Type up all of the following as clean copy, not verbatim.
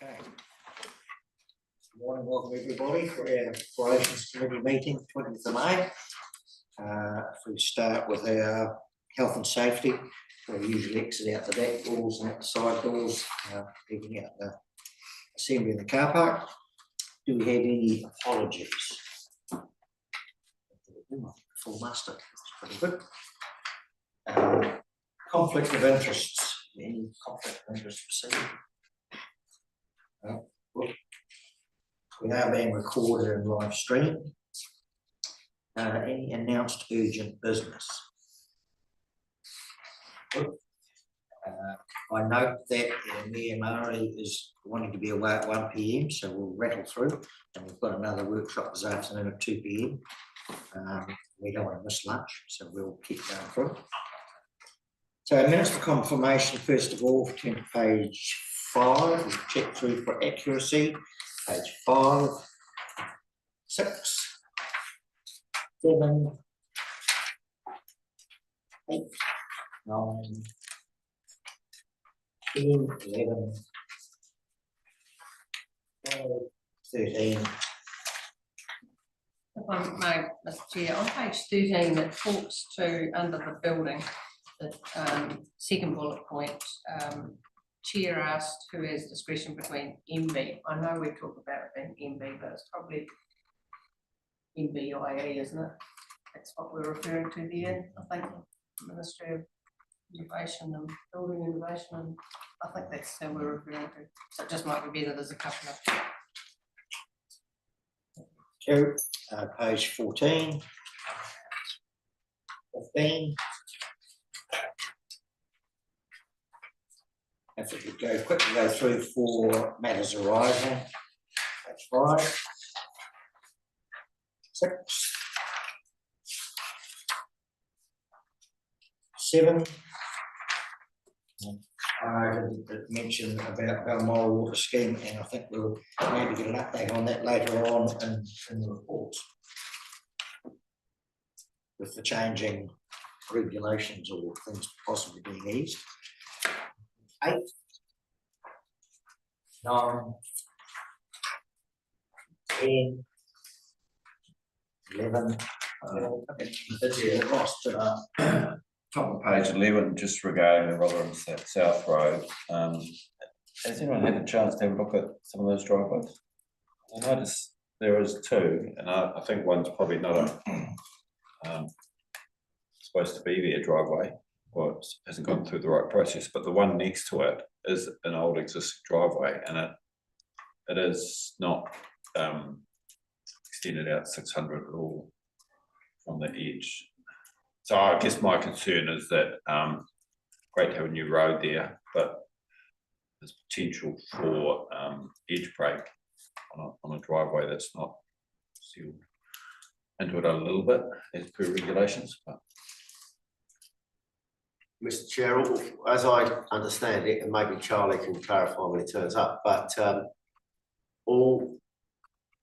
Okay. Good morning, welcome everybody for our Operations Committee meeting, 20th of May. If we start with our health and safety, we usually exit out the back doors and out the side doors, leaving out the assembly in the car park. Do we have any apologies? Full muster, that's pretty good. Conflict of interests. Any conflict of interest received? We are being recorded and live stream. Any announced urgent business? I note that Mayor Murray is wanting to be away at 1 p.m, so we'll rattle through, and we've got another workshop this afternoon at 2 p.m. We don't want to miss lunch, so we'll keep going through. So minutes for confirmation, first of all, turn to page 5, we'll check through for accuracy. Page 5, 6, 7, 8, 9, 10, 11, 12, 13. If I may, Mr. Chair, on page 13, it talks to, under the building, the second bullet point, Chair asked who has discretion between MB. I know we talk about it being MB, but it's probably MBIE, isn't it? That's what we're referring to there. I think Ministry of Innovation and Building Innovation, and I think that's how we're referring to. So it just might be better there's a couple of. Page 14, 15. If we could quickly go through for matters arising. That's 5, 6, 7. I did mention about Balmoral Water Scheme, and I think we'll maybe get an update on that later on in the reports. With the changing regulations or things possibly being eased. 8, 9, 10, 11. Top of page 11, just regarding the Rotherham South Road. Has anyone had a chance to have a look at some of those driveways? I noticed there is 2, and I think one's probably not supposed to be their driveway, or it hasn't gone through the right process, but the one next to it is an old existing driveway, and it is not extended out 600 at all from the edge. So I guess my concern is that great to have a new road there, but there's potential for edge break on a driveway that's not sealed into it a little bit as per regulations. But Mr. Chair, as I understand it, and maybe Charlie can clarify when it turns up, but all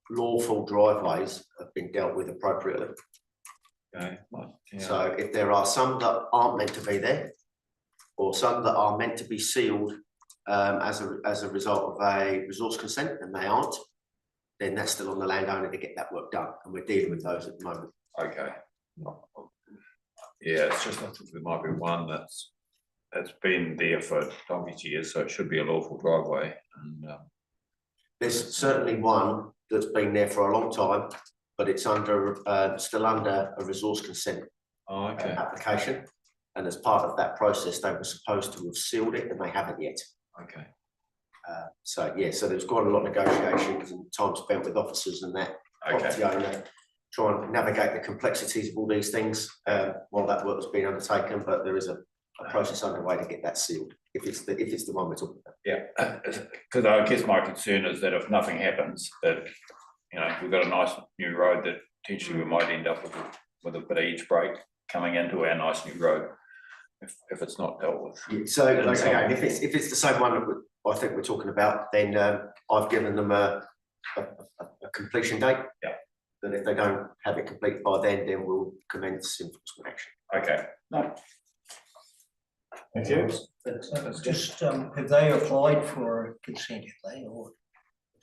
lawful driveways have been dealt with appropriately. okay, well, yeah. So if there are some that aren't meant to be there, or some that are meant to be sealed as a result of a resource consent and they aren't, then that's still on the landowner to get that work done, and we're dealing with those at the moment. Okay. Yeah, it's just I think there might be one that's been there for donkey's years, so it should be a lawful driveway. And There's certainly one that's been there for a long time, but it's under still under a resource consent application, and as part of that process, they were supposed to have sealed it, and they haven't yet. Okay. So yeah, so there's quite a lot of negotiations and time spent with officers and that property owner trying to navigate the complexities of all these things while that work was being undertaken. But there is a process underway to get that sealed if it's the one we're talking about. Yeah, because I guess my concern is that if nothing happens, that we've got a nice new road that potentially we might end up with a bit of edge break coming into our nice new road if it's not dealt with. Yeah, so again, if it's the same one that I think we're talking about, then I've given them a completion date. Yeah. That if they don't have it complete by then we'll commence enforcement action. Okay. No. Thank you. Just, have they applied for a consent, have they, or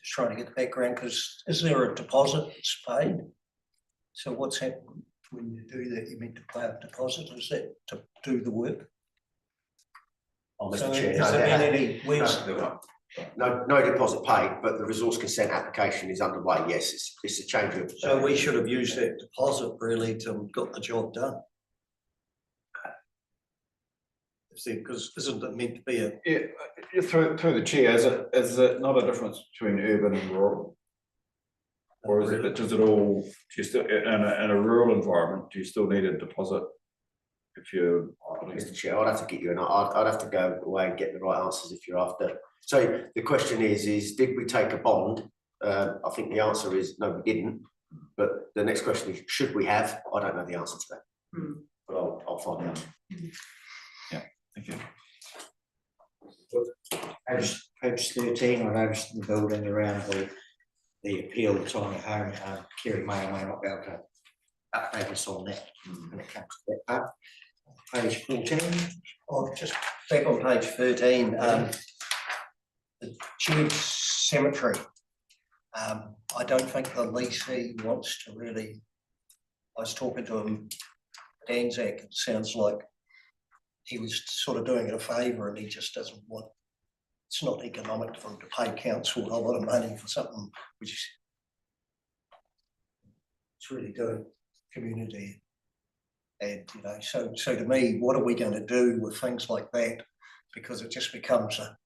just trying to get the background, because is there a deposit that's paid? So what's happened when you do that, you meant to pay a deposit, is that to do the work? Oh, So Mr. Chair, has there been no, any, where's, no deposit paid, but the resource consent application is underway, yes, it's a change of. so we should have used that deposit really to got the job done? Because isn't it meant to be a, Yeah, through the chair, is it not a difference between urban and rural? Or is it, does it all, do you still, in a rural environment, do you still need a deposit? If you're. Mr. Chair, I'd have to get you, and I'd have to go away and get the right answers if you're after. So the question is did we take a bond? I think the answer is no, we didn't. But the next question is, should we have? I don't know the answer to that. But I'll find out. Thank you. Page 13, I noticed the building around the appeal of tiny home, Kerry may or may not be able to update us on that when it comes to that part. Page 14. oh, just back on page 13, the Church Cemetery. I don't think the leasee wants to really, I was talking to him at Anzac, it sounds like he was sort of doing it a favour and he just doesn't want, it's not economic for him to pay council a lot of money for something which is it's really doing community. And you know, so to me, what are we going to do with things like that? Because it just becomes a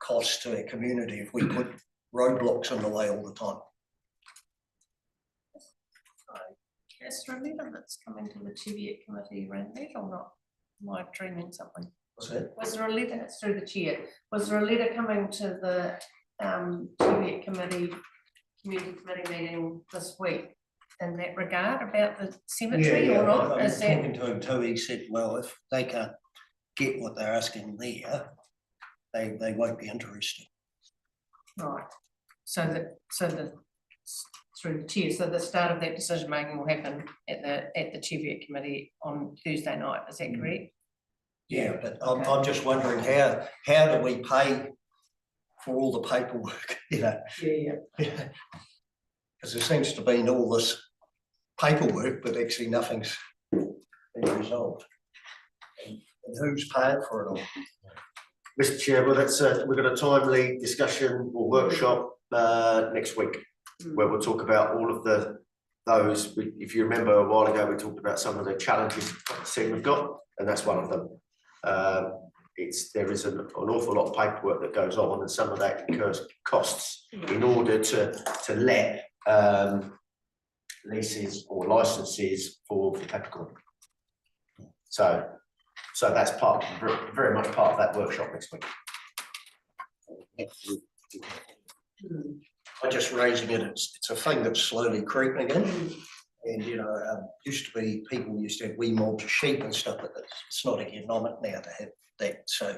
cost to our community if we put roadblocks in the way all the time. Is there a letter that's coming to the Cheviot committee around that or not? Am I dreaming something? What's that? Was there a letter, it's through the chair, was there a letter coming to the Cheviot committee, community committee meeting this week in that regard about the cemetery or not? I was Is that, talking to him too, he said, well, if they can't get what they're asking there, they won't be interested. right, so the through the chair, so the start of that decision making will happen at the Cheviot committee on Thursday night, is that correct? Yeah, but I'm just wondering how do we pay for all the paperwork, you know? Yeah. Because there seems to be all this paperwork, but actually nothing's been resolved. And who's paying for it all? Mr. Chair, well, that's we've got a timely discussion or workshop next week where we'll talk about all of those. If you remember a while ago, we talked about some of the challenges we've got, and that's one of them. There is an awful lot of paperwork that goes on, and some of that incurs costs in order to let leases or licenses for peppercorn. So that's very much part of that workshop next week. I'm just raising it, it's a thing that's slowly creeping in. And, you know, used to be, people used to have wee mobs of sheep and stuff, but it's not economic now to have that. So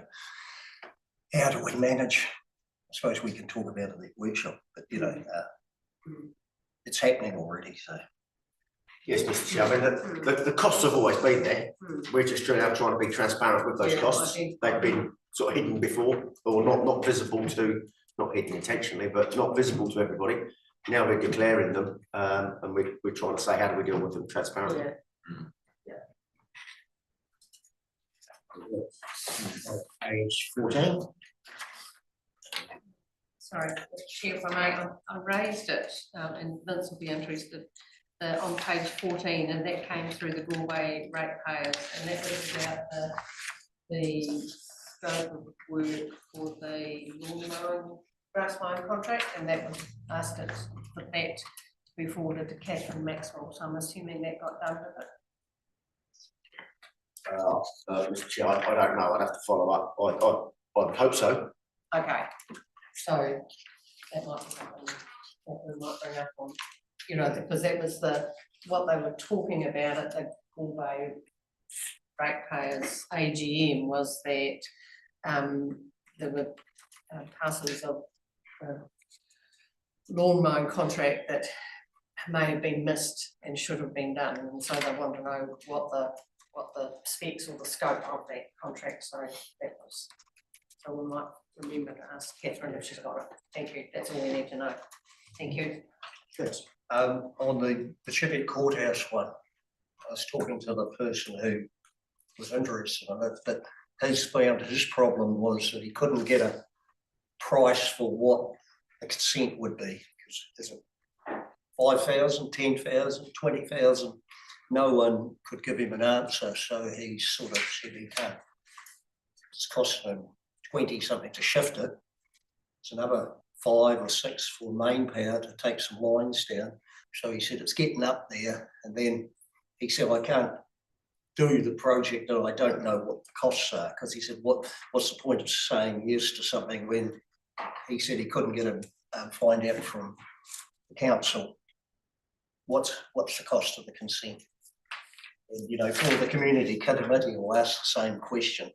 how do we manage? I suppose we can talk about it at the workshop, but, you know, it's happening already, so. Yes, Mr. Chair, I mean, the costs have always been there. We're just trying to be transparent with those costs. They've been sort of hidden before, or not visible to, not hidden intentionally, but not visible to everybody. Now we're declaring them, and we're trying to say, how do we deal with them transparently? Page 14. Sorry, Chair, if I may, I raised it, and Vince will be interested, on page 14, and that came through the Galway ratepayers, and that was about the scope of work for the lawn mowing, grass mowing contract, and that was asked it for that to be forwarded to Catherine Maxwell, so I'm assuming that got done with it. Mr. Chair, I don't know. I'd have to follow up. I would hope so. Okay, so that might be something that we might bring up on, you know, because that was what they were talking about at the Galway ratepayers AGM was that there were parcels of lawn mowing contract that may have been missed and should have been done, and so they want to know what what the specs or the scope of that contract, so that was, so we might remember to ask Catherine if she's got it. Thank you, that's all we need to know. Thank you. Yes. On the Cheviot Courthouse one, I was talking to the person who was interested in it, but his problem was that he couldn't get a price for what the consent would be. Is it 5,000, 10,000, 20,000? No one could give him an answer, so he sort of said he can't. It's costing him 20 something to shift it. It's another 5 or 6 for main power to take some lines down. So he said it's getting up there, and then he said, I can't do the project and I don't know what the costs are, because he said, what's the point of saying yes to something when he said he couldn't get a find out from the council what's the cost of the consent. And, you know, for the community committee will ask the same question.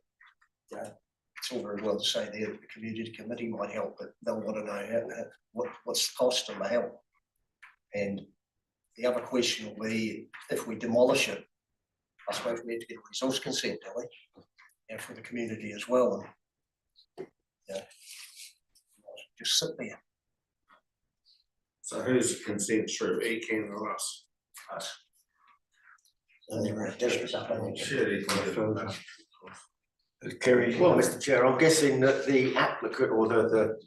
You know, it's all very well to say there that the community committee might help, but they'll want to know what's the cost of the help. And the other question will be, if we demolish it, I suppose we need to get resource consent, do we? And for the community as well. And, you know, just sit there. So who's the consent through, ECAN or us? Us. And they're a district up in the- Kerry. Well, Mr Chair, I'm guessing that the applicant or the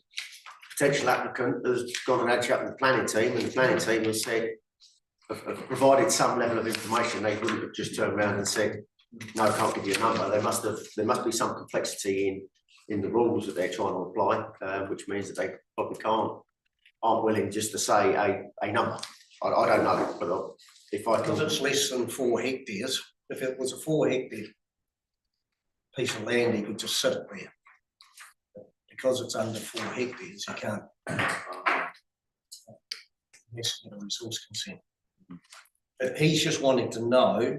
potential applicant has gone and had a chat with the planning team, and the planning team has said, have provided some level of information. They wouldn't have just turned around and said, no, I can't give you a number. There must be some complexity in the rules that they're trying to apply, which means that they probably aren't willing just to say a number. I don't know, but if I Because can. it's less than 4 hectares, if it was a 4 hectare piece of land, he could just sit it there. Because it's under 4 hectares, you can't. Yes, get a resource consent. But he's just wanting to know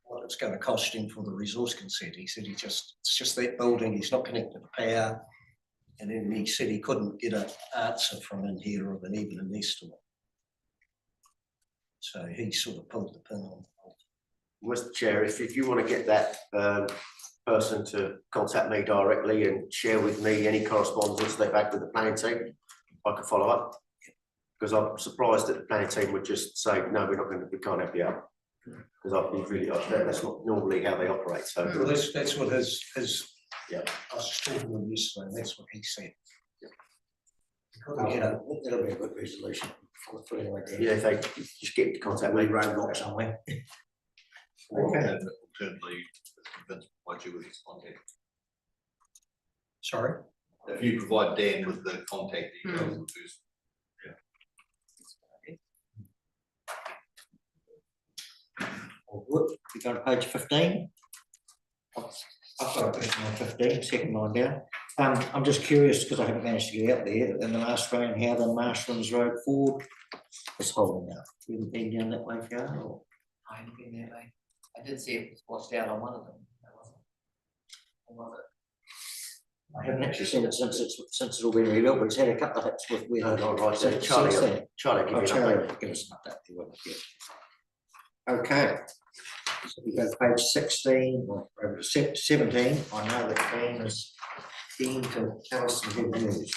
what it's going to cost him for the resource consent. He said it's just that building, he's not connected to power. And then he said he couldn't get an answer from in here of even an estimate. So he sort of pulled the pin on. Mr Chair, if you want to get that person to contact me directly and share with me any correspondence they've had with the planning team, I can follow up. Because I'm surprised that the planning team would just say, no, we can't help you out. Because I'd be really upset. That's not normally how they operate. So Well, that's what his yeah. I was just talking to him yesterday, and that's what he said. Yeah. He couldn't get a It'll be a good resolution. For anyway, Yeah, if they just get to contact me. roadblock somewhere. Alternatively, convince provide you with his contact. sorry. If you provide Dan with the contact details of who's. We go to page 15. I've got a question on 15, second line down. I'm just curious, because I haven't managed to get out there in the last round, how the Marshlands Road forward is holding up. You haven't been down that way, Fiona, or? I haven't been that way. I did see it was washed out on one of them. That wasn't. Or was it? I haven't actually seen it since it's all been rebuilt, but it's had a couple of hits with. No, not right there. since Charlie, then. Charlie, give Oh, me an Charlie, update. give us an update. He won't get. Okay. So we go to page 16, or over to 17. I know that Dan is keen to tell us some good news.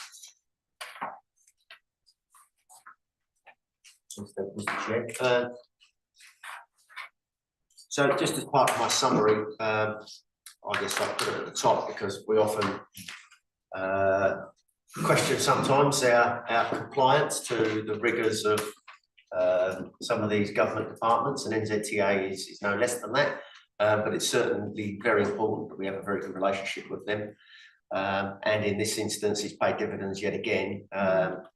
So just as part of my summary, I guess I'll put it at the top because we often question sometimes our compliance to the rigours of some of these government departments, and NZTA is no less than that. But it's certainly very important that we have a very good relationship with them. And in this instance, it's paid dividends yet again,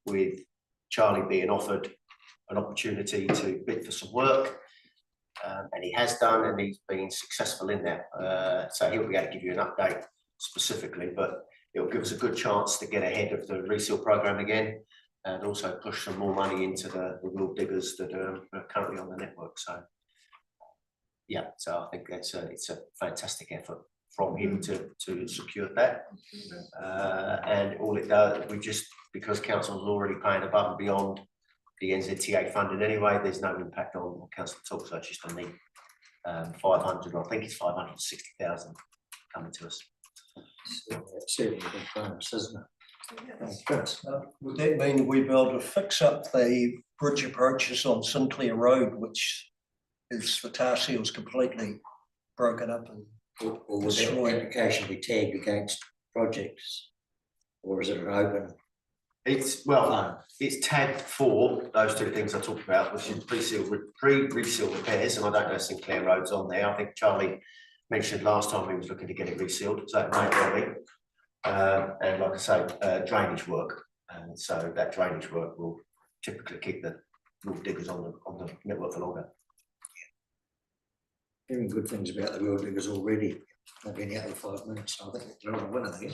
with Charlie being offered an opportunity to bid for some work. And he has done, and he's been successful in that. So he'll be able to give you an update specifically, but it'll give us a good chance to get ahead of the reseal program again, and also push some more money into the real diggers that are currently on the network. So yeah, so I think it's a fantastic effort from him to secure that. And all it does, because council's already paying above and beyond the NZTA funding anyway, there's no impact on council at all, so it's just a neat 500, I think it's 560,000 coming to us. Certainly a big bonus, isn't it? Thanks, Chris. Would that mean we'd be able to fix up the bridge approaches on Sinclair Road, which is the tar seal's completely broken up and Or will that destroyed? application be tagged against projects? Or is it an open It's, well, fund? it's tagged for those two things I talked about, which is pre-reseal repairs, and I don't know if Sinclair Road's on there. I think Charlie mentioned last time he was looking to get it resealed, so it may well be. And like I say, drainage work, and so that drainage work will typically keep the little diggers on the network for longer. Hearing good things about the wheel diggers already. They've been out there 5 minutes, so I think they're on a winner there.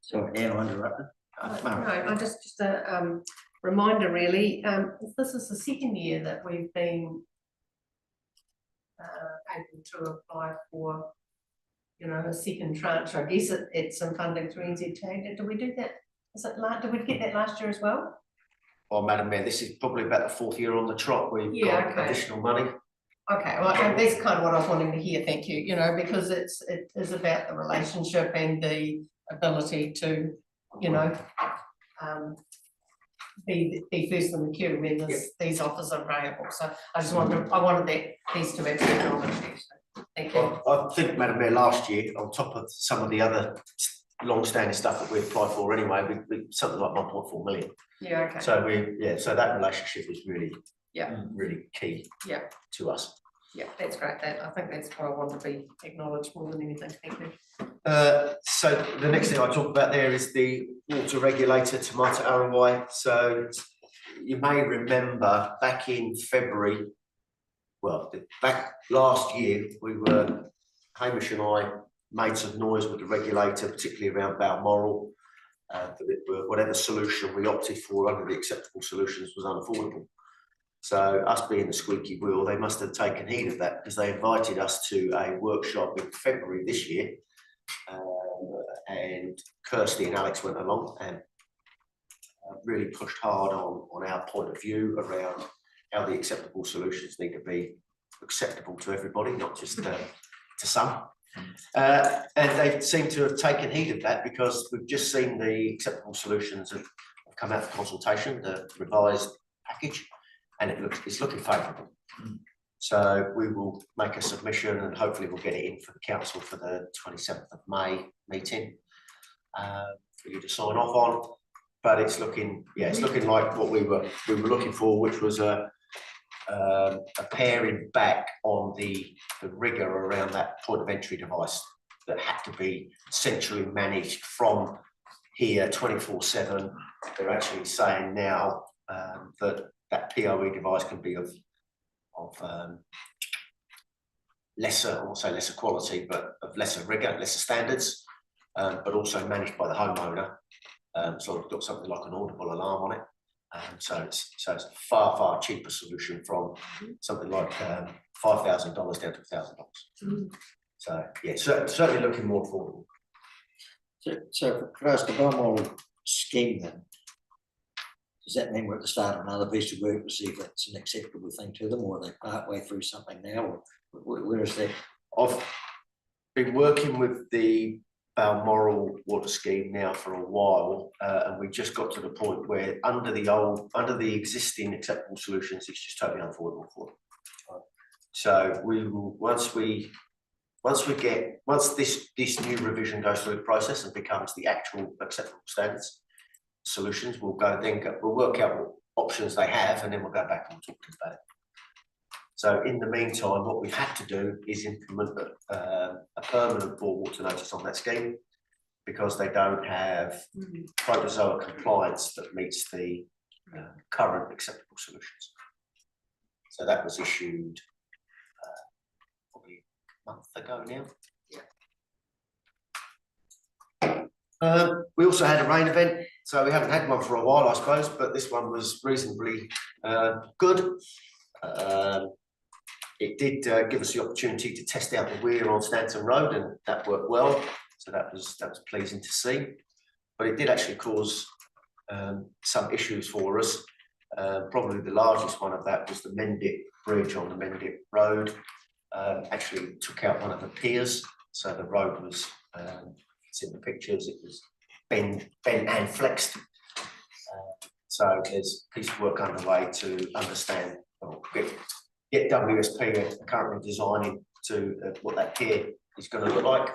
Sorry, now I interrupted. No, I just a reminder really, this is the second year that we've been able to apply for, you know, a second tranche. I guess it's some funding through NZTA. Did we do that? Did we get that last year as well? Well, Madam Mayor, this is probably about the 4th year on the trot. We've Yeah, got okay. additional money. Okay, well, and that's kind of what I was wanting to hear, thank you, you know, because it is about the relationship and the ability to, you know, be first in the queue when these offers are available, so I just wanted, these to be acknowledged, so thank you. I think, Madam Mayor, last year, on top of some of the other long-standing stuff that we applied for anyway, we something like 1.4 million. Yeah, okay. So so that relationship is really, Yeah. really key. Yeah. To us. Yeah, that's great, I think that's what I want to be acknowledged more than anything, thank you. So the next thing I talk about there is the water regulator to Marta Arrawai. So you may remember back in February, well, back last year, Hamish and I made some noise with the regulator, particularly around Balmoral. Whatever solution we opted for under the acceptable solutions was unaffordable. So us being the squeaky wheel, they must have taken heed of that because they invited us to a workshop in February this year. And Kirsty and Alex went along and really pushed hard on our point of view around how the acceptable solutions need to be acceptable to everybody, not just to some. And they seem to have taken heed of that because we've just seen the acceptable solutions have come out for consultation, the revised package, and it's looking favourable. So we will make a submission and hopefully we'll get it in for the council for the 27th of May meeting for you to sign off on. But it's looking, it's looking like what we were looking for, which was a paring back on the rigor around that point of entry device that had to be centrally managed from here 24/7. They're actually saying now that PoE device can be of lesser, I won't say lesser quality, but of lesser rigor, lesser standards, but also managed by the homeowner. So we've got something like an audible alarm on it. So it's a far cheaper solution from something like $5,000 down to $1,000. So yeah, certainly looking more affordable. So for us, the Balmoral scheme then, does that mean we're at the start of another piece of work to see if that's an acceptable thing to them, or are they part way through something now, or where is that? I've been working with the Balmoral water scheme now for a while, and we just got to the point where under the existing acceptable solutions, it's just totally unaffordable for them. So we will, once this new revision goes through the process and becomes the actual acceptable standards solutions, we'll work out what options they have, and then we'll go back and talk to them about it. So in the meantime, what we've had to do is implement a permanent bore water notice on that scheme because they don't have protozoa compliance that meets the current acceptable solutions. So that was issued probably a month ago now. We also had a rain event, so we haven't had one for a while, I suppose, but this one was reasonably good. It did give us the opportunity to test out the weir on Stanton Road, and that worked well. So that was pleasing to see. But it did actually cause some issues for us. Probably the largest one of that was the Mendip Bridge on the Mendip Road. actually took out one of the piers, so the road was, it's in the pictures, it was bent and flexed. So there's a piece of work underway to understand, or get WSP currently designing to what that pier is going to look like,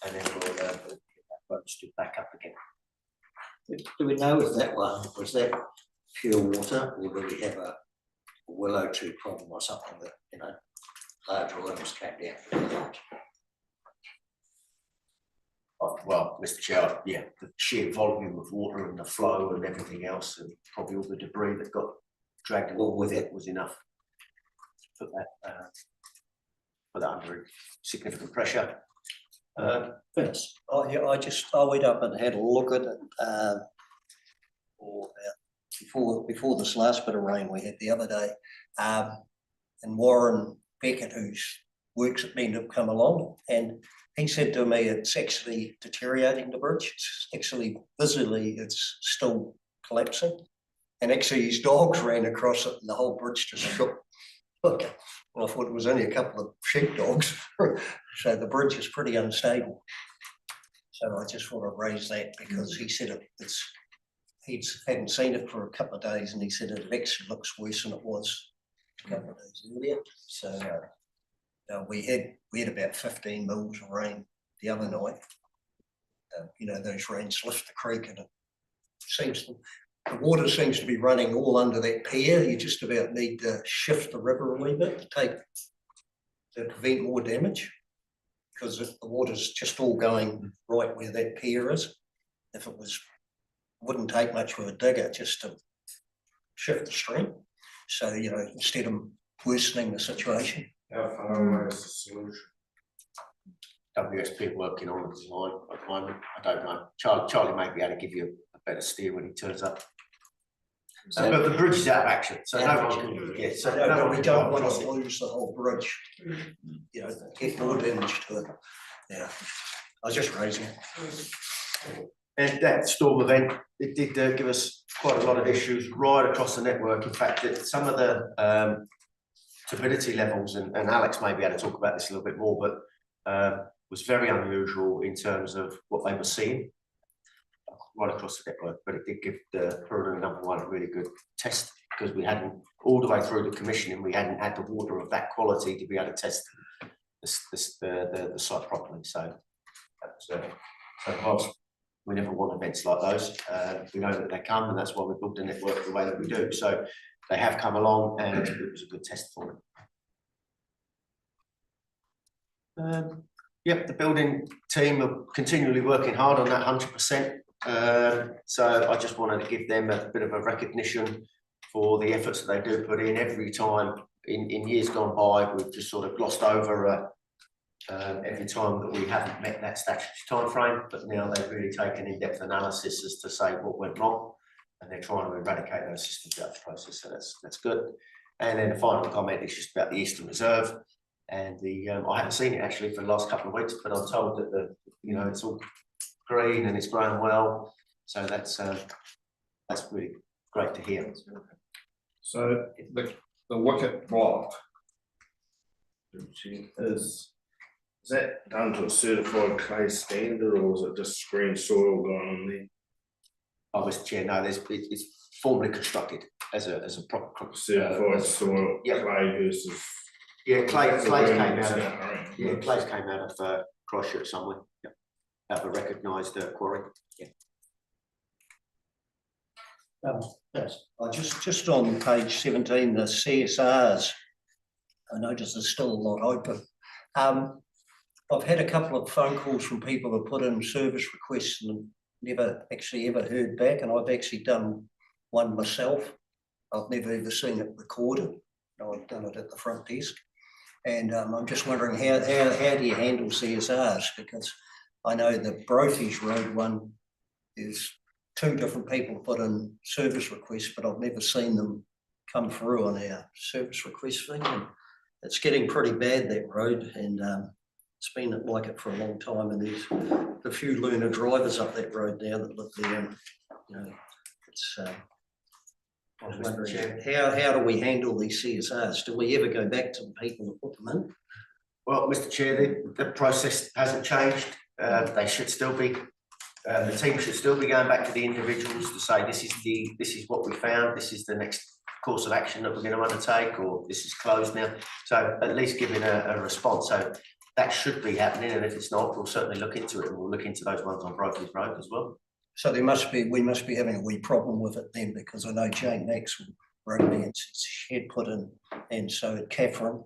and then we'll get that road stood back up again. Do we know if that one, was that pure water, or did we have a willow tree problem or something that, you know, large oils came down? Well, Mr. Chair, yeah, the sheer volume of water and the flow and everything else, and probably all the debris that got dragged along with it was enough to put that under significant pressure. Vince? Oh, yeah, I went up and had a look at it, before this last bit of rain we had the other day. And Warren Beckett, whose works at Mendip, come along, and he said to me, it's actually deteriorating the bridge. It's actually visibly, it's still collapsing. And actually his dogs ran across it and the whole bridge just shook. Look, well, I thought it was only a couple of sheep dogs. So the bridge is pretty unstable. So I just want to raise that because he said he hadn't seen it for a couple of days, and he said it actually looks worse than it was a couple of days earlier. So we had about 15 mils of rain the other night. You know, those rains lift the creek, and the water seems to be running all under that pier. You just about need to shift the river a wee bit to prevent more damage, because the water's just all going right where that pier is. If it wouldn't take much of a digger just to shift the stream. So, you know, instead of worsening the situation. How far away is the solution? WSP working on the design at the moment. I don't know. Charlie may be able to give you a better steer when he turns up. But the bridge is out of action, so no one can. Yeah, so We don't want to lose the whole bridge. You know, get more damage to it. Yeah, I was just raising it. And that storm event, it did give us quite a lot of issues right across the network. In fact, some of the turbidity levels, and Alex may be able to talk about this a little bit more, but was very unusual in terms of what they were seeing right across the network. But it did give the Purina #1 a really good test, because we hadn't, all the way through the commissioning, we hadn't had the water of that quality to be able to test the site properly. So that was so we never want events like those. We know that they come, and that's why we built the network the way that we do. So they have come along, and it was a good test for them. Yep, the building team are continually working hard on that 100%. So I just wanted to give them a bit of a recognition for the efforts that they do put in. Every time in years gone by, we've just sort of glossed over every time that we haven't met that statutory time frame, but now they've really taken in-depth analysis as to say what went wrong, and they're trying to eradicate those systems out of the process. So that's good. And then the final comment is just about the Eastern Reserve, and I haven't seen it actually for the last couple of weeks, but I'm told that it's all green and it's growing well. So that's really great to hear. So the wicket block is that done to a certified clay standard, or is it just screen soil going on there? Oh, Mr. Chair, no, it's formally constructed as a proper Certified soil, yeah. clay versus. Yeah, clays came out of Yeah, clays came out of Christchurch somewhere. Yeah, out of a recognised quarry. Yeah. Yes. Just on page 17, the CSRs, I notice there's still a lot open. I've had a couple of phone calls from people who put in service requests and never actually ever heard back, and I've actually done one myself. I've never ever seen it recorded. I've done it at the front desk, and I'm just wondering how do you handle CSRs, because I know the Brophy's Road one is 2 different people put in service requests, but I've never seen them come through on our service request thing. And it's getting pretty bad, that road, and it's been like it for a long time, and there's a few learner drivers up that road now that live there, and it's I was wondering how do we handle these CSRs? Do we ever go back to the people that put them in? Well, Mr Chair, the process hasn't changed. They should still be, the team should still be going back to the individuals to say, this is what we found, this is the next course of action that we're going to undertake, or this is closed now. So at least giving a response. So that should be happening, and if it's not, we'll certainly look into it, and we'll look into those ones on Brokers Road as well. So we must be having a wee problem with it then, because I know Jane Maxwell wrote me and she had put in, and so had Catherine,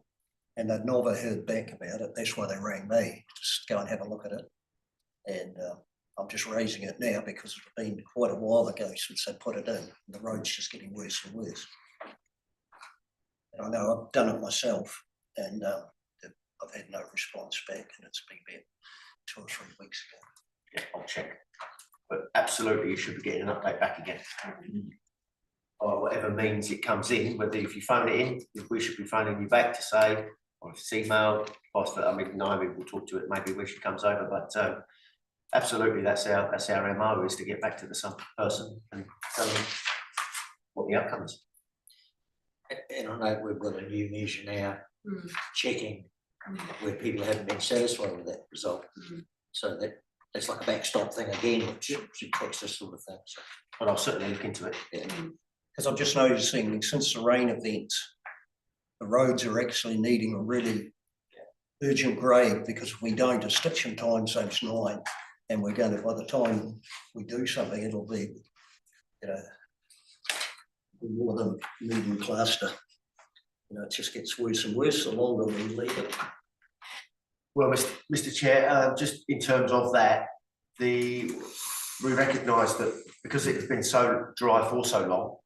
and they'd never heard back about it. That's why they rang me, just go and have a look at it. And I'm just raising it now because it's been quite a while ago since they put it in. The road's just getting worse and worse. And I know I've done it myself, and I've had no response back, and it's been about 2 or 3 weeks ago. Yeah, I'll check. But absolutely, you should be getting an update back again. Or whatever means it comes in, whether if you phone it in, if we should be phoning you back to say, or if it's emailed, I mean, Naomi will talk to it maybe when she comes over, but absolutely, that's our MO, is to get back to the some person and tell them what the outcome is. And I know we've got a new measure now, checking where people haven't been satisfied with that result. So that's like a backstop thing again, which should fix this sort of thing. So. But I'll certainly look into it. Yeah. Because I'm just noticing since the rain events, the roads are actually needing a really urgent grade, because if we don't, a stitching time saves 9, and we're going to, by the time we do something, it'll be, you know, more than medium plaster. You know, it just gets worse and worse the longer we leave it. Well, Mr Chair, just in terms of that, we recognise that because it's been so dry for so long,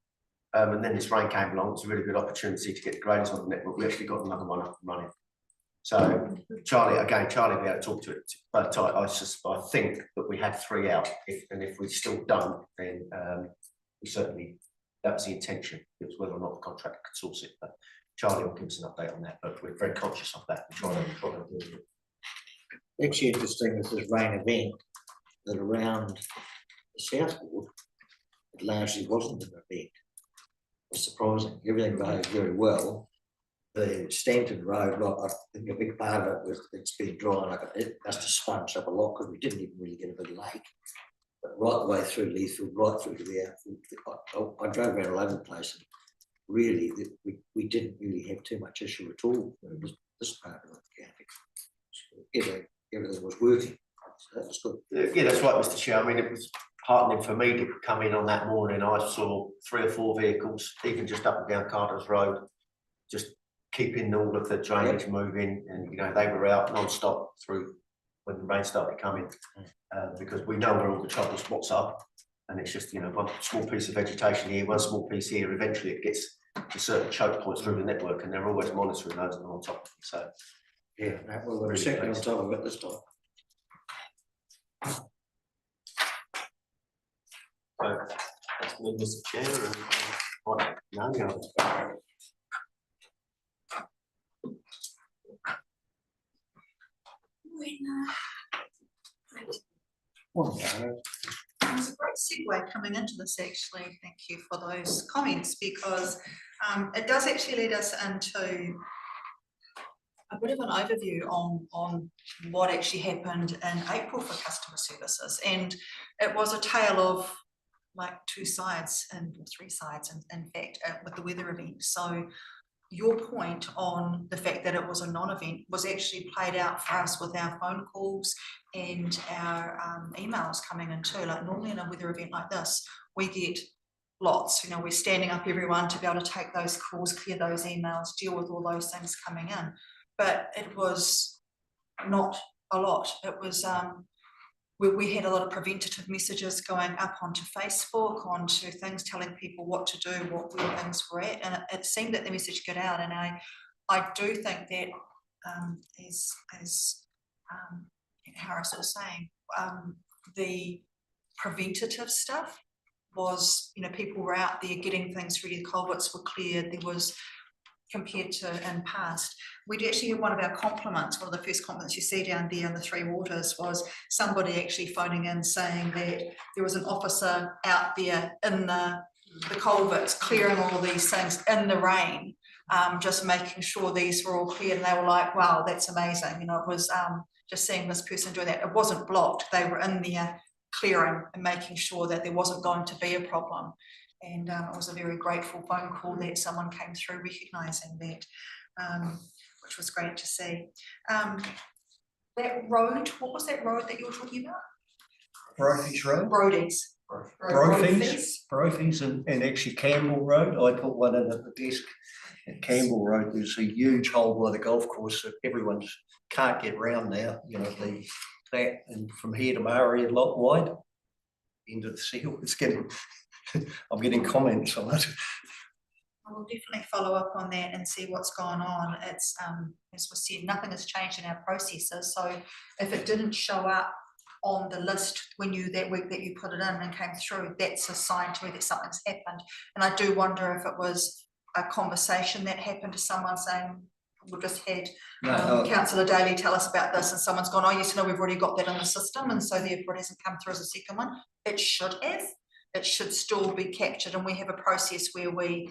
and then this rain came along, it's a really good opportunity to get the graders on the network. We actually got another one up and running. So Charlie will be able to talk to it, but I think that we had 3 out, and if we still don't, then we certainly, that was the intention. It was whether or not the contractor could source it, but Charlie will give us an update on that, but we're very conscious of that. We're trying to deal with it. Actually interesting with this rain event, that around the southboard, it largely wasn't an event. It's surprising, everything behaved very well. The Stanton Road, like, I think a big part of it was it's been dry, like it must have sponged up a lot because we didn't even really get a big lake. But right the way through Leithfield, right through to the outfield, I drove around all over the place, and really we didn't really have too much issue at all. It was this part of the county. Everything was working, so that was good. Yeah, that's right, Mr Chair. I mean, it was heartening for me to come in on that morning. I saw 3 or 4 vehicles, even just up and down Carter's Road, just keeping all of the drainage moving, and you know, they were out non-stop through when the rain started coming, because we know where all the trouble spots are, and it's just, you know, one small piece of vegetation here, one small piece here, eventually it gets to certain choke points through the network, and they're always monitoring those and on top of them. So yeah, we're certainly on top of it this time. So that's me, Mr Chair, and There's a great segue coming into this, actually. Thank you for those comments, because it does actually lead us into a bit of an overview on what actually happened in April for customer services. And it was a tale of like 2 sides and 3 sides, in fact, with the weather event. So your point on the fact that it was a non-event was actually played out for us with our phone calls and our emails coming in too. Like normally in a weather event like this, we get lots, you know, we're standing up everyone to be able to take those calls, clear those emails, deal with all those things coming in. But it was not a lot. It was, we had a lot of preventative messages going up onto Facebook, onto things telling people what to do, where things were at, and it seemed that the message got out. And I do think that, as Harris was saying, the preventative stuff was, you know, people were out there getting things ready, the culverts were cleared, there was, compared to in past. We'd actually, one of our compliments, one of the first compliments you see down there in the 3 Waters, was somebody actually phoning in saying that there was an officer out there in the culverts clearing all these things in the rain, just making sure these were all clear, and they were like, wow, that's amazing, you know, it was just seeing this person do that. It wasn't blocked, they were in there clearing and making sure that there wasn't going to be a problem. And it was a very grateful phone call that someone came through recognising that, which was great to see. That road, what was that road that you were talking about? Brophy's Road, Brodie's. Brophy's and actually Campbell Road. I put one in at the desk at Campbell Road. There's a huge hole by the golf course that everyone just can't get round now, you know, that and from here to Maori a lot wide. End of the seal, it's getting, I'm getting comments on it. I will definitely follow up on that and see what's going on. It's, as we said, nothing has changed in our processes. So if it didn't show up on the list when you, that week that you put it in and came through, that's a sign to me that something's happened. And I do wonder if it was a conversation that happened to someone saying, we've just had Councillor Daly tell us about this, and someone's gone, oh yes, no, we've already got that in the system, and so therefore it hasn't come through as a second one. It should have. It should still be captured, and we have a process where we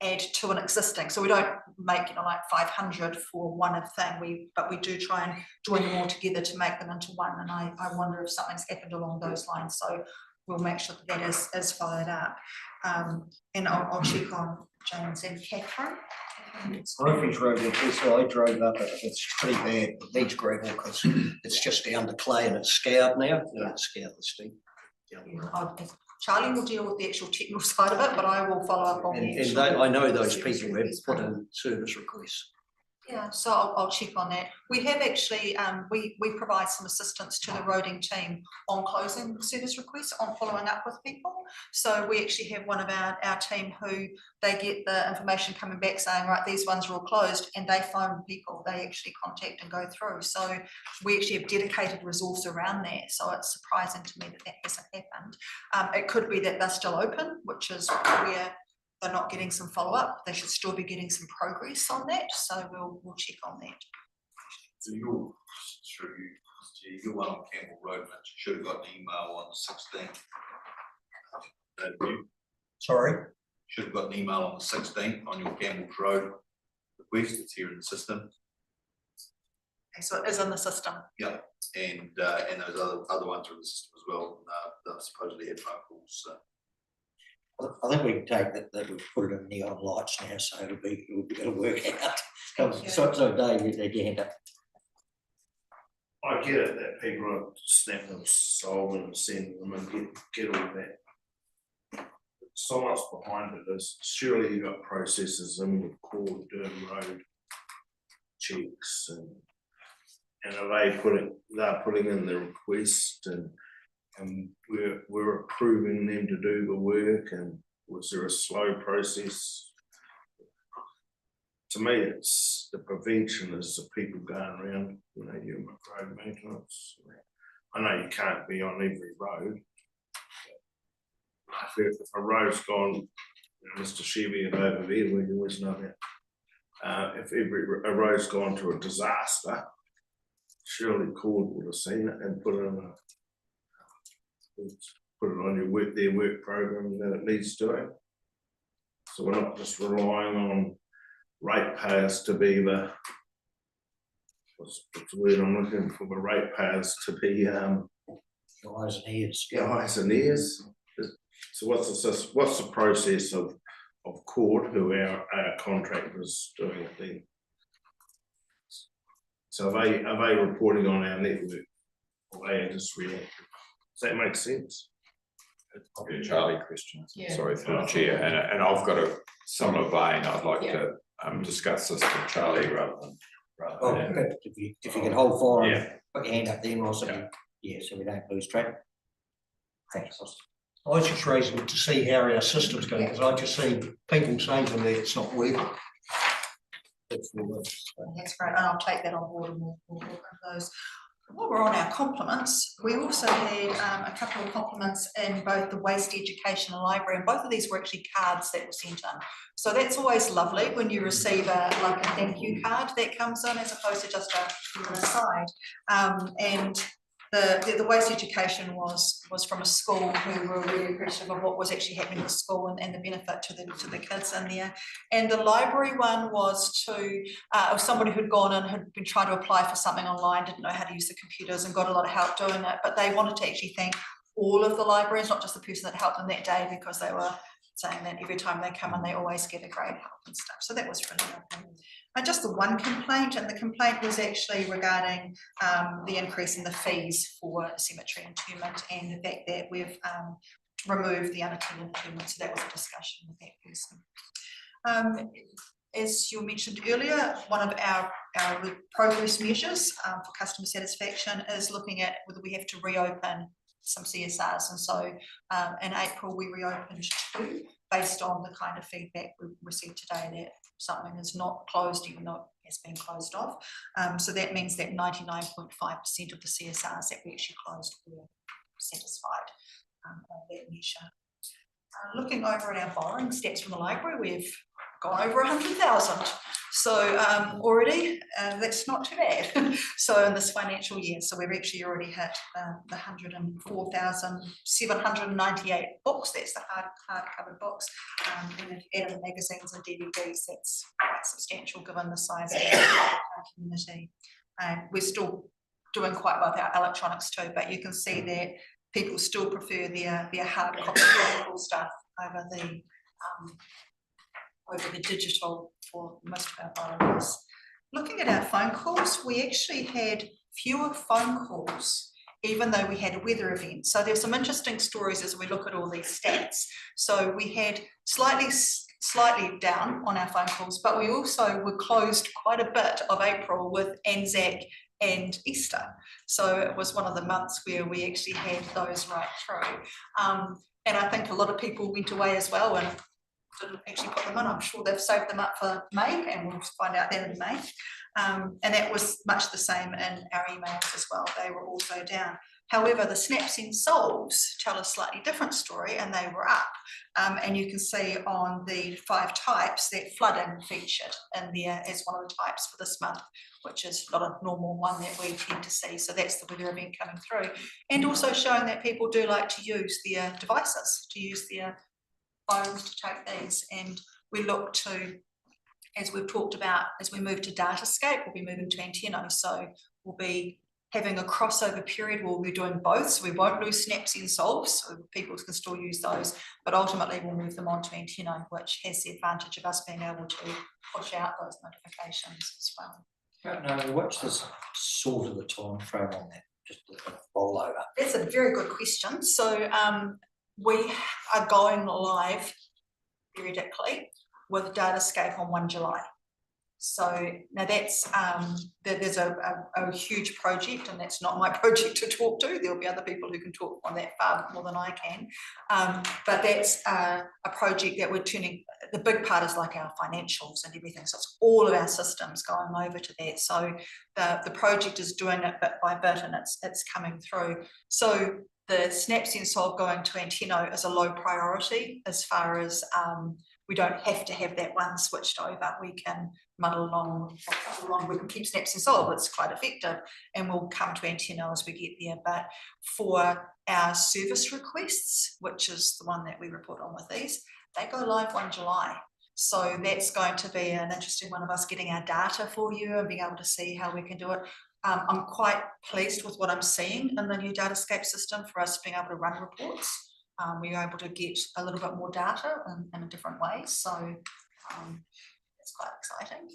add to an existing, so we don't make, you know, like 500 for one thing, but we do try and join them all together to make them into one. And I wonder if something's happened along those lines, so we'll make sure that is followed up. And I'll check on James and Catherine. Brophy's Road, I drove up it, it's pretty bad, it needs gravel because it's just down to clay and it's scoured now, you know, it's scoured the steep. Charlie will deal with the actual technical side of it, but I will follow up on the And I know those people have put in service requests. Yeah, so I'll check on that. We have actually, we provide some assistance to the roading team on closing service requests, on following up with people. So we actually have one of our team who they get the information coming back saying, right, these ones are all closed, and they phone people, they actually contact and go through. So we actually have dedicated resource around that. So it's surprising to me that that hasn't happened. It could be that they're still open, which is where they're not getting some follow-up. They should still be getting some progress on that. So we'll check on that. So your one on Campbell Road, Mitch, should have got an email on the 16th. Sorry? Should have got an email on the 16th on your Campbell's Road request. It's here in the system. Okay, so it is in the system. Yeah, and those other ones are in the system as well. They've supposedly had phone calls. So. I think we can take that we've put it in neon lights now, so it'll work out. So Dave, you hand up. I get it that people are snapping them soul and sending them and get all that. So much behind it is surely you've got processes in with core Durham Road checks and they're putting in the request and we're approving them to do the work, and was there a slow process? To me, it's the prevention is the people going around, you know, your road maintenance. I know you can't be on every road. If a road's gone, you know, Mr. Chevy and over there, we always know that. If a road's gone to a disaster, surely Cord would have seen it and put it on their work program that it needs doing. So we're not just relying on ratepayers to be the what's the word I'm looking for, the ratepayers to be Your eyes and ears. eyes and ears. So what's the process of Cord, who our contractors doing it then? So are they reporting on our network, or they are just reacting? Does that make sense? It's probably a Charlie question. Yeah. Sorry for the chair, and I've got a similar vein. I'd like to discuss this with Charlie rather than. Okay. If you can hold fire, Yeah. and put your hand up there, also, so we don't lose track. Thanks. I was just raising it to see how our system's going, because I just see people saying to me it's not working. That's great, and I'll take that on board and we'll work on those. While we're on our compliments, we also had a couple of compliments in both the waste education and library, and both of these were actually cards that were sent in. So that's always lovely when you receive a thank you card that comes in, as opposed to just an aside. And the waste education was from a school who were really appreciative of what was actually happening in the school and the benefit to the kids in there. And the library one was to of somebody who'd gone and had been trying to apply for something online, didn't know how to use the computers and got a lot of help doing it, but they wanted to actually thank all of the librarians, not just the person that helped them that day, because they were saying that every time they come in, they always get a great help and stuff. So that was really lovely. And just the one complaint, and the complaint was actually regarding the increase in the fees for cemetery interment and the fact that we've removed the unattended interment. So that was a discussion with that person. As you mentioned earlier, one of our progress measures for customer satisfaction is looking at whether we have to reopen some CSRs, and so in April we reopened 2 based on the kind of feedback we received today that something is not closed even though it has been closed off. So that means that 99.5% of the CSRs that we actually closed were satisfied on that measure. Looking over at our borrowing stats from the library, we've gone over 100,000. So already, that's not too bad. So in this financial year, so we've actually already hit the 104,798 books. That's the hard-covered books. And if you add in magazines and DVDs, that's quite substantial given the size of our community. We're still doing quite well with our electronics too, but you can see that people still prefer their hard copy physical stuff over the digital for most of our borrowers. Looking at our phone calls, we actually had fewer phone calls even though we had a weather event. So there's some interesting stories as we look at all these stats. So we had slightly down on our phone calls, but we also were closed quite a bit of April with Anzac and Easter. So it was one of the months where we actually had those right through. And I think a lot of people went away as well and didn't actually put them in. I'm sure they've saved them up for May, and we'll find out that in May. And that was much the same in our emails as well. They were also down. However, the snaps and solves tell a slightly different story, and they were up. And you can see on the 5 types that flooding featured in there as one of the types for this month, which is not a normal one that we tend to see. So that's the weather event coming through. And also showing that people do like to use their devices, to use their phones to take these. And we look to, as we've talked about, as we move to Datascape, we'll be moving to Antenno. So we'll be having a crossover period where we'll be doing both. So we won't lose snaps and solves, so people can still use those, but ultimately we'll move them on to Antenno, which has the advantage of us being able to push out those notifications as well. No, what's the sort of the time frame on that? Just a rollover. That's a very good question. So we are going live periodically with Datascape on 1 July. So now that's there's a huge project, and that's not my project to talk to. There'll be other people who can talk on that far more than I can. But that's a project that we're turning. The big part is like our financials and everything. So it's all of our systems going over to that. So the project is doing it bit by bit, and it's coming through. So the Snap Sense Solve going to Antenno is a low priority as far as we don't have to have that one switched over. We can muddle along, we can keep Snap Sense Solve, it's quite effective, and we'll come to Antenno as we get there. But for our service requests, which is the one that we report on with these, they go live 1 July. So that's going to be an interesting one of us getting our data for you and being able to see how we can do it. I'm quite pleased with what I'm seeing in the new Datascape system for us being able to run reports. We're able to get a little bit more data in a different way. So it's quite exciting.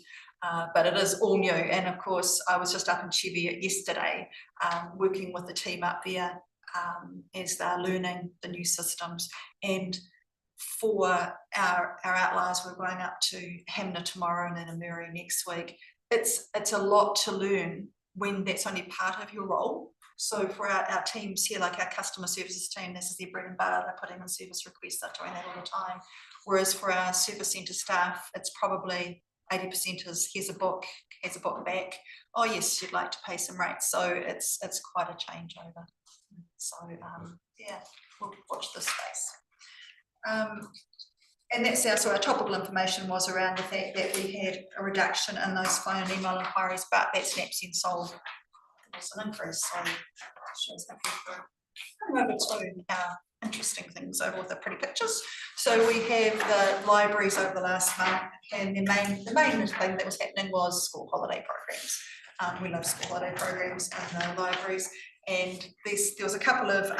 But it is all new. And of course, I was just up in Cheviot yesterday working with the team up there as they're learning the new systems. And for our outliers, we're going up to Hamner tomorrow and then Amuri next week. It's a lot to learn when that's only part of your role. So for our teams here, like our customer services team, this is their bread and butter, they're putting in service requests, they're doing that all the time. Whereas for our service centre staff, it's probably 80% is here's a book back. Oh yes, you'd like to pay some rates. So it's quite a changeover. So yeah, we'll watch this space. And that's our topical information was around the fact that we had a reduction in those phone and email inquiries, but that Snap Sense Solve was an increase. So shows that people come over to our interesting things over with the pretty pictures. So we have the libraries over the last month, and the main thing that was happening was school holiday programs. We love school holiday programs in the libraries, and there was a couple of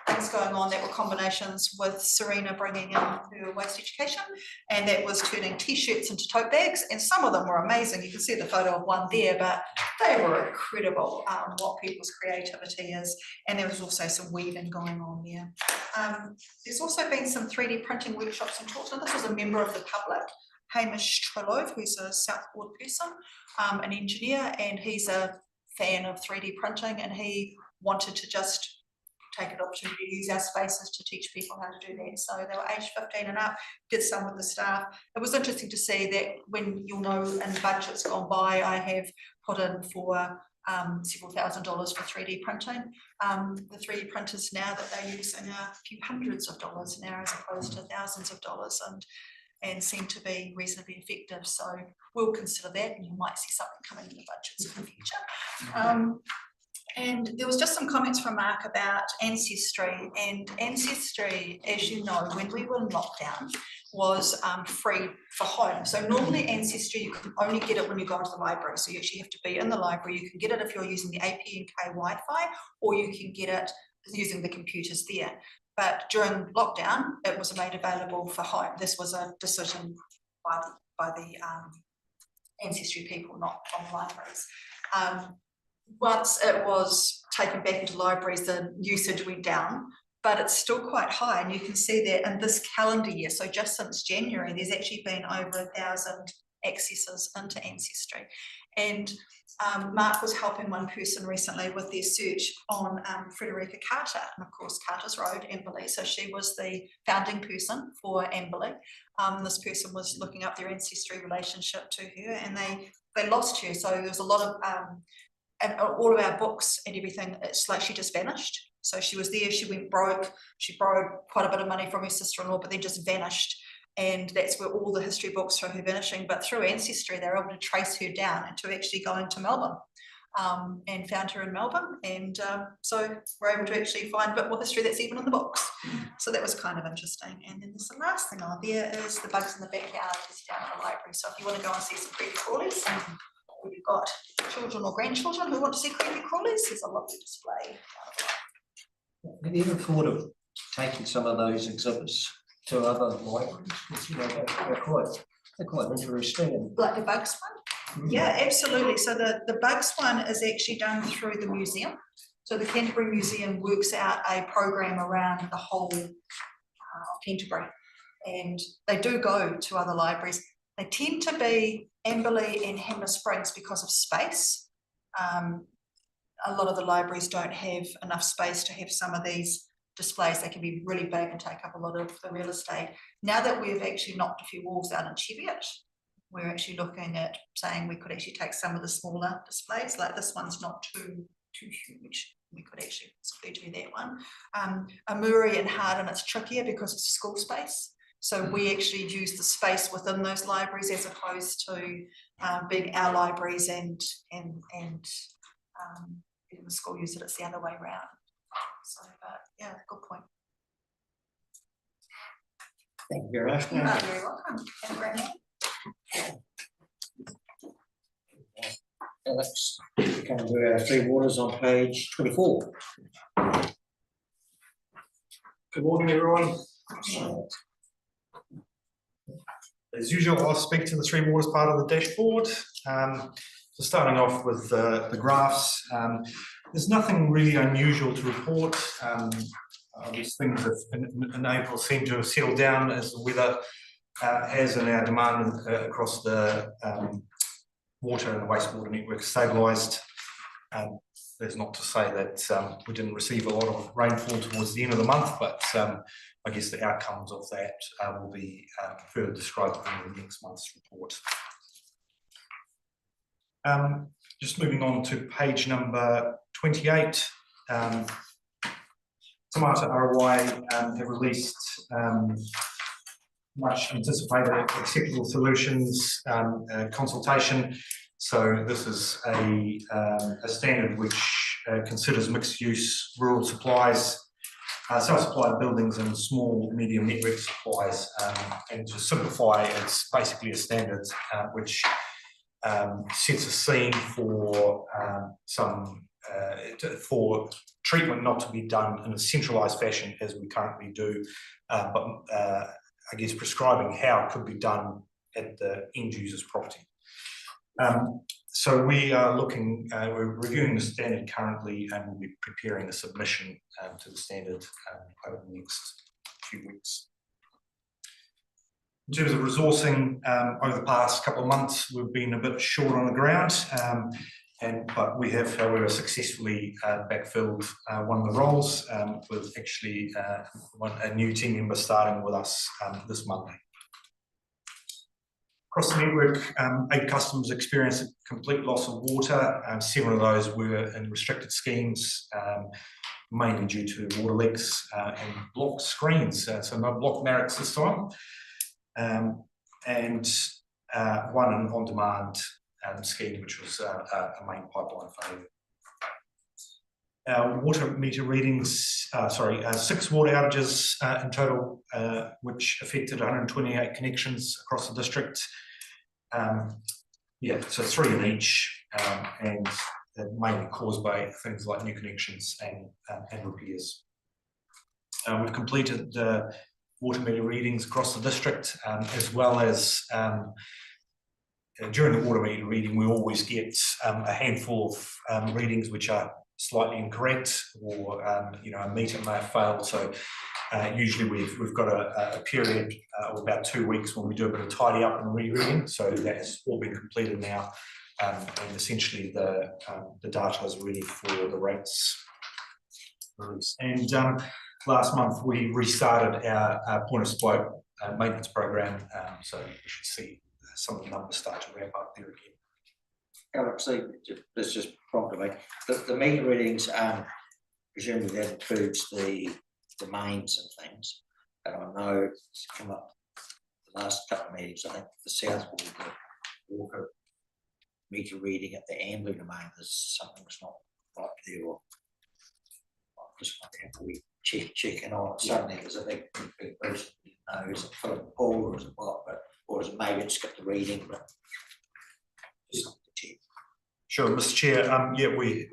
things going on that were combinations with Serena bringing in her waste education, and that was turning t-shirts into tote bags, and some of them were amazing. You can see the photo of one there, but they were incredible, what people's creativity is, and there was also some weaving going on there. There's also been some 3D printing workshops and talks, and this was a member of the public, Hamish Trelove, who's a Southport person, an engineer, and he's a fan of 3D printing, and he wanted to just take an opportunity to use our spaces to teach people how to do that. So they were aged 15 and up, did some with the staff. It was interesting to see that when you'll know in budgets gone by, I have put in for several $1,000s for 3D printing. The 3D printers now that they're using are a few hundreds of dollars now as opposed to thousands of dollars, and seem to be reasonably effective. So we'll consider that, and you might see something coming in the budgets in the future. And there was just some comments from Mark about Ancestry, and Ancestry, as you know, when we were in lockdown, was free for home. So normally Ancestry, you can only get it when you go to the library. So you actually have to be in the library. You can get it if you're using the APNK Wi-Fi, or you can get it using the computers there. But during lockdown, it was made available for home. This was a decision by the Ancestry people, not from the libraries. Once it was taken back into libraries, the usage went down, but it's still quite high. And you can see that in this calendar year, so just since January, there's actually been over 1,000 accesses into Ancestry. And Mark was helping one person recently with their search on Frederica Carter, and of course Carter's Road, Amberley. So she was the founding person for Amberley. This person was looking up their ancestry relationship to her, and they lost her. So there was a lot of and all of our books and everything, it's like she just vanished. So she was there, she went broke, she borrowed quite a bit of money from her sister-in-law, but then just vanished. And that's where all the history books are her vanishing. But through Ancestry, they were able to trace her down and to actually going to Melbourne, and found her in Melbourne. And so we're able to actually find a bit more history that's even in the books. So that was kind of interesting. And then there's the last thing on there is the Bugs in the Backyard is down at the library. So if you want to go and see some creepy crawlies, or you've got children or grandchildren who want to see creepy crawlies, there's a lovely display. Have you ever thought of taking some of those exhibits to other libraries? Because, you know, they're quite interesting. And Like the Bugs one? Yeah, absolutely. So the Bugs one is actually done through the museum. So the Canterbury Museum works out a program around the whole of Canterbury, and they do go to other libraries. They tend to be Amberley and Hanmer Springs because of space. A lot of the libraries don't have enough space to have some of these displays. They can be really big and take up a lot of the real estate. Now that we've actually knocked a few walls out in Cheviot, we're actually looking at saying we could actually take some of the smaller displays, like this one's not too huge. We could actually possibly do that one. Amuri and Harden, it's trickier because it's school space. So we actually use the space within those libraries as opposed to being our libraries and the school use it, it's the other way around. So, but yeah, good point. Thank you very much. You're very welcome. Have a great night. Let's come to our Three Waters on page 24. Good morning, everyone. As usual, I'll speak to the Three Waters part of the dashboard. So starting off with the graphs, there's nothing really unusual to report. These things in April seem to have settled down as the weather has, and our demand across the water and the wastewater network stabilised. That's not to say that we didn't receive a lot of rainfall towards the end of the month, but I guess the outcomes of that will be further described in the next month's report. Just moving on to page number 28. Tamata ROI have released much anticipated acceptable solutions consultation. So this is a standard which considers mixed use rural supplies, self-supplied buildings and small, medium network supplies. And to simplify, it's basically a standard which sets a scene for for treatment not to be done in a centralised fashion as we currently do, but I guess prescribing how it could be done at the end user's property. So we are we're reviewing the standard currently and we'll be preparing a submission to the standard over the next few weeks. In terms of resourcing, over the past couple of months, we've been a bit short on the ground, but we have, however, successfully backfilled one of the roles with actually a new team member starting with us this Monday. Across the network, 8 customers experienced a complete loss of water. 7 of those were in restricted schemes, mainly due to water leaks and blocked screens, so no block marks this time. And one an on-demand scheme, which was a main pipeline failure. Our water meter readings, 6 water outages in total, which affected 128 connections across the district. So 3 in each, and mainly caused by things like new connections and repairs. We've completed the water meter readings across the district, as well as during the water meter reading, we always get a handful of readings which are slightly incorrect, or a meter may have failed. So usually we've got a period of about 2 weeks when we do a bit of tidy up and rereading. So that has all been completed now, and essentially the data is ready for the rates release. And last month we restarted our point of spoke maintenance program, so we should see some of the numbers start to ramp up there again. Alex, this just prompted me. The meter readings, presumably that includes the mains and things. And I know it's come up the last couple of meetings. I think the South Walker meter reading at the Amblin domain, there's something that's not right there, or just like have we checking on it. Suddenly there's a big boost. Is it full of Paul, or is it what? Or is it maybe it's got the reading, but just not the check. Sure, Mr. Chair.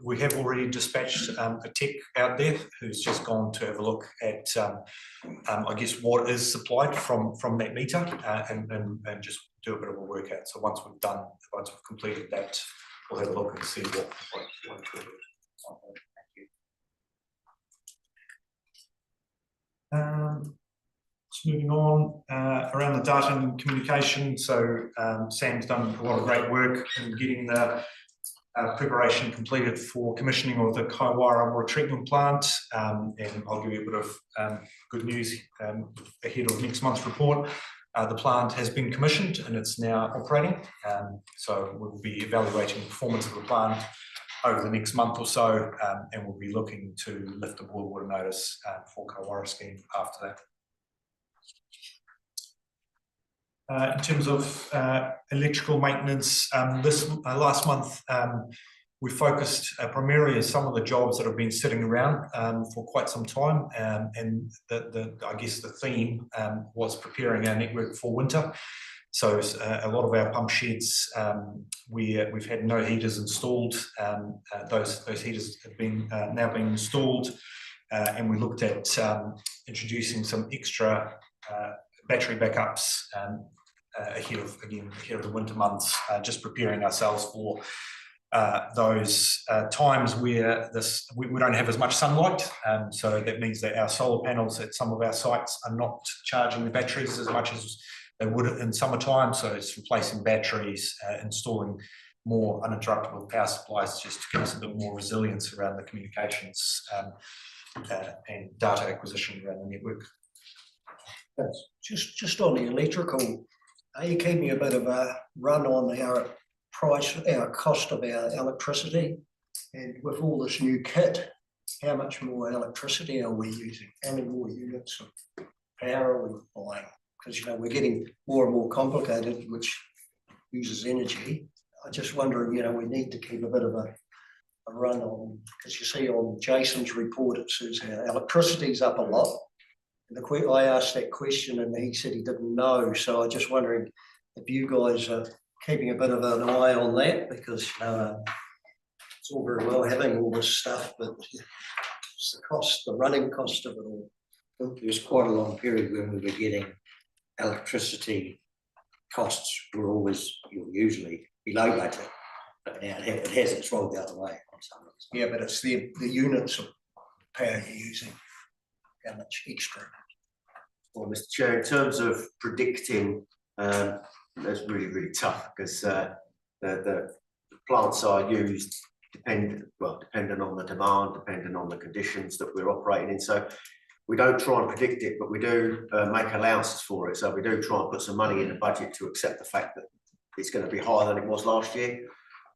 We have already dispatched a tech out there who's just gone to have a look at, I guess, what is supplied from that meter, and just do a bit of a workout. So once we've completed that, we'll have a look and see what to do. Just moving on, around the data and communication. So Sam's done a lot of great work in getting the preparation completed for commissioning of the Kaiwara water treatment plant, and I'll give you a bit of good news ahead of next month's report. The plant has been commissioned and it's now operating, so we'll be evaluating the performance of the plant over the next month or so, and we'll be looking to lift the boil water notice for Kaiwara scheme after that. In terms of electrical maintenance, this last month we focused primarily on some of the jobs that have been sitting around for quite some time, and I guess the theme was preparing our network for winter. So a lot of our pump sheds, we've had no heaters installed. Those heaters have been now been installed, and we looked at introducing some extra battery backups ahead of the winter months, just preparing ourselves for those times where we don't have as much sunlight. So that means that our solar panels at some of our sites are not charging the batteries as much as they would in summertime. So it's replacing batteries, installing more uninterruptible power supplies, just to give us a bit more resilience around the communications and data acquisition around the network. Just on the electrical, are you keeping a bit of a run on our cost of our electricity? And with all this new kit, how much more electricity are we using? How many more units of power are we buying? Because we're getting more and more complicated, which uses energy. I just wonder, we need to keep a bit of a a run on, because you see on Jason's report, it says our electricity's up a lot. And I asked that question and he said he didn't know, so I'm just wondering if you guys are keeping a bit of an eye on that, because it's all very well having all this stuff, but it's the cost, the running cost of it all. There was quite a long period when we were getting electricity costs were always, usually below budget, but now it hasn't rolled the other way on some of them. Yeah, but it's the units of power you're using, how much extra. Well, Mr. Chair, in terms of predicting, that's really tough, because the plants are used dependent on the demand, depending on the conditions that we're operating in. So we don't try and predict it, but we do make allowances for it. So we do try and put some money in the budget to accept the fact that it's going to be higher than it was last year.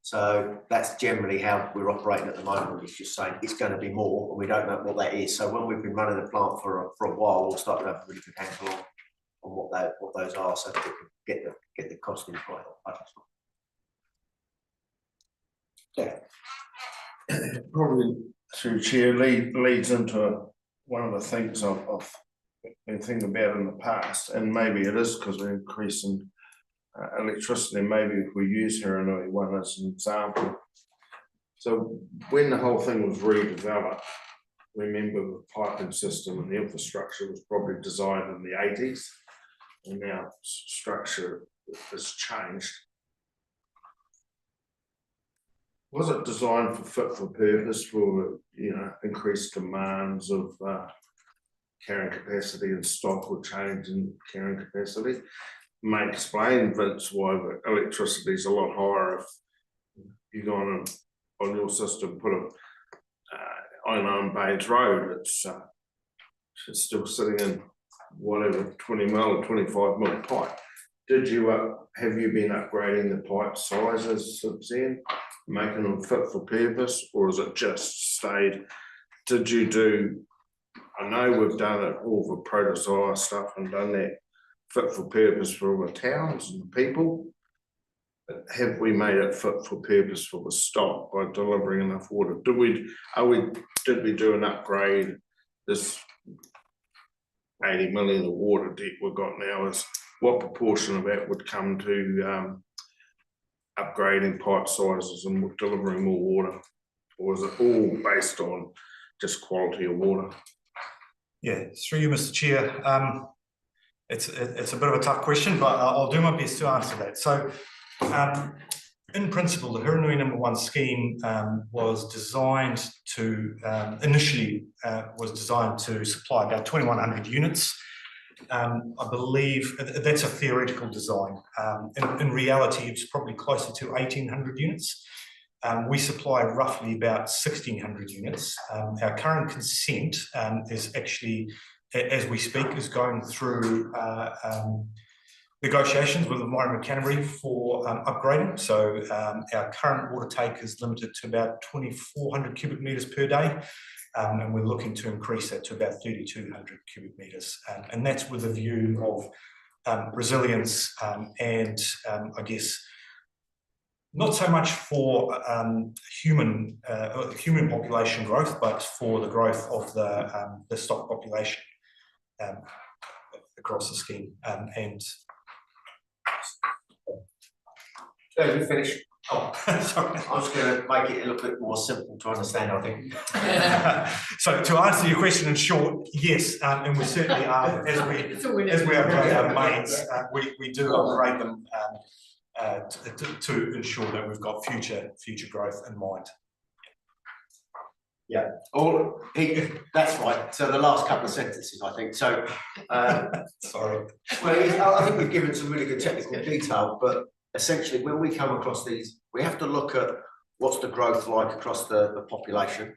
So that's generally how we're operating at the moment. It's just saying it's going to be more, and we don't know what that is. So when we've been running the plant for a while, we'll start to have a really good handle on what those are, so that we can get the costings right. Yeah. Probably through chair leads into one of the things I've been thinking about in the past, and maybe it is because we're increasing electricity. Maybe if we use Hiranui One as an example. So when the whole thing was redeveloped, remember the piping system and the infrastructure was probably designed in the 80s, and now structure has changed. Was it designed for fit for purpose for, increased demands of carrying capacity, and stock will change in carrying capacity? May explain, Vince, why the electricity is a lot higher if you go on your system, put a on Baines Road, it's still sitting in whatever 20 mil or 25 mil pipe. Did you have you been upgrading the pipe sizes since then, making them fit for purpose, or has it just stayed? Did you do? I know we've done it all for Protosire stuff and done that fit for purpose for all the towns and the people. But have we made it fit for purpose for the stock by delivering enough water? Did we do an upgrade? This 80 million of water debt we've got now, is what proportion of that would come to upgrading pipe sizes and delivering more water, or is it all based on just quality of water? Yeah, through you, Mr. Chair. It's a bit of a tough question, but I'll do my best to answer that. So, in principle, the Hiranui No. 1 scheme was designed to initially supply about 2,100 units. I believe that's a theoretical design. In reality, it's probably closer to 1,800 units. We supply roughly about 1,600 units. Our current consent is actually, as we speak, is going through negotiations with the Environment Canterbury for upgrading. So our current water take is limited to about 2,400 cubic metres per day. And we're looking to increase that to about 3,200 cubic metres. And that's with a view of resilience and I guess not so much for human population growth, but for the growth of the stock population across the scheme. Have you finished? Oh, sorry. I was going to make it a little bit more simple to understand, I think. So to answer your question in short, yes, and we certainly are, as we upgrade our mains, we do upgrade them to ensure that we've got future growth in mind. Yeah, that's right. So the last couple of sentences, I think. So, sorry. Well, I think we've given some really good technical detail, but essentially, when we come across these, we have to look at what's the growth like across the population.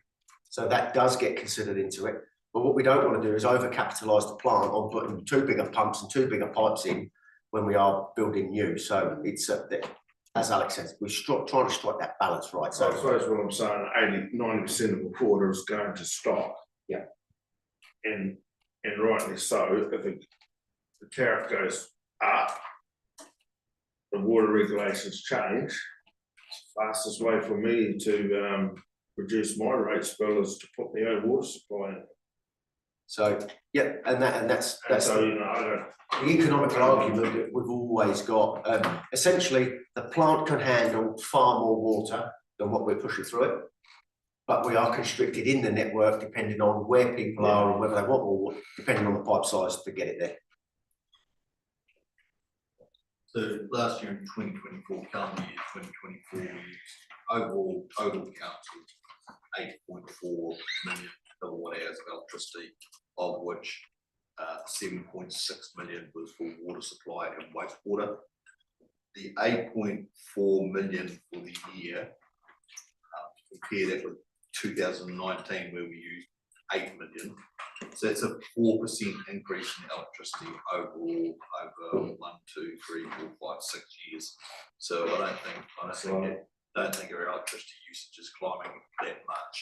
So that does get considered into it. But what we don't want to do is over-capitalise the plant on putting too big of pumps and too big of pipes in when we are building new. So it's, as Alex says, we're trying to strike that balance right. So I suppose what I'm saying, 80–90% of the water is going to stock. Yeah. And rightly so, if the tariff goes up, the water regulations change. Fastest way for me to reduce my rates bill is to put my own water supply in. So, yeah, and that's And so, you know, I don't, the economical argument that we've always got. Essentially, the plant can handle far more water than what we're pushing through it. But we are constricted in the network depending on where people are and whether they want more water, depending on the pipe size to get it there. So last year in 2024, calendar year 2024, we used overall total council 8.4 million kilowatt hours of electricity, of which 7.6 million was for water supply and wastewater. The 8.4 million for the year, compare that with 2019 where we used 8 million. So it's a 4% increase in electricity overall over 1, 2, 3, 4, 5, 6 years. So I don't think our electricity usage is climbing that much.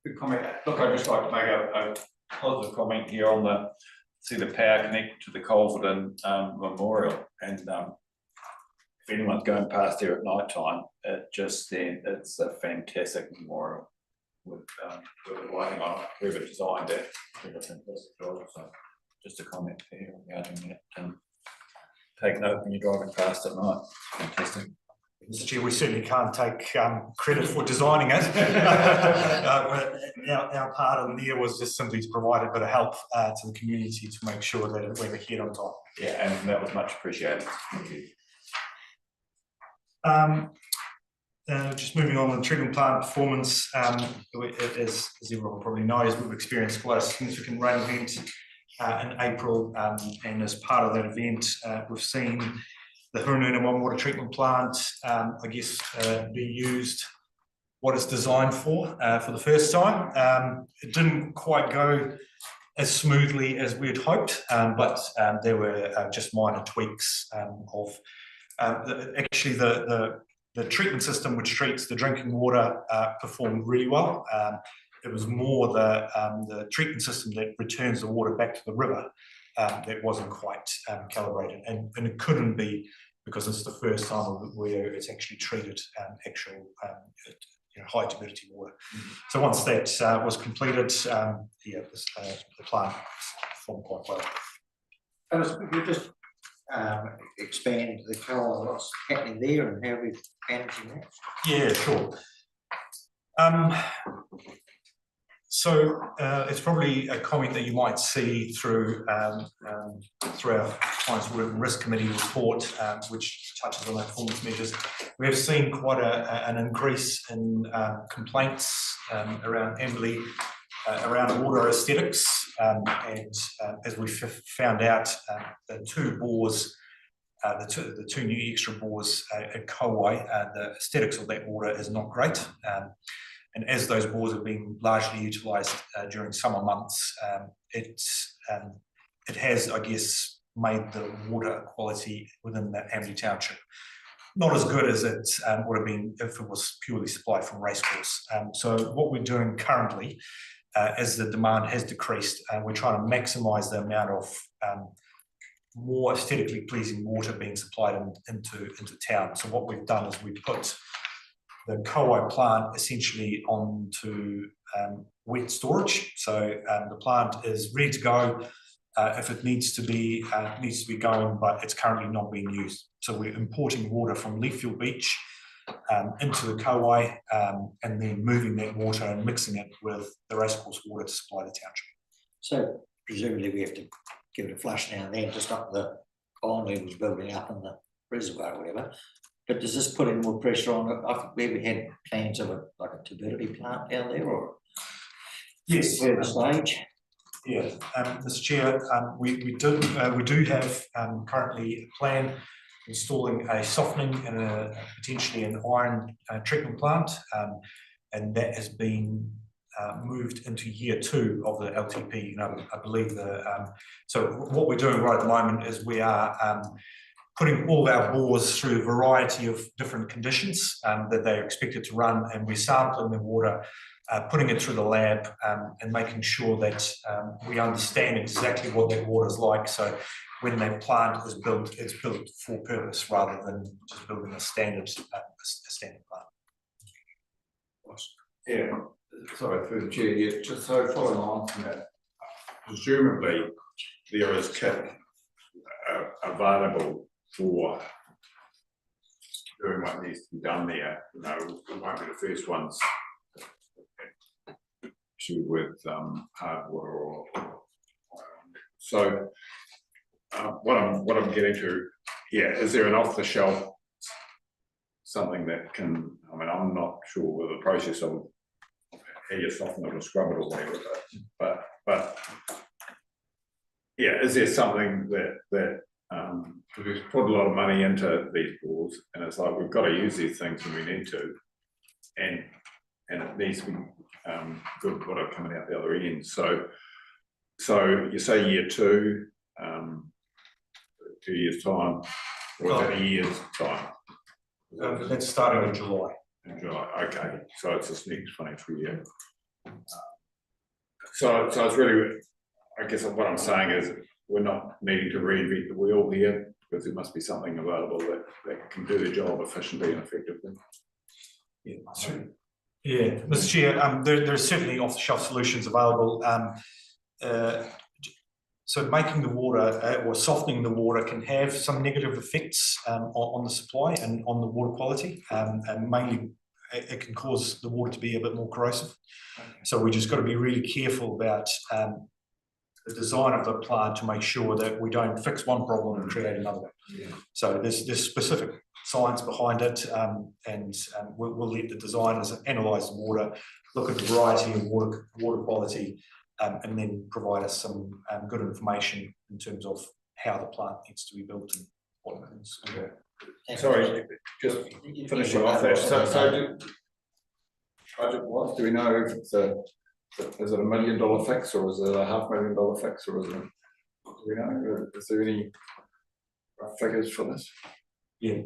Good comment. Look, I'd just like to make a positive comment here on the power connected to the Colverton Memorial, and if anyone's going past there at night time, it's a fantastic memorial with the lighting on it, whoever designed it, did a fantastic job. So just a comment here regarding that. Take note when you're driving past at night. Fantastic. Mr. Chair, we certainly can't take credit for designing it. But our part in there was just simply to provide a bit of help to the community to make sure that it went ahead on time. Yeah, and that was much appreciated. Thank you. Just moving on to the treatment plant performance, as everyone probably knows, we've experienced quite a significant rain event in April, and as part of that event, we've seen the Hurununa One Water Treatment Plant, be used what it's designed for the first time. It didn't quite go as smoothly as we had hoped, but there were just minor tweaks of the treatment system, which treats the drinking water, performed really well. It was more the treatment system that returns the water back to the river that wasn't quite calibrated, and it couldn't be because it's the first time where it's actually treated actual high turbidity water. So once that was completed, the plant performed quite well. Could you just expand the colour on what's happening there and how we're managing that? Yeah, sure. So it's probably a comment that you might see through our Clients Risk Committee report, which touches on our performance measures. We have seen quite an increase in complaints around Amberley, around water aesthetics, and as we found out, the two bores, the two new extra bores at Kauai, the aesthetics of that water is not great. And as those bores have been largely utilised during summer months, it has, I guess, made the water quality within that Amberley Township not as good as it would have been if it was purely supplied from Racecourse. So what we're doing currently, as the demand has decreased, we're trying to maximise the amount of more aesthetically pleasing water being supplied into town. So what we've done is we put the Kauai plant essentially onto wet storage. So the plant is ready to go if it needs to be going, but it's currently not being used. So we're importing water from Leafield Beach into the Kauai, and then moving that water and mixing it with the Racecourse water to supply the township. So presumably we have to give it a flush now and then to stop the pond levels building up in the reservoir or whatever. But does this put any more pressure on it? I think we had plans of a turbidity plant down there, or yes, further stage. Yeah, Mr. Chair, we do have currently a plan installing a softening and potentially an iron treatment plant, and that has been moved into year 2 of the LTP. I believe so what we're doing right at the moment is we are putting all our bores through a variety of different conditions that they are expected to run, and we're sampling the water, putting it through the lab, and making sure that we understand exactly what that water is like. So when that plant is built, it's built for purpose rather than just building a standard plant. Yeah, sorry, through the chair, yeah, just so following on from that, presumably there is kit available for doing what needs to be done there. You know, we won't be the first ones issue with hard water or so. What I'm getting to, yeah, is there an off the shelf something that can? I mean, I'm not sure with the process of how you soften it or scrub it or whatever, but yeah, is there something that we've put a lot of money into these boards, and it's like we've got to use these things when we need to, and it needs to be good product coming out the other end. So you say year 2, 2 years time, or is it a year's time? That's starting in July. In July, okay. So it's this next financial year. So it's really, I guess what I'm saying is we're not needing to reinvent the wheel here, because there must be something available that can do the job efficiently and effectively. Yeah, yeah, Mr. Chair, there are certainly off-the-shelf solutions available. So making the water or softening the water can have some negative effects on the supply and on the water quality, and mainly it can cause the water to be a bit more corrosive. So we just got to be really careful about the design of the plant to make sure that we don't fix one problem and create another one. Yeah. So there's specific science behind it, and we'll let the designers analyse the water, look at the variety of water quality, and then provide us some good information in terms of how the plant needs to be built and what it is. Yeah. Sorry, just finishing off there. So what do we know if it's is it $1 million fix, or is it a $500,000 fix, or is it? Do we know? Is there any rough figures for this? Yeah,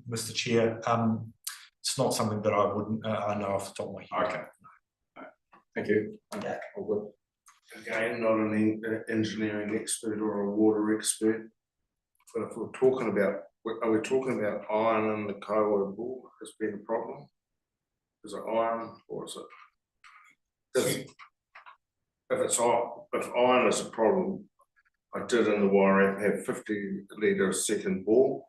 Mr. Chair, it's not something that I wouldn't I know off the top of my head. Okay. Thank you. Okay. All good. Again, not an engineering expert or a water expert, but if we're talking about, are we talking about iron in the Kaiwai bore has been a problem? Is it iron, or is it? If iron is a problem, I did in the Wairarapa have 50 litre a second bore,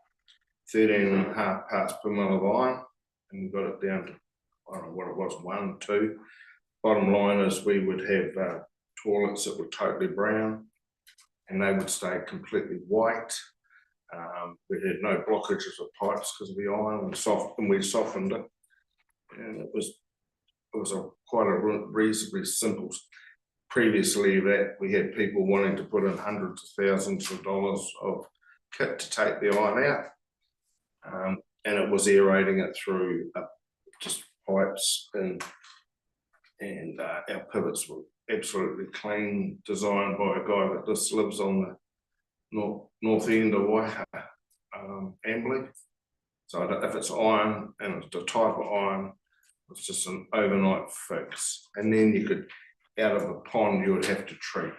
13.5 parts per mil of iron, and we got it down to, I don't know what it was, 1, 2. Bottom line is we would have toilets that were totally brown, and they would stay completely white. We had no blockages of pipes because of the iron, and we softened it, and it was quite a reasonably simple. Previously, that we had people wanting to put in hundreds of thousands of dollars of kit to take the iron out, and it was aerating it through just pipes, and our pivots were absolutely clean, designed by a guy that just lives on the north end of Waiha, Amberley. So if it's iron, and it's the type of iron, it's just an overnight fix, and then you could, out of a pond, you would have to treat,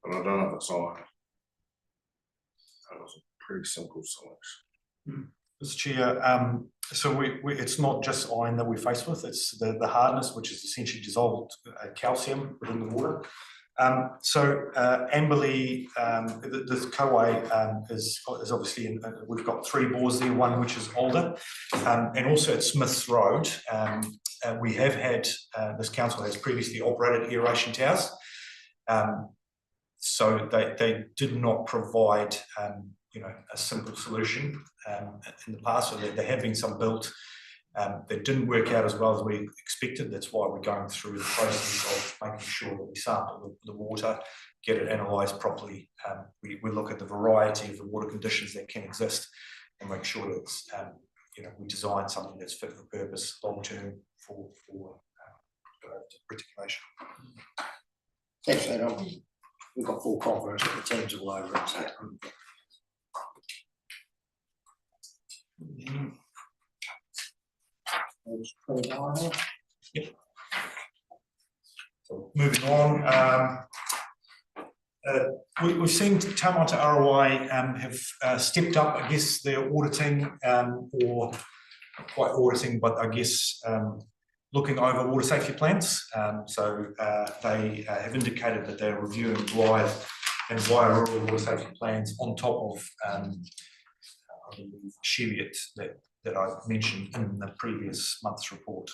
but I don't know if it's iron. That was a pretty simple solution. Mr. Chair, so it's not just iron that we're faced with, it's the hardness, which is essentially dissolved calcium within the water. So Amberley, the Kaiwai is obviously, we've got 3 bores there, one which is older, and also at Smiths Road, we have had, this council has previously operated aeration towers, so they did not provide a simple solution in the past. So there have been some built that didn't work out as well as we expected. That's why we're going through the process of making sure that we sample the water, get it analysed properly. We look at the variety of the water conditions that can exist, and make sure that it's, we design something that's fit for purpose long term for reticulation. Thanks, Adam. We've got full confidence that the teams will over it. So. So moving on, We've seen Taumata ROI have stepped up, I guess, their auditing, or not quite auditing, but I guess looking over water safety plans. So they have indicated that they're reviewing Blythe and Wairoa water safety plans on top of Cheviot that I mentioned in the previous month's report.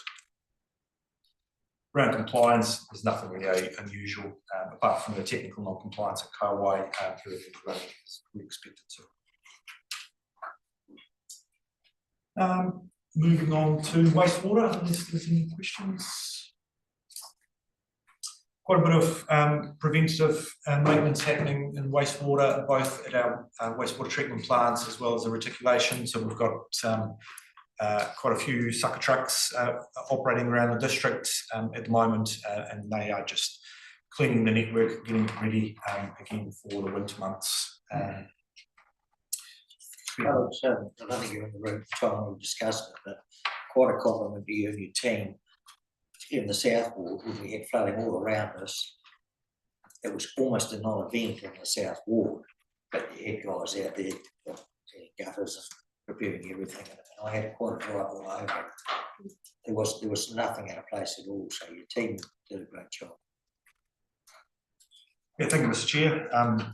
Around compliance, there's nothing really unusual, apart from the technical non-compliance at Kauai, everything's running as we expected to. Moving on to wastewater, unless there's any questions. Quite a bit of preventative maintenance happening in wastewater, both at our wastewater treatment plants as well as the reticulation. So we've got quite a few sucker trucks operating around the district at the moment, and they are just cleaning the network, getting it ready again for the winter months. I don't think you're in the room at the time we discussed it, but quite a compliment to you and your team in the South Ward when we had flooding all around us. It was almost a non-event in the South Ward, but you had guys out there, gutters, preparing everything, and I had quite a drive all over. There was nothing out of place at all, so your team did a great job. Yeah, thank you, Mr. Chair.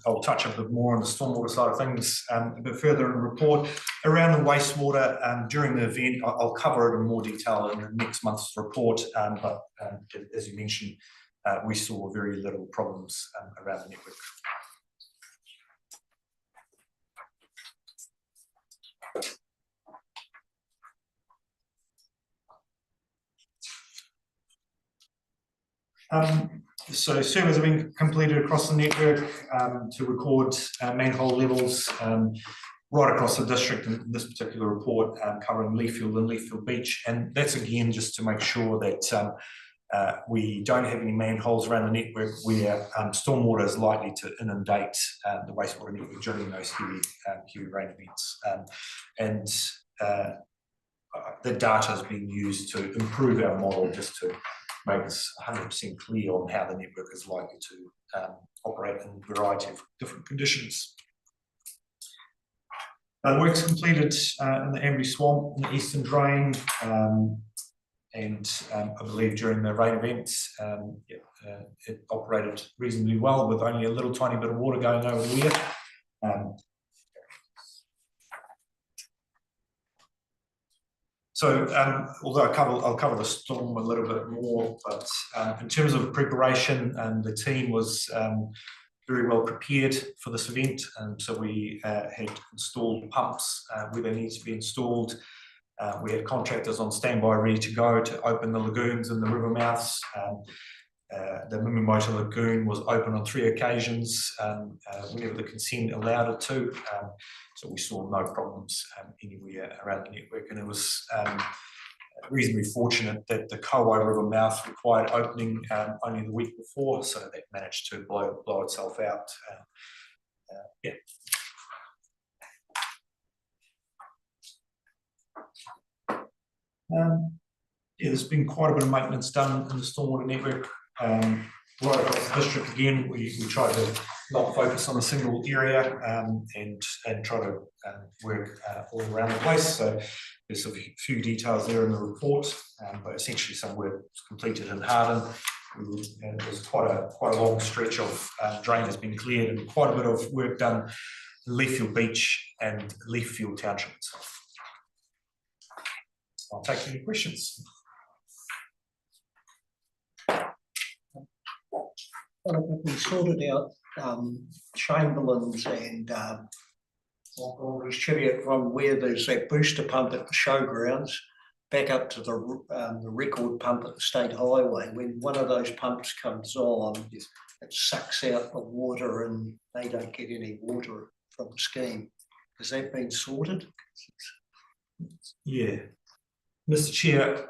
I'll touch a bit more on the stormwater side of things a bit further in the report. Around the wastewater, during the event, I'll cover it in more detail in the next month's report, but as you mentioned, we saw very little problems around the network. So surveys have been completed across the network to record manhole levels right across the district in this particular report, covering Leafield and Leafield Beach. And that's again just to make sure that we don't have any manholes around the network where stormwater is likely to inundate the wastewater network during those heavy rain events. And the data is being used to improve our model, just to make us 100% clear on how the network is likely to operate in a variety of different conditions. Work's completed in the Amberley Swamp, in the Eastern Drain, and I believe during the rain events, it operated reasonably well with only a little tiny bit of water going over the weir. So, although I'll cover the storm a little bit more, but in terms of preparation, the team was very well prepared for this event, and so we had installed pumps where they need to be installed. We had contractors on standby ready to go to open the lagoons and the river mouths. The Mimimoto Lagoon was open on 3 occasions whenever the consent allowed it to. So we saw no problems anywhere around the network, and it was reasonably fortunate that the Kauai River mouth required opening only the week before, so that managed to blow itself out. Yeah. Yeah, there's been quite a bit of maintenance done in the stormwater network. Right across the district again, we try to not focus on a single area and try to work all around the place. So there's a few details there in the report, but essentially some work was completed in Harden. There's quite a long stretch of drain has been cleared, and quite a bit of work done in Leafield Beach and Leafield townships. I'll take any questions. We sorted out Chamberlain's and Montgomery's Cheviot from where there's that booster pump at the showgrounds back up to the record pump at the State Highway. When one of those pumps comes on, it sucks out the water and they don't get any water from the scheme. Has that been sorted? Yeah, Mr. Chair,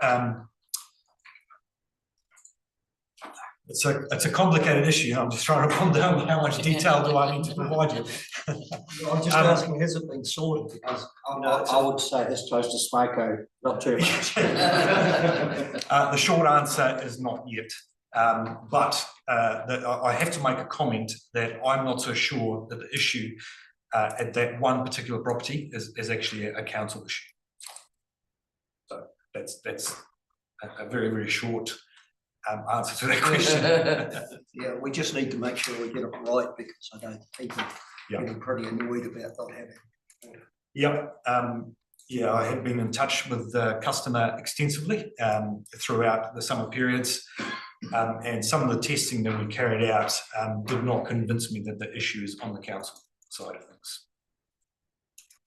it's a complicated issue. I'm just trying to calm down. How much detail do I need to provide you? I'm just asking, has it been sorted? Because I would say this close to Smoko, not too much. The short answer is not yet. But I have to make a comment that I'm not so sure that the issue at that one particular property is actually a council issue. So that's a very, very short answer to that question. Yeah, we just need to make sure we get it right, because I know people Yeah. getting pretty annoyed about not having. Yep. Yeah, I have been in touch with the customer extensively throughout the summer periods, and some of the testing that we carried out did not convince me that the issue is on the council side of things.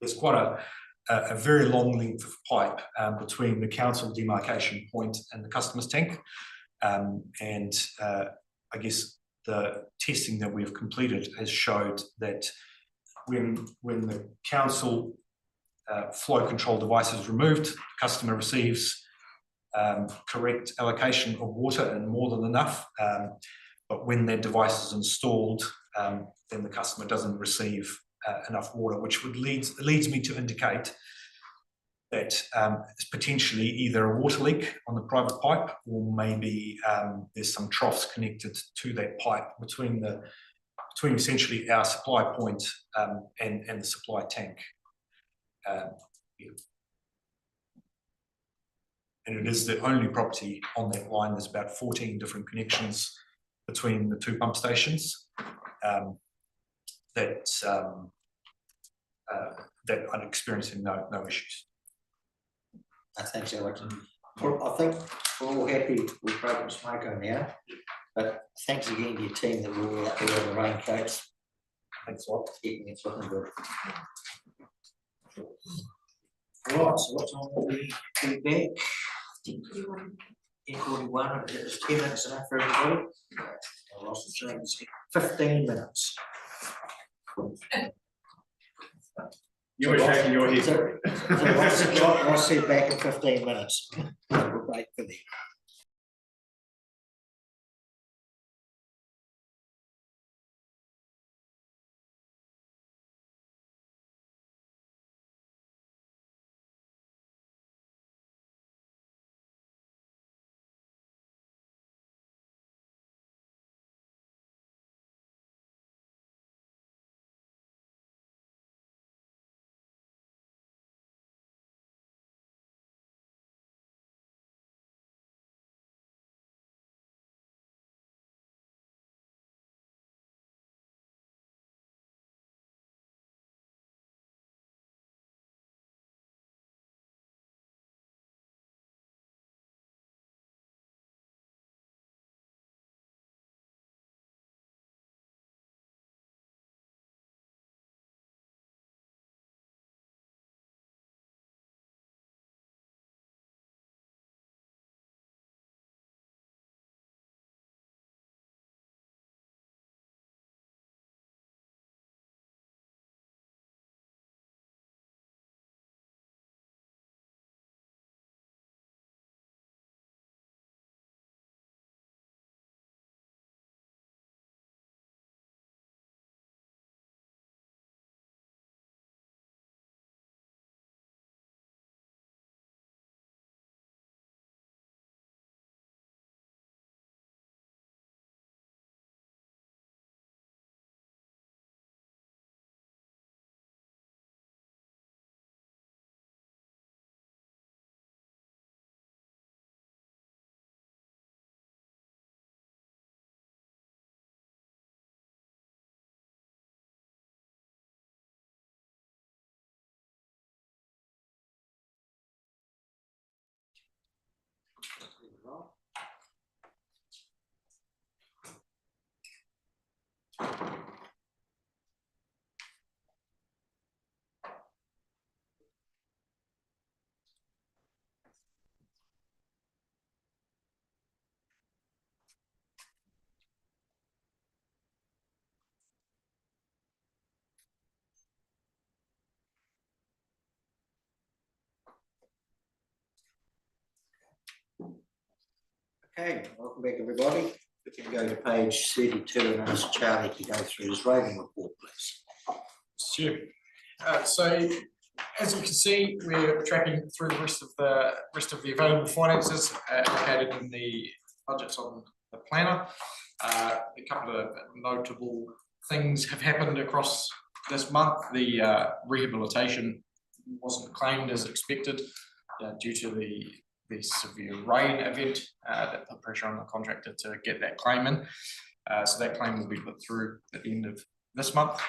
There's quite a very long length of pipe between the council demarcation point and the customer's tank, and I guess the testing that we've completed has showed that when the council flow control device is removed, the customer receives correct allocation of water and more than enough. But when that device is installed, then the customer doesn't receive enough water, which leads me to indicate that it's potentially either a water leak on the private pipe, or maybe there's some troughs connected to that pipe between essentially our supply point and the supply tank. Yeah. And it is the only property on that line. There's about 14 different connections between the two pump stations that I'm experiencing no issues. Thanks, Alex. Well, I think we're all happy with Broken Smoko now, but thanks again to your team that were out there in the raincoats. Thanks a lot. It's looking good. Right, so what's on the feedback? 10:41, it's 10 minutes enough for everybody. I lost the train. 15 minutes. You were shaking your head. So I'll sit back in 15 minutes. We'll wait for them. Okay, welcome back, everybody. We can go to page 32 and ask Charlie to go through his rating report, please. Sure. So as you can see, we're tracking through the rest of the available finances allocated in the budgets on planner. A couple of notable things have happened across this month. The rehabilitation wasn't claimed as expected due to the severe rain event that put pressure on the contractor to get that claim in. So that claim will be put through at the end of this month,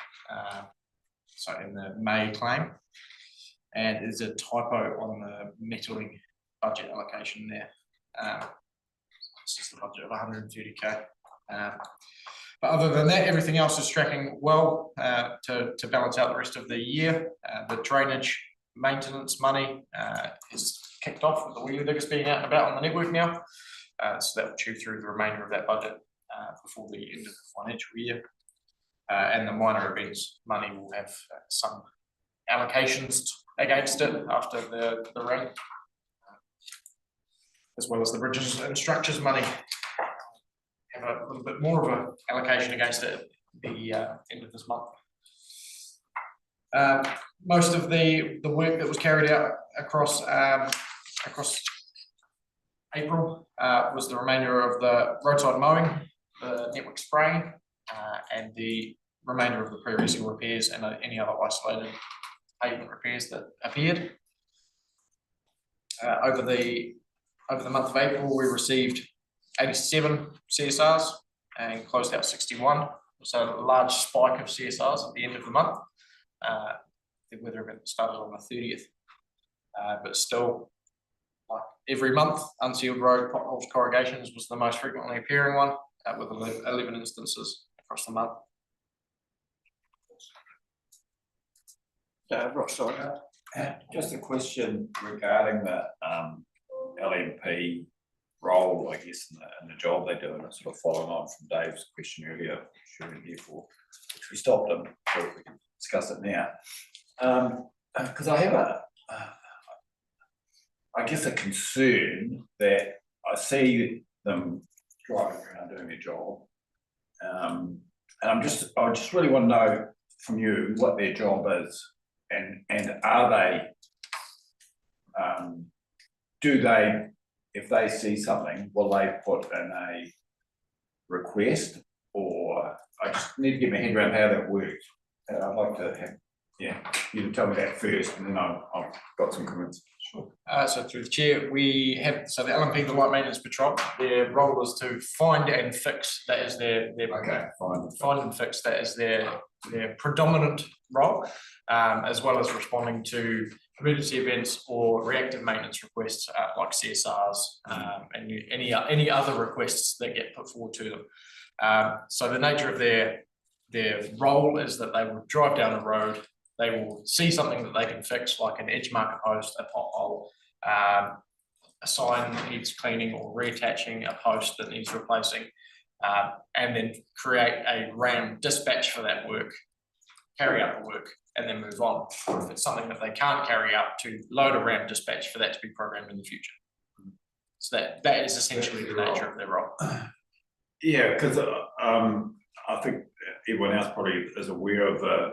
so in the May claim. And there's a typo on the metalling budget allocation there. This is the budget of 130k. But other than that, everything else is tracking well to balance out the rest of the year. The drainage maintenance money is kicked off with the wheelie diggers being out and about on the network now. So that will chew through the remainder of that budget before the end of the financial year. And the minor events money will have some allocations against it after the rain, as well as the bridges and structures money have a little bit more of an allocation against it at the end of this month. Most of the work that was carried out across April was the remainder of the roadside mowing, the network spraying, and the remainder of the pre-reasing repairs and any other isolated pavement repairs that appeared. Over the month of April, we received 87 CSRs and closed out 61. So a large spike of CSRs at the end of the month. The weather event started on the 30th, but still, like every month, unsealed road potholes corrugations was the most frequently appearing one, with 11 instances across the month. Ross, sorry. Just a question regarding the LMP role, I guess, in the job they do, and it's sort of following on from Dave's question earlier, which we stopped him, so we can discuss it now. Because I have I guess a concern that I see them driving around doing their job, and I just really want to know from you what their job is, and are they, do they, if they see something, will they put in a request, or I just need to get my head around how that works. And I'd like to have, you to tell me that first, and then I've got some comments. Sure. So through the chair, we have, so the LMP, the Light Maintenance Patrol, their role is to find and fix. That is their Okay, find and fix. That is their predominant role, as well as responding to emergency events or reactive maintenance requests like CSRs and any other requests that get put forward to them. So the nature of their role is that they will drive down a road. They will see something that they can fix, like an edge marker post, a pothole, a sign that needs cleaning or reattaching a post that needs replacing, and then create a RAM dispatch for that work, carry out the work, and then move on. Or if it's something that they can't carry out, to load a RAM dispatch for that to be programmed in the future. So that is essentially the nature of their role. Yeah, because I think everyone else probably is aware of the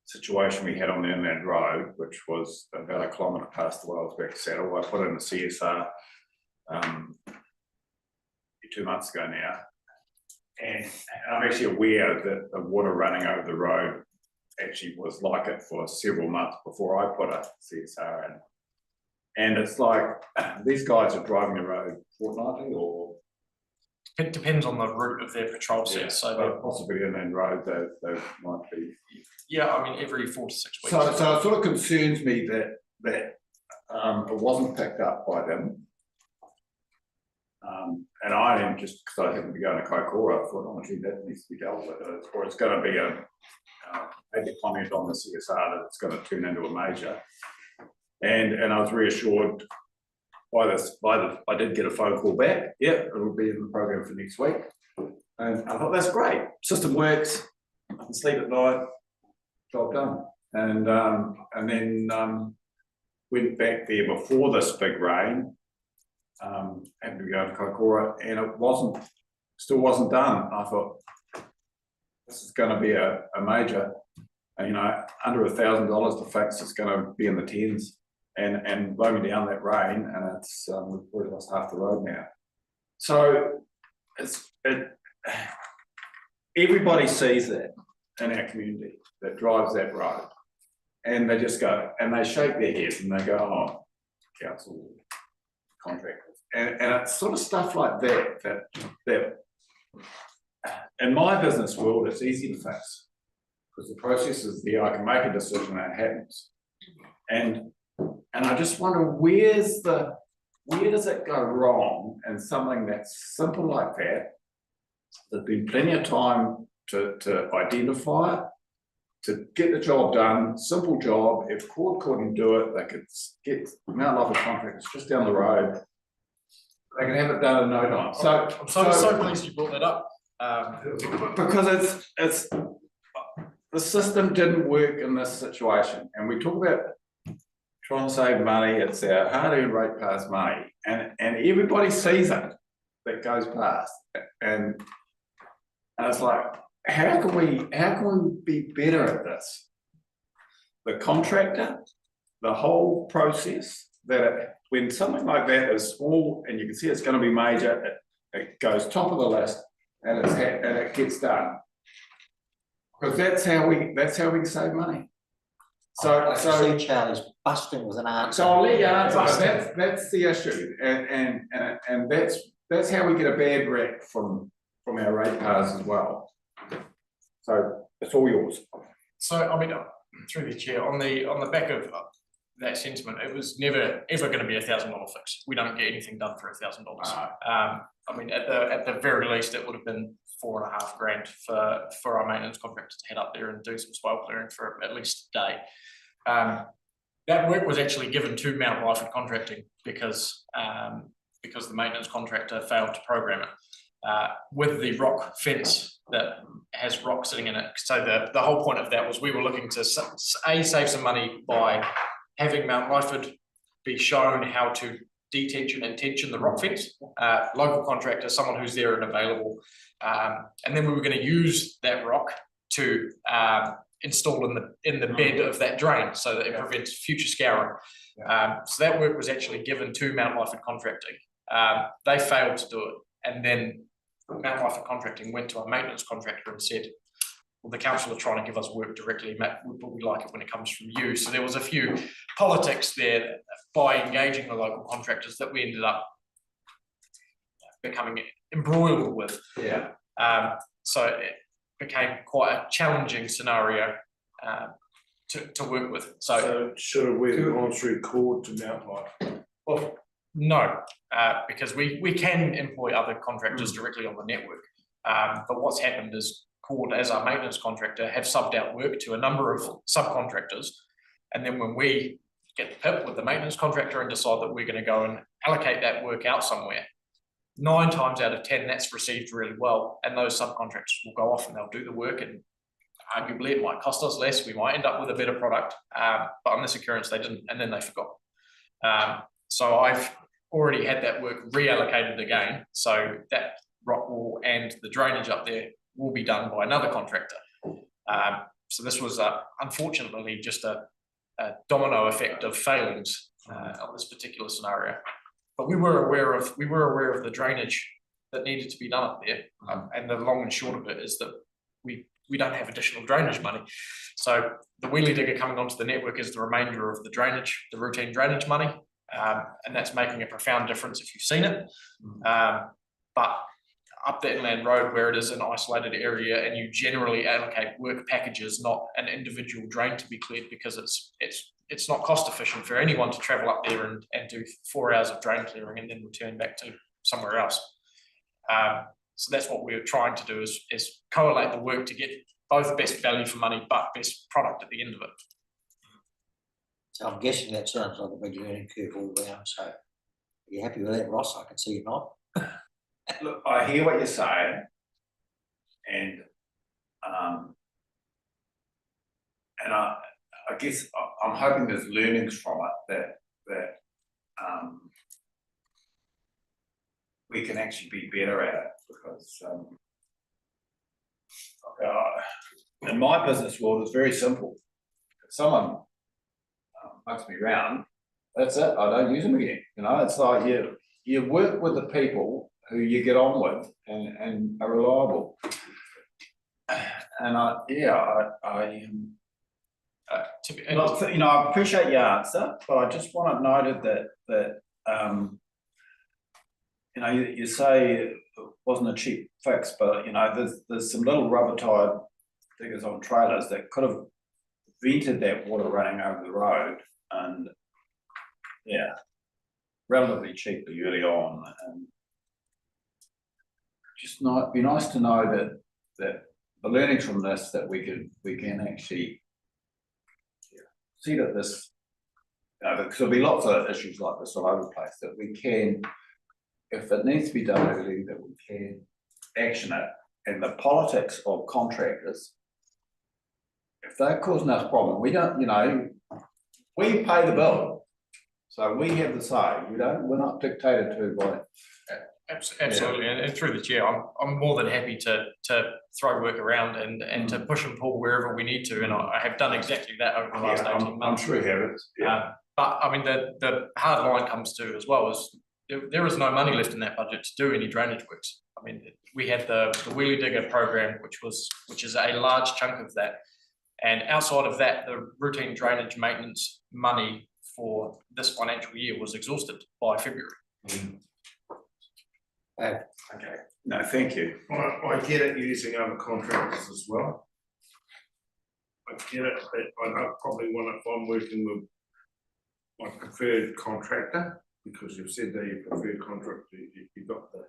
situation we had on the inland road, which was about a kilometre past the Wellsbeck Saddle. I put in a CSR 2 months ago now, and I'm actually aware that the water running over the road actually was like it for several months before I put a CSR in. And it's like, these guys are driving the road fortnightly, or it depends on the route of their patrol set. Yeah, so possibly inland road, they might be. Yeah, I mean, every 4 to 6 weeks. So it sort of concerns me that it wasn't picked up by them. And I am, just because I happen to be going to Kaikoura, I thought, oh, gee, that needs to be dealt with, or it's going to be a comment on the CSR that it's going to turn into a major. And I was reassured by this, I did get a phone call back. Yeah, it'll be in the program for next week. And I thought, that's great. System works. I can sleep at night. Job done. And then went back there before this big rain. Had to go to Kaikoura, and it still wasn't done. I thought, this is going to be a major, you know, under $1,000 to fix. It's going to be in the tens. And blow me down that rain, and it's we've already lost half the road now. So everybody sees that in our community that drives that road. And they just go, and they shake their heads and they go, oh, council contractors. And it's sort of stuff like that in my business world, it's easy to fix. Because the process is there, I can make a decision and it happens. And I just wonder where does it go wrong in something that's simple like that? There's been plenty of time to identify it, to get the job done, simple job. If Court couldn't do it, they could get Mount Lofted contractors just down the road. They can have it done in no time. I'm so pleased you brought that up. Because it's the system didn't work in this situation, and we talk about trying to save money. It's our hard-earned ratepayers' money, and everybody sees it that goes past, and it's like, how can we be better at this? The contractor, the whole process, when something like that is small and you can see it's going to be major, it goes top of the list and it gets done. Because that's how we can save money. I see Charlie's busting with an answer. So I'll let you answer, but that's the issue, and that's how we get a bad rep from our ratepayers as well. So it's all yours. So, I mean, through the chair, on the back of that sentiment, it was never ever going to be $1,000 fix. We don't get anything done for $1,000. I mean, at the very least, it would have been $4,500 for our maintenance contractors to head up there and do some swale clearing for at least a day. That work was actually given to Mount Lyford Contracting because the maintenance contractor failed to program it with the rock fence that has rock sitting in it. So the whole point of that was we were looking to save some money by having Mount Lyford be shown how to detension and tension the rock fence, local contractor, someone who's there and available. And then we were going to use that rock to install in the bed of that drain so that it prevents future scouring. So that work was actually given to Mount Lyford Contracting. They failed to do it. And then Mount Lyford Contracting went to a maintenance contractor and said, well, the council are trying to give us work directly, but we like it when it comes from you. So there was a few politics there by engaging the local contractors that we ended up becoming embroiled with. So it became quite a challenging scenario to work with. So should we have gone through Court to Mount Lyford? Well, no, because we can employ other contractors directly on the network. But what's happened is Court, as our maintenance contractor, have subbed out work to a number of subcontractors. And then when we get the PIP with the maintenance contractor and decide that we're going to go and allocate that work out somewhere, 9 times out of 10, that's received really well. And those subcontractors will go off and they'll do the work, and arguably it might cost us less. We might end up with a better product. But on this occurrence, they didn't, and then they forgot. So I've already had that work reallocated again. So that rock wall and the drainage up there will be done by another contractor. So this was unfortunately just a domino effect of failings on this particular scenario. But we were aware of the drainage that needed to be done up there. And the long and short of it is that we don't have additional drainage money. So the wheelie digger coming onto the network is the remainder of the drainage, the routine drainage money. And that's making a profound difference if you've seen it. But up the inland road where it is an isolated area and you generally allocate work packages, not an individual drain to be cleared, because it's not cost efficient for anyone to travel up there and do 4 hours of drain clearing and then return back to somewhere else. So that's what we're trying to do is correlate the work to get both best value for money but best product at the end of it. So I'm guessing that sounds like a big learning curve all round. So are you happy with that, Ross? I can see you're not. Look, I hear what you're saying, and I guess I'm hoping there's learnings from it that we can actually be better at it, because in my business world it's very simple. If someone mugs me around, that's it. I don't use them again. You know, it's like you work with the people who you get on with and are reliable. And I appreciate your answer, but I just want it noted that you say it wasn't a cheap fix, but there's some little rubber tired diggers on trailers that could have prevented that water running over the road, and relatively cheaply early on, and just be nice to know that the learnings from this, that we can actually see that this, because there'll be lots of issues like this all over the place, that we can, if it needs to be done early, that we can action it. And the politics of contractors, if they're causing us problem, we don't, we pay the bill, so we have the say. We're not dictated to by. Absolutely, and through the chair, I'm more than happy to throw work around and to push and pull wherever we need to, and I have done exactly that over the last 18 months. I'm sure you have it. Yeah. But I mean, the hard line comes to as well is there is no money left in that budget to do any drainage works. I mean, we had the wheelie digger program, which is a large chunk of that, and outside of that, the routine drainage maintenance money for this financial year was exhausted by February. Okay. No, thank you. I get it using other contractors as well. I get it, but I don't probably want, if I'm working with my preferred contractor, because you've said that your preferred contractor, you got the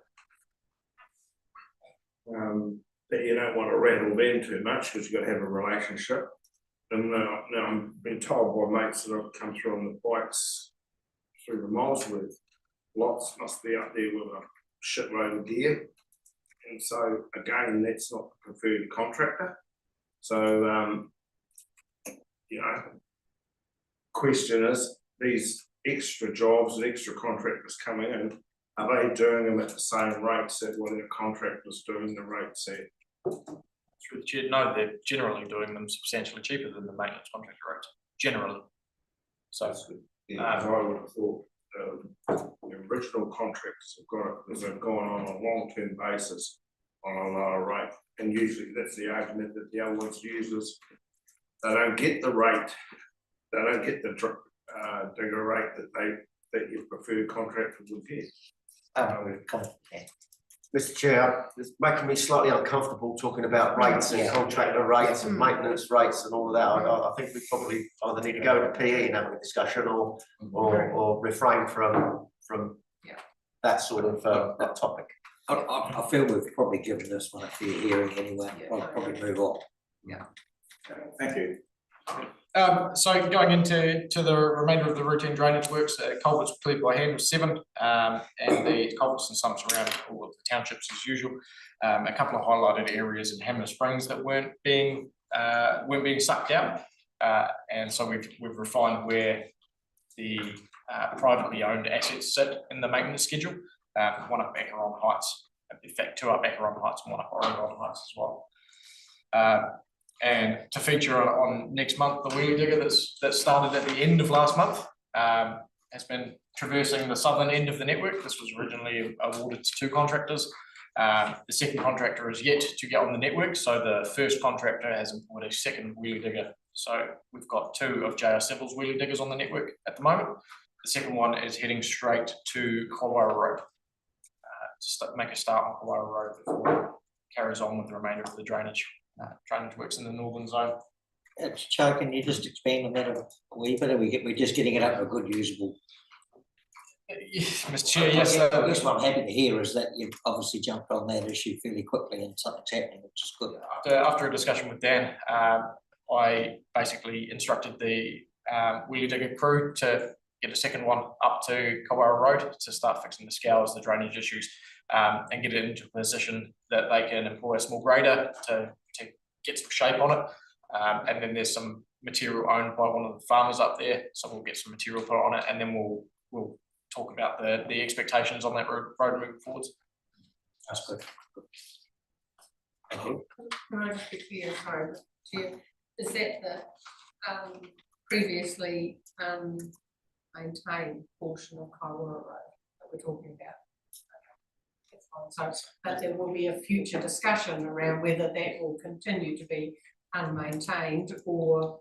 that you don't want to rattle them too much because you've got to have a relationship. And now I'm being told by mates that have come through on the bikes through the Molesworth lots must be up there with a shitload of gear, and so again, that's not the preferred contractor. So question is, these extra jobs and extra contractors coming in, are they doing them at the same rates that what their contractors doing the rates at? Through the chair, no, they're generally doing them substantially cheaper than the maintenance contractor rate, generally. So I would have thought the original contractors have got it because they've gone on a long-term basis on a lower rate, and usually that's the argument that the other ones use is they don't get the rate, they don't get the digger rate that your preferred contractor would get. Mr. Chair, it's making me slightly uncomfortable talking about rates and contractor rates and maintenance rates and all of that. I think we probably either need to go to PE and have a discussion or refrain from that sort of that topic. I feel we've probably given this one a fair hearing anyway. I'll probably move on. Thank you. So going into the remainder of the routine drainage works, culverts cleared by hand was 7, and the culverts and sumps around all of the townships as usual. A couple of highlighted areas in Hammer Springs that weren't being sucked out, and so we've refined where the privately owned assets sit in the maintenance schedule. One up Acheron Heights, in fact 2 up Acheron Heights and 1 up Oregon Heights as well. And to feature on next month, the wheelie digger that started at the end of last month has been traversing the southern end of the network. This was originally awarded to 2 contractors. The second contractor is yet to get on the network, so the first contractor has employed a second wheelie digger. So we've got 2 of JR Civils wheelie diggers on the network at the moment. The second one is heading straight to Kawara Road to make a start on Kawara Road before it carries on with the remainder of the drainage works in the northern zone. Joe, can you just expand on that a wee bit? We're just getting it up for a good usable. Mr. Chair, yes. I guess what I'm happy to hear is that you've obviously jumped on that issue fairly quickly and something's happening, which is good. After a discussion with Dan, I basically instructed the wheelie digger crew to get a second one up to Kawara Road to start fixing the scours, the drainage issues, and get it into a position that they can employ a small grader to get some shape on it. And then there's some material owned by one of the farmers up there, so we'll get some material put on it, and then we'll talk about the expectations on that road moving forwards. That's good. Can I just be clear, sorry, Chair, is that the previously maintained portion of Kaiwara Road that we're talking about? So, but there will be a future discussion around whether that will continue to be unmaintained or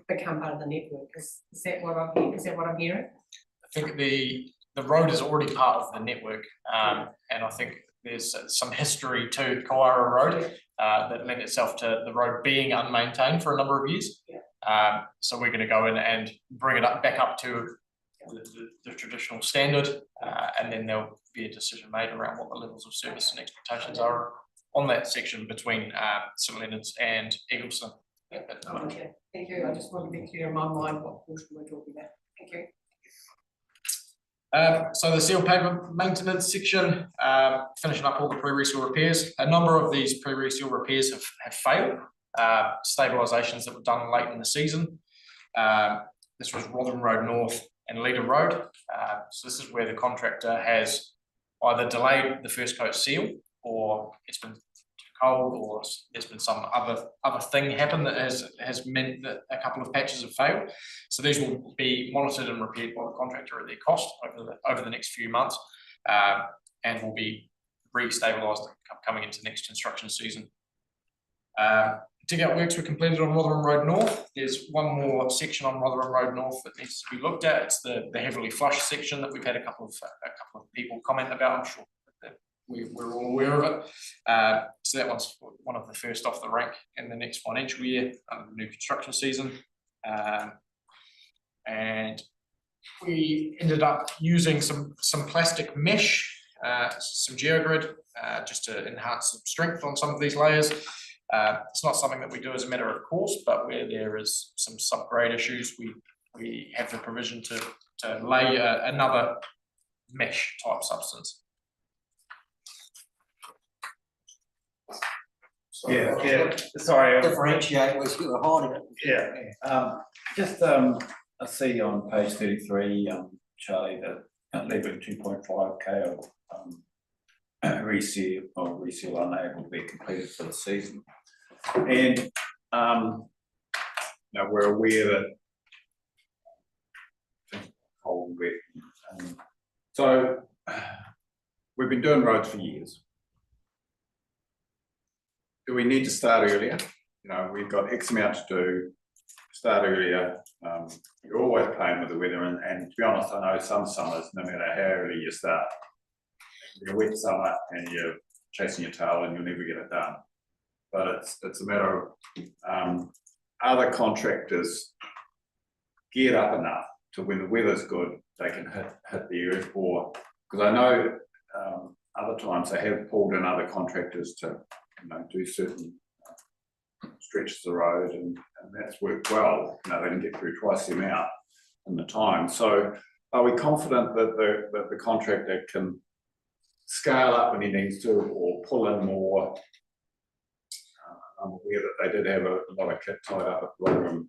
become part of the network. Is that what I'm hearing? I think the road is already part of the network, and I think there's some history to Kaiwara Road that lent itself to the road being unmaintained for a number of years. So we're going to go in and bring it back up to the traditional standard, and then there'll be a decision made around what the levels of service and expectations are on that section between St Leonard's and Eggleston. Okay, thank you. I just want to be clear in my mind what portion we're talking about. Thank you. So the seal pavement maintenance section, finishing up all the pre-reseal repairs. A number of these pre-reseal repairs have failed. Stabilisations that were done late in the season. This was Rotherham Road North and Leader Road. So this is where the contractor has either delayed the first coat seal, or it's been too cold, or there's been some other thing happen that has meant that a couple of patches have failed. So these will be monitored and repaired by the contractor at their cost over the next few months, and will be re-stabilised coming into next construction season. Dig-out works were completed on Rotherham Road North. There's one more section on Rotherham Road North that needs to be looked at. It's the heavily flushed section that we've had a couple of people comment about. I'm sure that we're all aware of it. So that one's one of the first off the rank in the next financial year under the new construction season. And we ended up using some plastic mesh, some geogrid, just to enhance some strength on some of these layers. It's not something that we do as a matter of course, but where there is some subgrade issues, we have the provision to lay another mesh type substance. Yeah, sorry. Differentiate with you were hiding it. Yeah, just I see on page 33, Charlie, that level 2.5K of reseal unable to be completed for the season. And now we're aware that cold, wet. So we've been doing roads for years. Do we need to start earlier? You know, we've got X amount to do. Start earlier. You're always playing with the weather, and to be honest, I know some summers, no matter how early you start, you're a wet summer and you're chasing your tail and you'll never get it done. But it's a matter of other contractors geared up enough to when the weather's good, they can hit the earth, or because I know other times they have pulled in other contractors to do certain stretches of the road, and that's worked well. They can get through twice the amount in the time. So are we confident that the contractor can scale up when he needs to, or pull in more? I'm aware that they did have a lot of kit tied up at Rotherham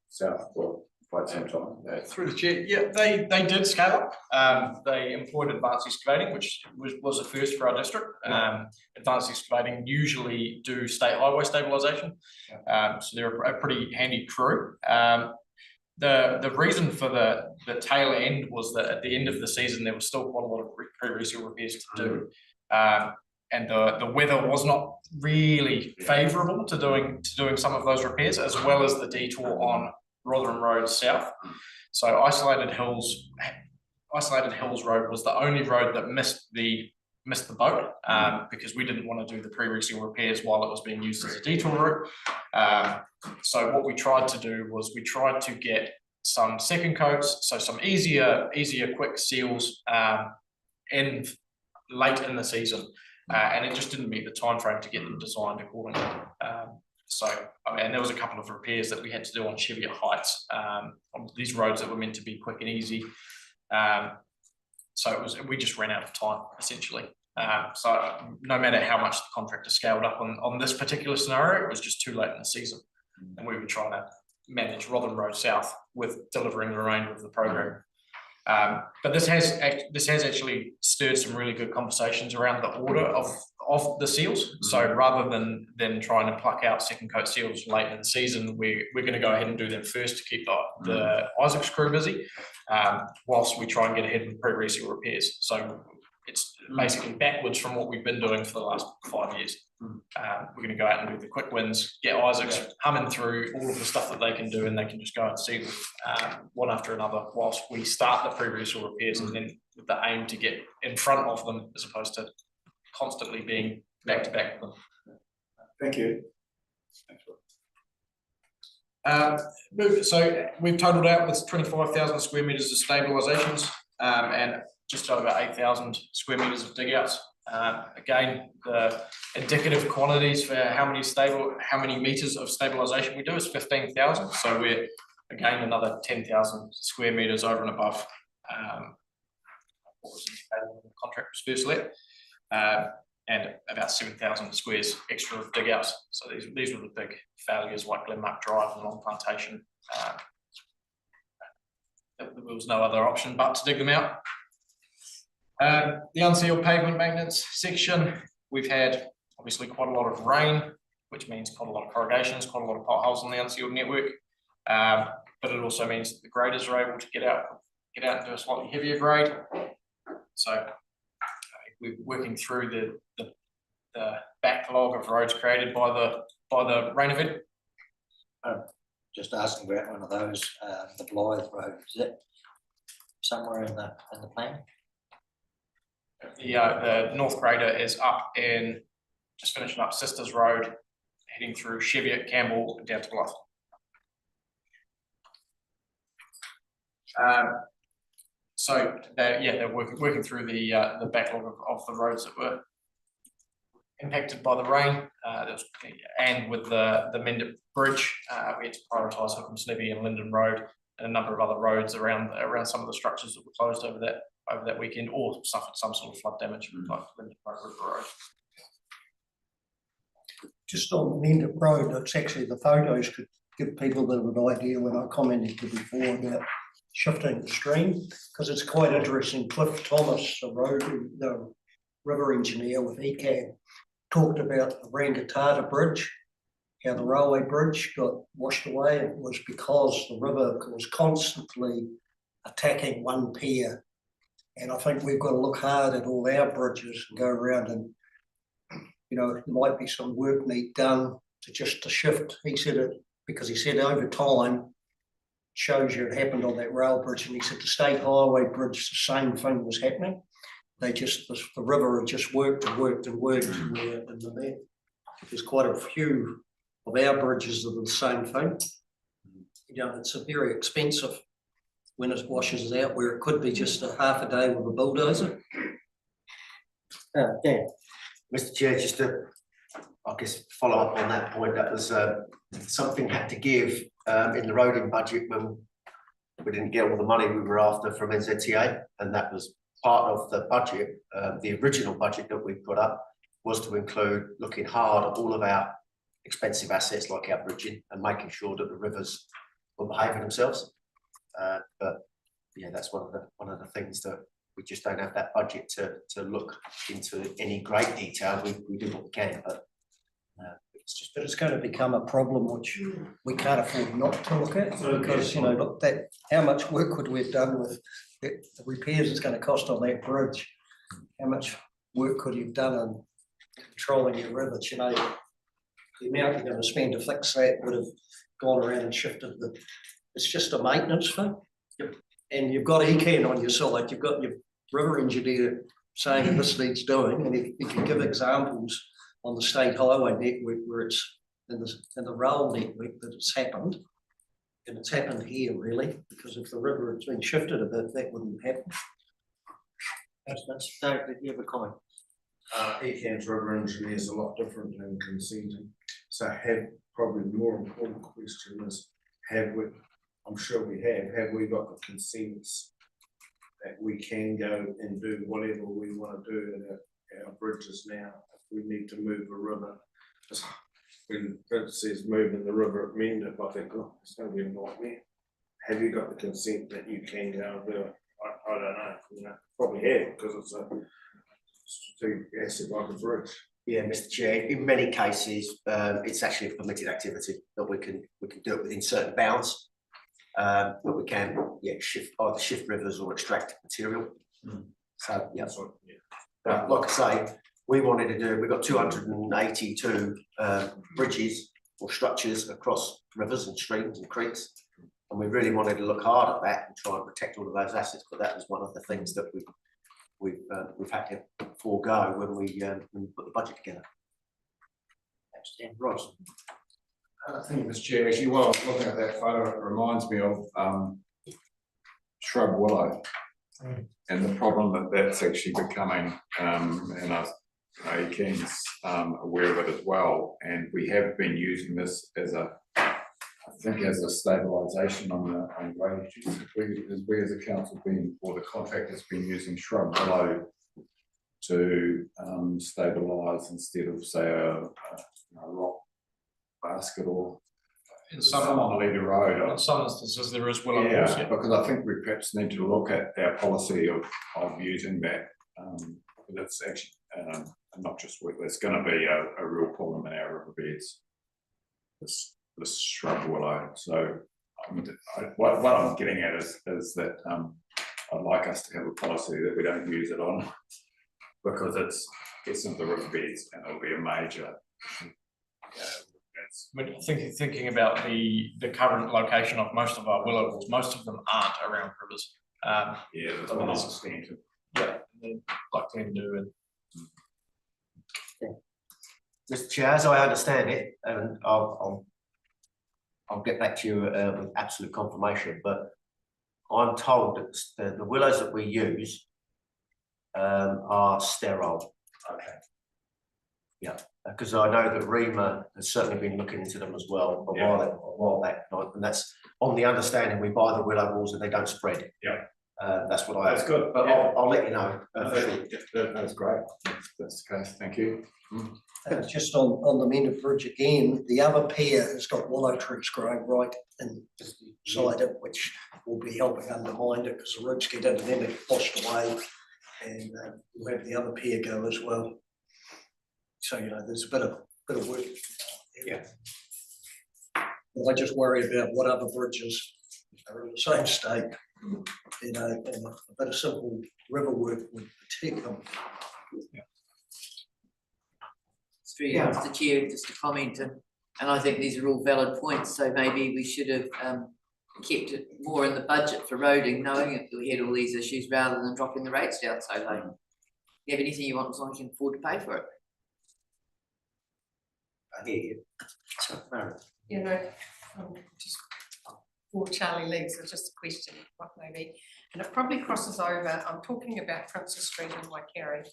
South for quite some time. Through the chair, yeah, they did scale up. They employed advanced excavating, which was a first for our district. Advanced excavating usually do state highway stabilisation, so they're a pretty handy crew. The reason for the tail end was that at the end of the season there was still quite a lot of pre-reseal repairs to do, and the weather was not really favourable to doing some of those repairs, as well as the detour on Rotherham Road South. So Isolated Hills Road was the only road that missed the boat, because we didn't want to do the pre-reseal repairs while it was being used as a detour route. So what we tried to do was we tried to get some second coats, so some easier quick seals in late in the season, and it just didn't meet the time frame to get them designed accordingly. So I mean, there was a couple of repairs that we had to do on Cheviot Heights, on these roads that were meant to be quick and easy. So we just ran out of time essentially. So no matter how much the contractor scaled up on this particular scenario, it was just too late in the season, and we were trying to manage Rotherham Road South with delivering the remainder of the program. But this has actually stirred some really good conversations around the order of the seals. So rather than trying to pluck out second coat seals late in the season, we're going to go ahead and do them first to keep the Isaacs crew busy, whilst we try and get ahead with pre-reseal repairs. So it's basically backwards from what we've been doing for the last 5 years. We're gonna go out and do the quick wins, get Isaacs humming through all of the stuff that they can do, and they can just go and see one after another whilst we start the pre-rehearsal repairs, and then with the aim to get in front of them as opposed to constantly being back to back with them. Thank you. So we've totaled out with 25,000 square meters of stabilisations, and just over 8,000 square meters of dig-outs. Again, the indicative quantities for how many meters of stabilisation we do is 15,000. So we're again another 10,000 square meters over and above what was in the contract was first let, and about 7,000 squares extra of dig-outs. So these were the big failures like Glenmark Drive and Long Plantation. There was no other option but to dig them out. The unsealed pavement maintenance section, we've had obviously quite a lot of rain, which means quite a lot of corrugations, quite a lot of potholes in the unsealed network. But it also means that the graders are able to get out and do a slightly heavier grade. So we're working through the backlog of roads created by the rain event. Just asking about one of those, the Blythe Road, is it somewhere in the plan? The north grader is up in, just finishing up Sisters Road, heading through Cheviot, Campbell, and down to Blythe. So they're working through the backlog of the roads that were impacted by the rain, and with the Mendip Bridge, we had to prioritise Hookham Snibby and Linden Road and a number of other roads around some of the structures that were closed over that weekend or suffered some sort of flood damage, like Linden Road, River Road. Just on Mendip Road, it's actually the photos could give people a bit of an idea when I commented before about shifting the stream, because it's quite interesting. Cliff Thomas, the river engineer with ECAM, talked about the Rangitata Bridge, how the railway bridge got washed away. It was because the river was constantly attacking one pier. And I think we've got to look hard at all our bridges and go around and, there might be some work need done to shift. He said it because he said over time, shows you it happened on that rail bridge, and he said the state highway bridge, the same thing was happening. The river had just worked and worked and worked in there. There's quite a few of our bridges that are the same thing. It's a very expensive when it washes out, where it could be just a half a day with a bulldozer. Yeah, Mr. Chair, just to, I guess, follow up on that point, that was something had to give in the roading budget when we didn't get all the money we were after from NZTA, and that was part of the budget. The original budget that we put up was to include looking hard at all of our expensive assets like our bridging and making sure that the rivers were behaving themselves. But yeah, that's one of the things that we just don't have that budget to look into any great detail. We do what we can, but it's going to become a problem which we can't afford not to look at, because look, how much work would we have done with the repairs it's going to cost on that bridge? How much work could you have done on controlling your rivers? The amount you're going to spend to fix that would have gone around and shifted it's just a maintenance thing. Yep. And you've got ECAN on your side, you've got your river engineer saying that this needs doing, and if you can give examples on the state highway network where it's in the rail network that it's happened, and it's happened here really, because if the river had been shifted a bit, that wouldn't happen. That's David, you have a comment? ECAM's river engineer is a lot different than consenting. So probably the more important question is, I'm sure we have we got the consents that we can go and do whatever we want to do in our bridges now? If we need to move a river, when it says moving the river at Mendip, I think, oh, it's going to be a nightmare. Have you got the consent that you can go and do it? I don't know. Probably have, because it's a strategic asset like a bridge. yeah, Mr. Chair, in many cases, it's actually a permitted activity that we can do it within certain bounds. But we can, shift rivers or extract material. So, yeah. So, yeah. But like I say, we've got 282 bridges or structures across rivers and streams and creeks. And we really wanted to look hard at that and try and protect all of those assets, but that was one of the things that we've had to forego when we put the budget together. Thanks, Dan. Ross? Thank you, Mr. Chair. Actually, while I was looking at that photo, it reminds me of shrub willow and the problem that that's actually becoming. And Ken's aware of it as well. And we have been using this as a stabilisation on the drainage. We as a council or the contractor's been using shrub willow to stabilise instead of say a rock basket or In some on the leader road. In some instances, there is willow Yeah, walls, yeah. because I think we perhaps need to look at our policy of using that. That's actually not just there's going to be a real problem in our riverbeds. This shrub willow. So what I'm getting at is that I'd like us to have a policy that we don't use it on because it's into the riverbeds and it'll be a major. When thinking about the current location of most of our willow walls, most of them aren't around rivers. Yeah, there's one substantive. Yeah, like Glen do and. Mr. Chair, as I understand it, and I'll get back to you with absolute confirmation, but I'm told that the willows that we use are sterile. Okay. Yeah, because I know that REMA has certainly been looking into them as well a while back, and that's on the understanding we buy the willow walls and they don't spread. Yeah. That's what I. That's good. But Yeah. I'll let you know. That's great. That's the case. Thank you. Just on the Mender Bridge again, the other pier has got willow trees growing right inside it, which will be helping undermine it because the roots get in and then they get washed away. And we'll have the other pier go as well. So, there's a bit of work. Yeah. But I just worry about what other bridges are in the same state, and a bit of simple river work would protect them. Mr. Chair, just a comment, and I think these are all valid points, so maybe we should have kept it more in the budget for roading, knowing that we had all these issues rather than dropping the rates down so low. If you have anything you want, as long as you can afford to pay for it. I hear you. So, Mary. Just for Charlie Leeds, it's just a question, what maybe, and it probably crosses over. I'm talking about Princess Street in Waikari.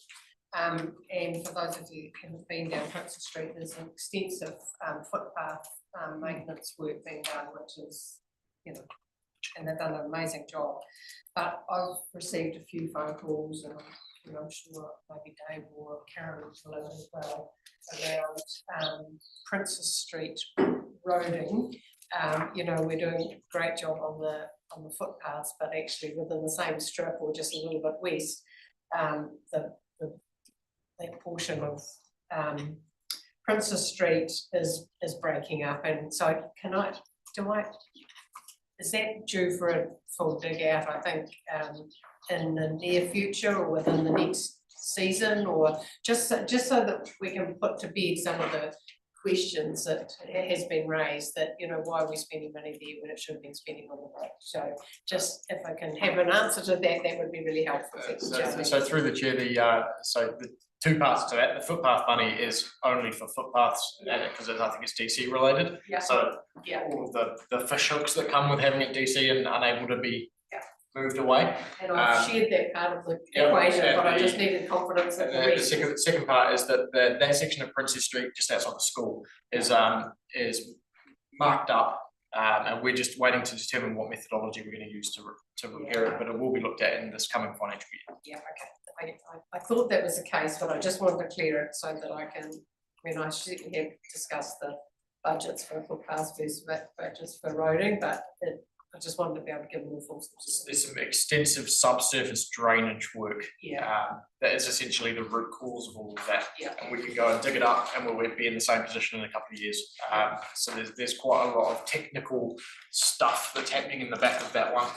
And for those of you who haven't been down Princess Street, there's an extensive footpath maintenance work being done, which is, and they've done an amazing job. But I've received a few phone calls, and I'm sure maybe Dave or Karen will as well, around Princess Street roading. We're doing a great job on the footpaths, but actually within the same strip or just a little bit west, that portion of Princess Street is breaking up, and so is that due for a full dig out, I think, in the near future or within the next season, or just so that we can put to bed some of the questions that has been raised, that why are we spending money there when it should have been spending on the road? So just if I can have an answer to that would be really helpful. So through the chair, the two parts to that. The footpath money is only for footpaths because I think it's DC related. Yeah. So all of the fish hooks that come with having it DC and unable to be moved away. And I've shared that part of the equation, but I just needed confidence that the rest. The second part is that that section of Princess Street just outside the school is marked up, and we're just waiting to determine what methodology we're going to use to repair it, but it will be looked at in this coming financial year. Yeah, okay. I thought that was the case, but I just wanted to clear it so that I can, I certainly have discussed the budgets for footpaths versus budgets for roading, but I just wanted to be able to give more full. There's some extensive subsurface drainage work. That is essentially the root cause of all of that. And we can go and dig it up and we'll be in the same position in a couple of years. So there's quite a lot of technical stuff that's happening in the back of that one.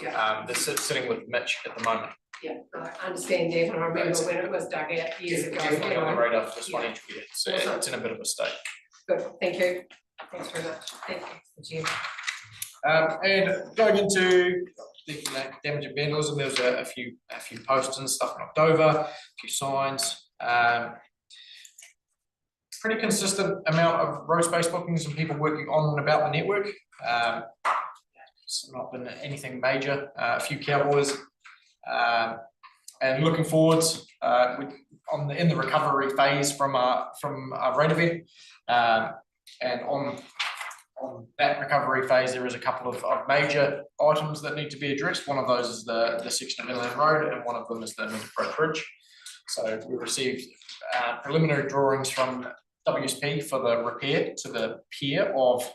They're sitting with Mitch at the moment. Yeah, I understand that, and I remember when it was dug out years ago. Definitely on the anyway. radar for this financial year, so it's in a bit of a state. Good, thank you. Thanks very much. Thank you. And going into the damage and vandalism, there was a few posts and stuff knocked over, a few signs. Pretty consistent amount of road space bookings and people working on and about the network. It's not been anything major, a few cowboys. And looking forwards, in the recovery phase from our raid event, and on that recovery phase, there is a couple of major items that need to be addressed. One of those is the section of Inland Road, and one of them is the Middlebrook Bridge. So we received preliminary drawings from WSP for the repair to the pier of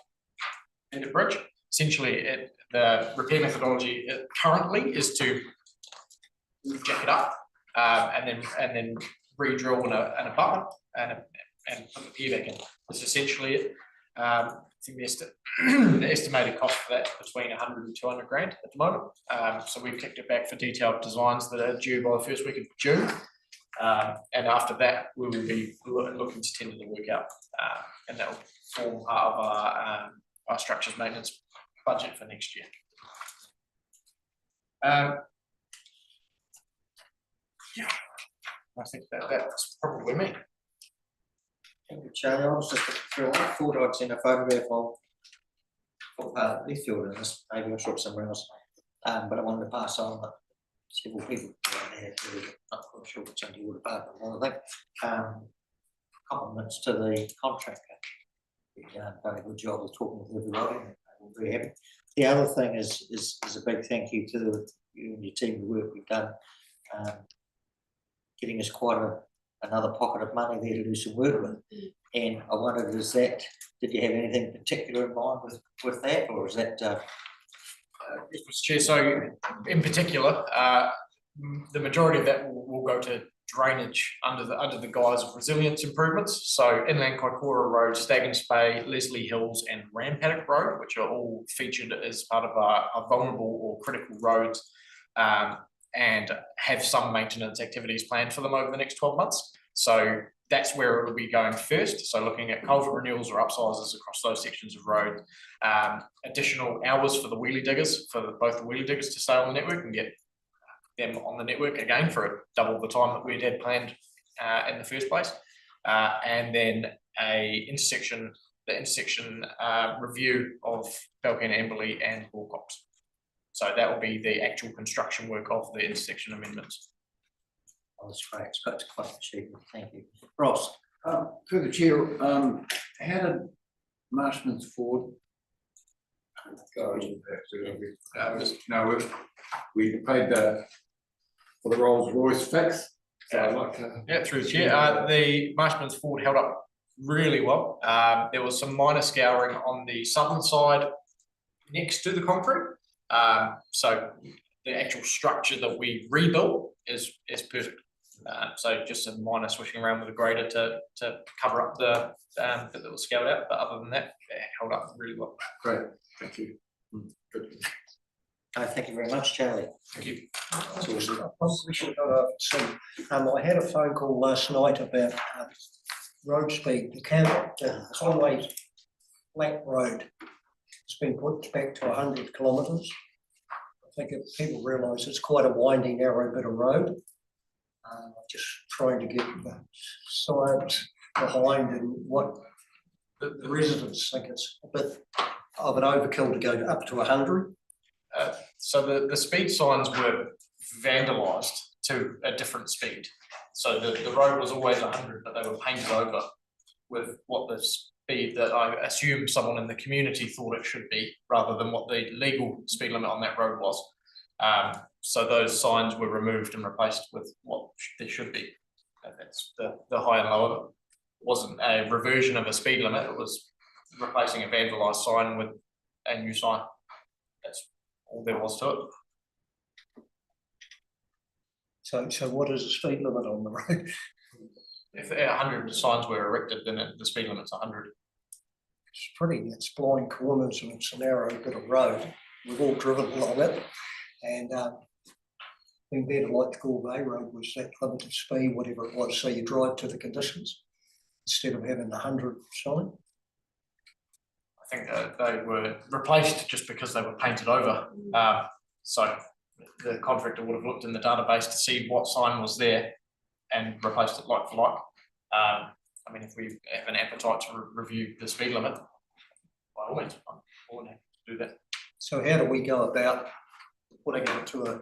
the bridge. Essentially, the repair methodology currently is to jack it up and then re-drill an abutment and put the pier back in. That's essentially it. I think the estimated cost for that is between 100 and 200 grand at the moment. So we've kicked it back for detailed designs that are due by the first week of June. And after that, we will be looking to tender the work out, and that will form part of our structures maintenance budget for next year. Yeah, I think that's probably me. Thank you, Charlie. I was just looking through, I thought I'd seen a photograph of Leathfield in this, maybe I saw it somewhere else. But I wanted to pass on that several people there, not quite sure which somebody would have passed on, I think. Compliments to the contractor. He's done a very good job of talking with everybody, and I'm very happy. The other thing is a big thank you to you and your team, the work we've done, getting us quite another pocket of money there to do some work with. And I wondered, did you have anything particular in mind with that, or is that? Mr. Chair, so in particular, the majority of that will go to drainage under the guise of resilience improvements. So Inland Kaikoura Road, Staggins Bay, Leslie Hills, and Rampaddock Road, which are all featured as part of our vulnerable or critical roads, and have some maintenance activities planned for them over the next 12 months. So that's where it will be going first. So looking at culvert renewals or upsizes across those sections of road, additional hours for the wheelie diggers, for both the wheelie diggers to stay on the network and get them on the network again for double the time that we'd had planned in the first place. And then the intersection review of Belkin, Amberley and Wilcox. So that will be the actual construction work of the intersection amendments. Oh, that's great. It's quite achievement. Thank you. Ross. Through the chair, how did Marshman's Ford? No, we paid for the Rolls Royce fix. So I'd like to. Yeah, through the chair. The Marshman's Ford held up really well. There was some minor scouring on the southern side next to the concrete. So the actual structure that we rebuilt is perfect. So just some minor swishing around with a grader to cover up the bit that was scaled out, but other than that, it held up really well. Great, thank you. Good. Thank you very much, Charlie. Thank you. We should go over I had a phone call last night about road speed. The Conway Flat Road has been put back to 100 kilometres. I think if people realise it's quite a windy, narrow bit of road. Just trying to get the science behind and what the residents think it's a bit of an overkill to go up to 100. So the speed signs were vandalised to a different speed. So the road was always 100, but they were painted over with what the speed that I assume someone in the community thought it should be, rather than what the legal speed limit on that road was. So those signs were removed and replaced with what they should be. That's the high and low. It wasn't a reversion of a speed limit. It was replacing a vandalised sign with a new sign. That's all there was to it. So what is the speed limit on the road? If 100 signs were erected, then the speed limit's 100. It's blind corners and it's a narrow bit of road. We've all driven along it. And been better like the Gore Bay Road was that limited speed, whatever it was, so you drive to the conditions instead of having 100 sign? I think they were replaced just because they were painted over. So the contractor would have looked in the database to see what sign was there and replaced it like for like. I mean, if we have an appetite to review the speed limit, by all means, I'm more than happy to do that. So how do we go about putting it to a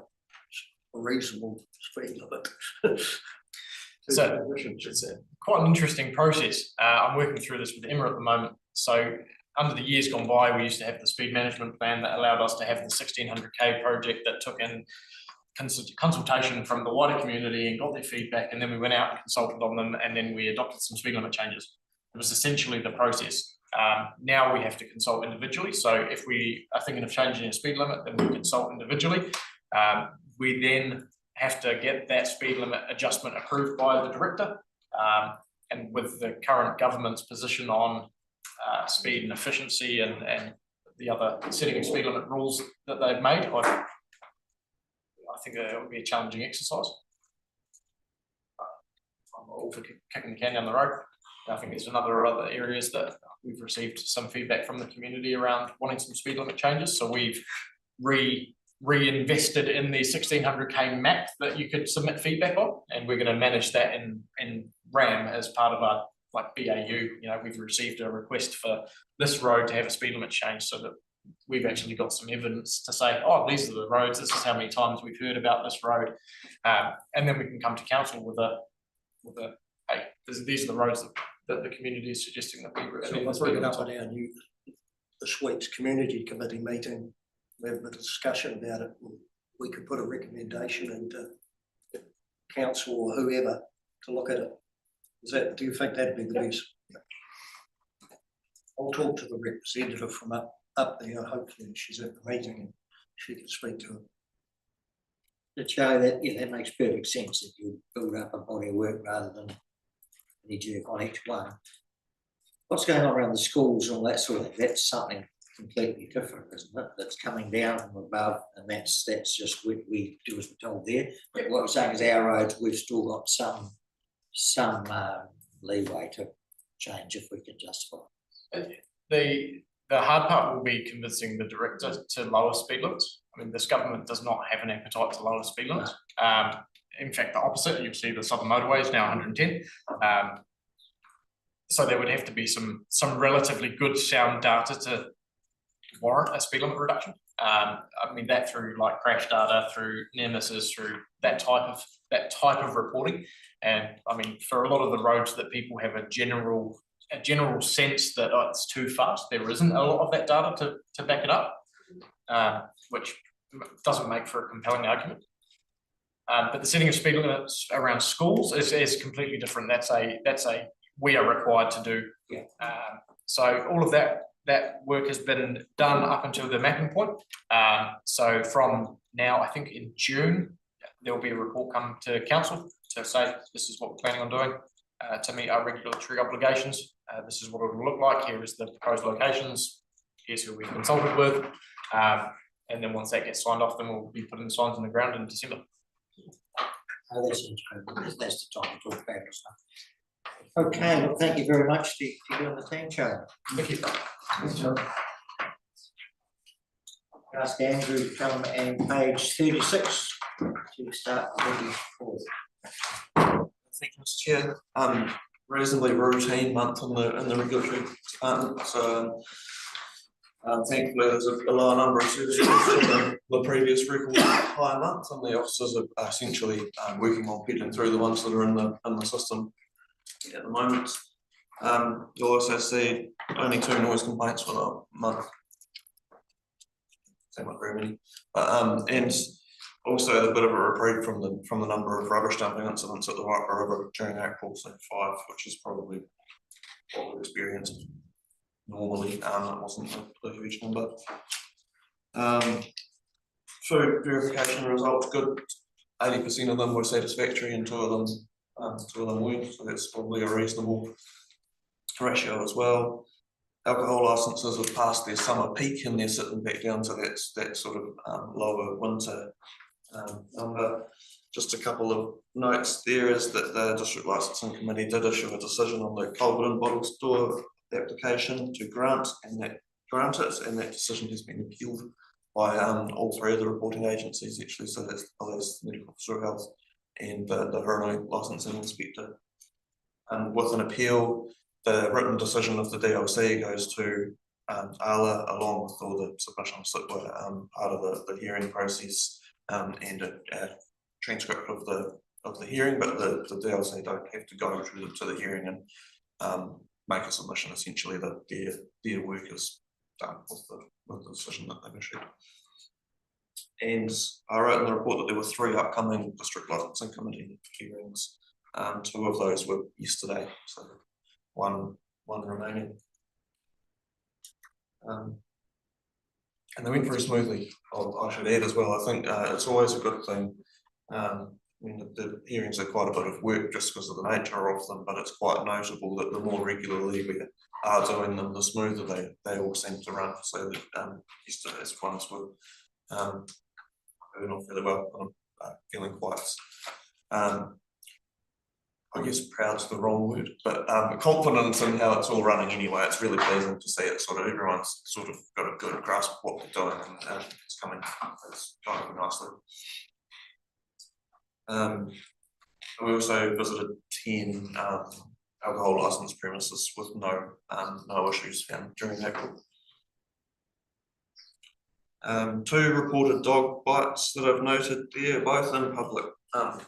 reasonable speed limit? So it's quite an interesting process. I'm working through this with Emma at the moment. So under the years gone by, we used to have the speed management plan that allowed us to have the 1600K project that took in consultation from the wider community and got their feedback, and then we went out and consulted on them, and then we adopted some speed limit changes. It was essentially the process. Now we have to consult individually. So if we are thinking of changing a speed limit, then we consult individually. We then have to get that speed limit adjustment approved by the director. And with the current government's position on speed and efficiency and the other setting of speed limit rules that they've made, I think it would be a challenging exercise. I'm all for kicking the can down the road. I think there's other areas that we've received some feedback from the community around wanting some speed limit changes. So we've reinvested in the 1600K map that you could submit feedback on, and we're going to manage that in RAM as part of our like BAU. You know, we've received a request for this road to have a speed limit change, so that we've actually got some evidence to say, oh, these are the roads, this is how many times we've heard about this road. And then we can come to council with a hey, these are the roads that the community is suggesting that we So we'll bring it up at our this week's community committee meeting. We have a discussion about it. We could put a recommendation into council or whoever to look at it. Do you think that'd be the best? I'll talk to the representative from up there. Hopefully she's at the meeting and she can speak to it. The show that, yeah, that makes perfect sense if you build up a body of work rather than any jerk on each one. What's going on around the schools and all that sort of thing? That's something completely different, isn't it? That's coming down from above, and that's just what we do as we're told there. But what I'm saying is our roads, we've still got some leeway to change if we can justify it. The hard part will be convincing the director to lower speed limits. I mean, this government does not have an appetite to lower speed limits. In fact, the opposite. You'll see the Southern Motorway is now 110. So there would have to be some relatively good sound data to warrant a speed limit reduction. I mean that through like crash data, through near misses, through that type of reporting. And I mean, for a lot of the roads that people have a general sense that it's too fast, there isn't a lot of that data to back it up, which doesn't make for a compelling argument. But the setting of speed limits around schools is completely different. That's a we are required to do. Yeah. So all of that work has been done up until the mapping point. So from now, I think in June, there will be a report come to council to say this is what we're planning on doing to meet our regulatory obligations. This is what it will look like. Here is the proposed locations. Here's who we've consulted with. And then once that gets signed off, then we'll be putting signs in the ground in December. Oh, that's incredible. That's the time to talk about stuff. Okay, well, thank you very much to you and the team, Charlie. Thank you. Ask Andrew to come and page 36 to start the report. Thank you, Mr. Chair. Reasonably routine month in the regulatory department. So thankfully there's a lower number of services than the previous record higher month, and the officers are essentially working on getting through the ones that are in the system at the moment. You'll also see only 2 noise complaints for the month. Same not very many. And also a bit of a reprieve from the number of rubbish dumping incidents at the Waipara River during April, so 5, which is probably what we experienced normally. It wasn't a huge number. Food verification results good. 80% of them were satisfactory, and 2 of them weren't. So that's probably a reasonable ratio as well. Alcohol licences have passed their summer peak and they're sitting back down to that sort of lower winter Number, just a couple of notes there is that the District Licensing Committee did issue a decision on the Culverton bottle store application to grant it, and that decision has been appealed by all three of the reporting agencies actually, so that's the Medical Officer of Health and the Hurunui Licensing Inspector. And with an appeal, the written decision of the DLC goes to ALA along with all the submissions that were part of the hearing process, and a transcript of the hearing, but the DLC don't have to go to the hearing and make a submission. Essentially, that their work is done with the decision that they've issued. And I wrote in the report that there were 3 upcoming District Licensing Committee hearings. 2 of those were yesterday, so one remaining. And they went very smoothly, I should add as well. I think it's always a good thing. I mean, the hearings are quite a bit of work just because of the nature of them, but it's quite notable that the more regularly we are doing them, the smoother they all seem to run. So that yesterday's ones were going off really well. I'm feeling quite, I guess proud's the wrong word, but confident in how it's all running anyway. It's really pleasing to see it sort of, everyone's sort of got a good grasp of what they're doing, and it's coming nicely. We also visited 10 alcohol licensed premises with no issues found during April. 2 reported dog bites that I've noted there, both in public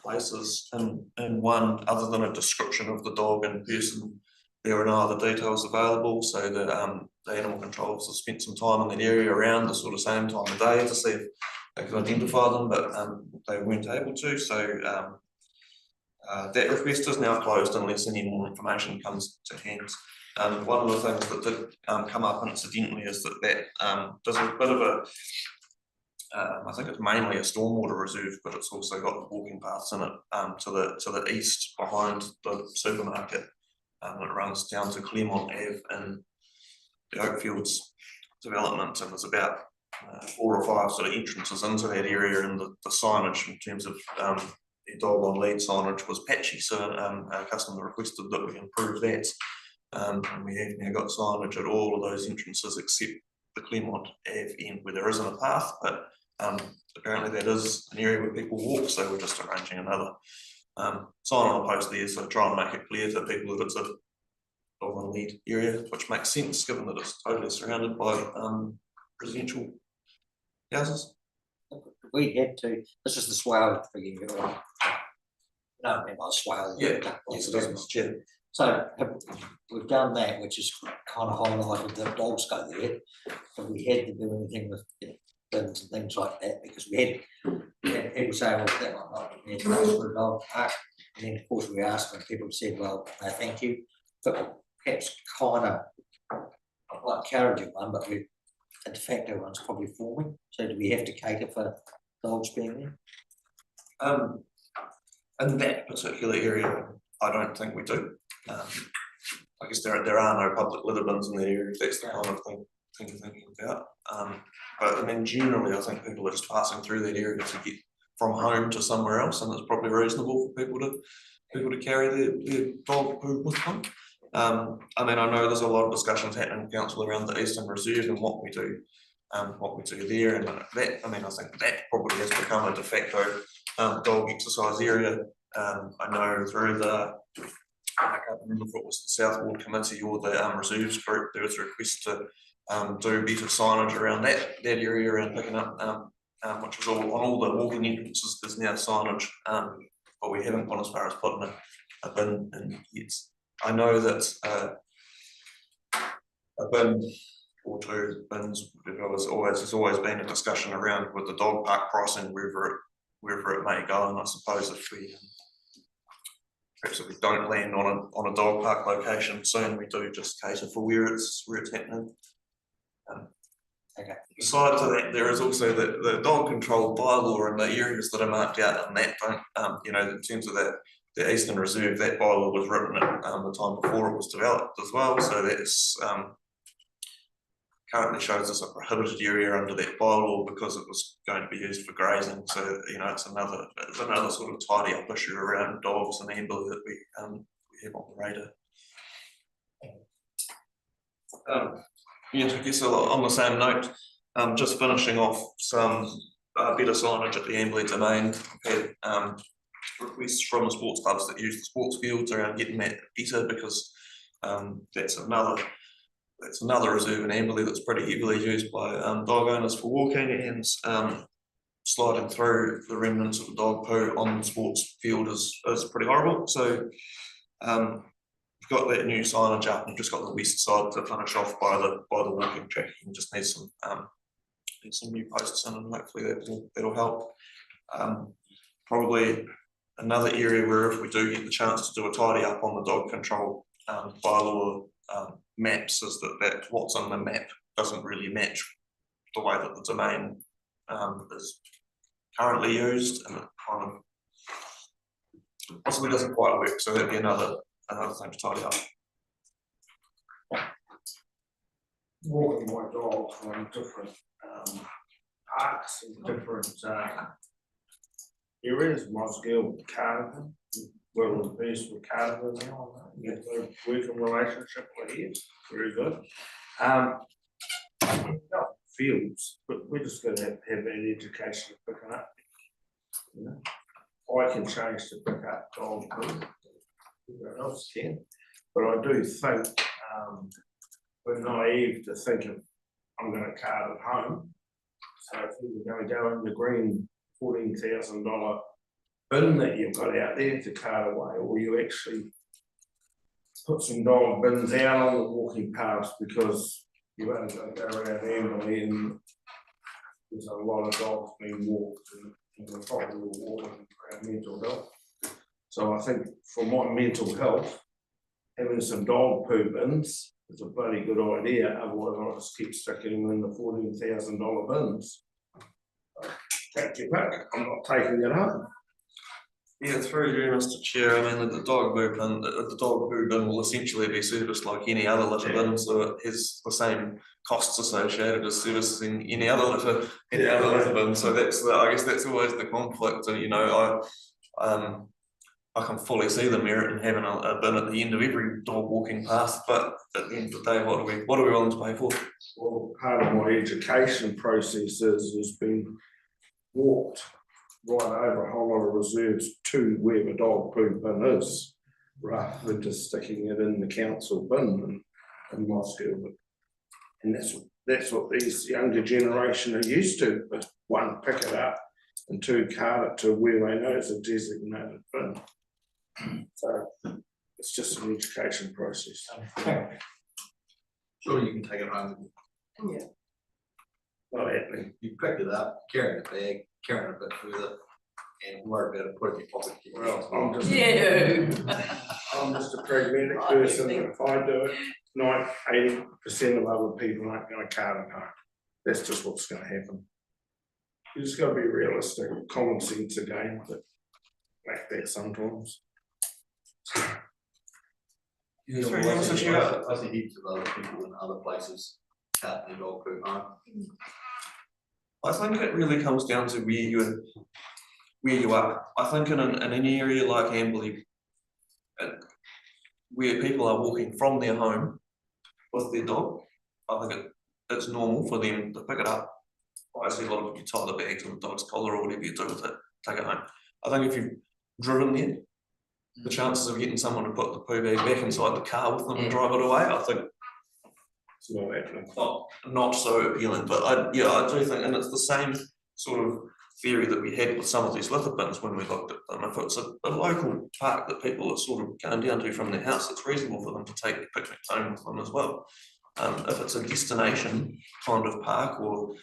places, and one other than a description of the dog in person. There are no other details available, so that the animal control officers spent some time in that area around the sort of same time of day to see if they could identify them, but they weren't able to. So that request is now closed unless any more information comes to hand. One of the things that did come up incidentally is that does a bit of a, I think it's mainly a stormwater reserve, but it's also got walking paths in it to the east behind the supermarket. It runs down to Claremont Ave and the Oakfields development, and there's about 4 or 5 sort of entrances into that area, and the signage in terms of the dog on lead signage was patchy, so our customer requested that we improve that. And we have now got signage at all of those entrances except the Claremont Ave end where there isn't a path, but apparently that is an area where people walk, so we're just arranging another sign on a post there, so try and make it clear to people that it's a dog on lead area, which makes sense given that it's totally surrounded by residential houses. We had to, this is the swale for you. No, I mean, not swale. Yeah, yes, it is, Mr. Chair. So we've done that, which is kind of highlighted that dogs go there, but we had to do anything with bins and things like that, because we had people say, well, that might not be a place for a dog park. And then of course we asked them, people said, well, no, thank you, but perhaps kind of like encouraging one, but we, the de facto one's probably forming. So do we have to cater for dogs being there? In that particular area, I don't think we do. I guess there are no public litter bins in that area, if that's the kind of thing you're thinking about. But I mean, generally, I think people are just passing through that area to get from home to somewhere else, and it's probably reasonable for people to carry their dog poo with them. I mean, I know there's a lot of discussions happening in council around the Eastern Reserve and what we do there, and that, I mean, I think that probably has become a de facto dog exercise area. I know through I can't remember if it was the South Ward Committee or the Reserves group, there was a request to do better signage around that area around picking up, which is all on all the walking entrances. There's now signage, but we haven't gone as far as putting a bin in yet. I know that a bin or 2 bins, there's always been a discussion around with the dog park pricing wherever it may go, and I suppose if perhaps if we don't land on a dog park location soon, we do just cater for where it's happening. Okay. Aside to that, there is also the dog control bylaw and the areas that are marked out, and that don't, you know, in terms of the Eastern Reserve, that bylaw was written at the time before it was developed as well, so that's currently shows as a prohibited area under that bylaw because it was going to be used for grazing. So, you know, it's another sort of tidy up issue around dogs and amberley that we have on the radar. Yeah, I guess on the same note, just finishing off some better signage at the Amberley Domain. We've had requests from the sports clubs that use the sports fields around getting that better, because that's another reserve in Amberley that's pretty heavily used by dog owners for walking, and sliding through the remnants of the dog poo on the sports field is pretty horrible. So we've got that new signage up. We've just got the west side to finish off by the walking track. You just need some new posts in, and hopefully that'll help. Probably another area where if we do get the chance to do a tidy up on the dog control bylaw maps, is that what's on the map doesn't really match the way that the domain is currently used, and it kind of possibly doesn't quite work. So that'd be another thing to tidy up. Walking my dog from different parks and different areas, Mosgiel, Cardigan, well, the best with Cardigan now, we have a working relationship with him, very good. Fields, but we're just gonna have that education of picking up. You know, I can change to pick up dog poo, everyone else can, but I do think we're naive to think of I'm gonna cart it home. So if we were gonna go in the green $14,000 bin that you've got out there to cart away, or you actually put some dog bins out on the walking paths, because you only got to go around Amberley and there's a lot of dogs being walked, and we're probably walking for our mental health. So I think for my mental health, having some dog poo bins is a bloody good idea. Otherwise, I'll just keep sticking them in the $14,000 bins. Catch your pick. I'm not taking it home. Yeah, through you, Mr. Chair. I mean, the dog poo bin will essentially be serviced like any other litter bin, so it has the same costs associated as servicing any other litter bin. So I guess that's always the conflict. And you know, I can fully see the merit in having a bin at the end of every dog walking path, but at the end of the day, what are we willing to pay for? Well, part of my education process has been walked right over a whole lot of reserves to where the dog poo bin is, rather than just sticking it in the council bin in Mosgiel. And that's what these younger generation are used to, but one, pick it up, and two, cart it to where they know it's a designated bin. So it's just an education process. Surely you can take it home. Yeah. Not happening. You picked it up, carrying the bag, carrying it a bit further, and worry about it, put it in your pocket. Well, I'm just a pragmatic person. If I do it, 80% of other people aren't going to cart it home. That's just what's going to happen. You just got to be realistic. Common sense again, but like that sometimes. I see heaps of other people in other places cart their dog poo home. I think it really comes down to where you are. I think in an area like Amberley, where people are walking from their home with their dog, I think it's normal for them to pick it up. I see a lot of you tie the bags on the dog's collar or whatever you do with it, take it home. I think if you've driven there, the chances of getting someone to put the poo bag back inside the car with them and drive it away, I think it's not happening. Not so appealing. But I do think, and it's the same sort of theory that we had with some of these litter bins when we looked at them. If it's a local park that people are sort of going down to from their house, it's reasonable for them to take their picnic home with them as well. If it's a destination kind of park or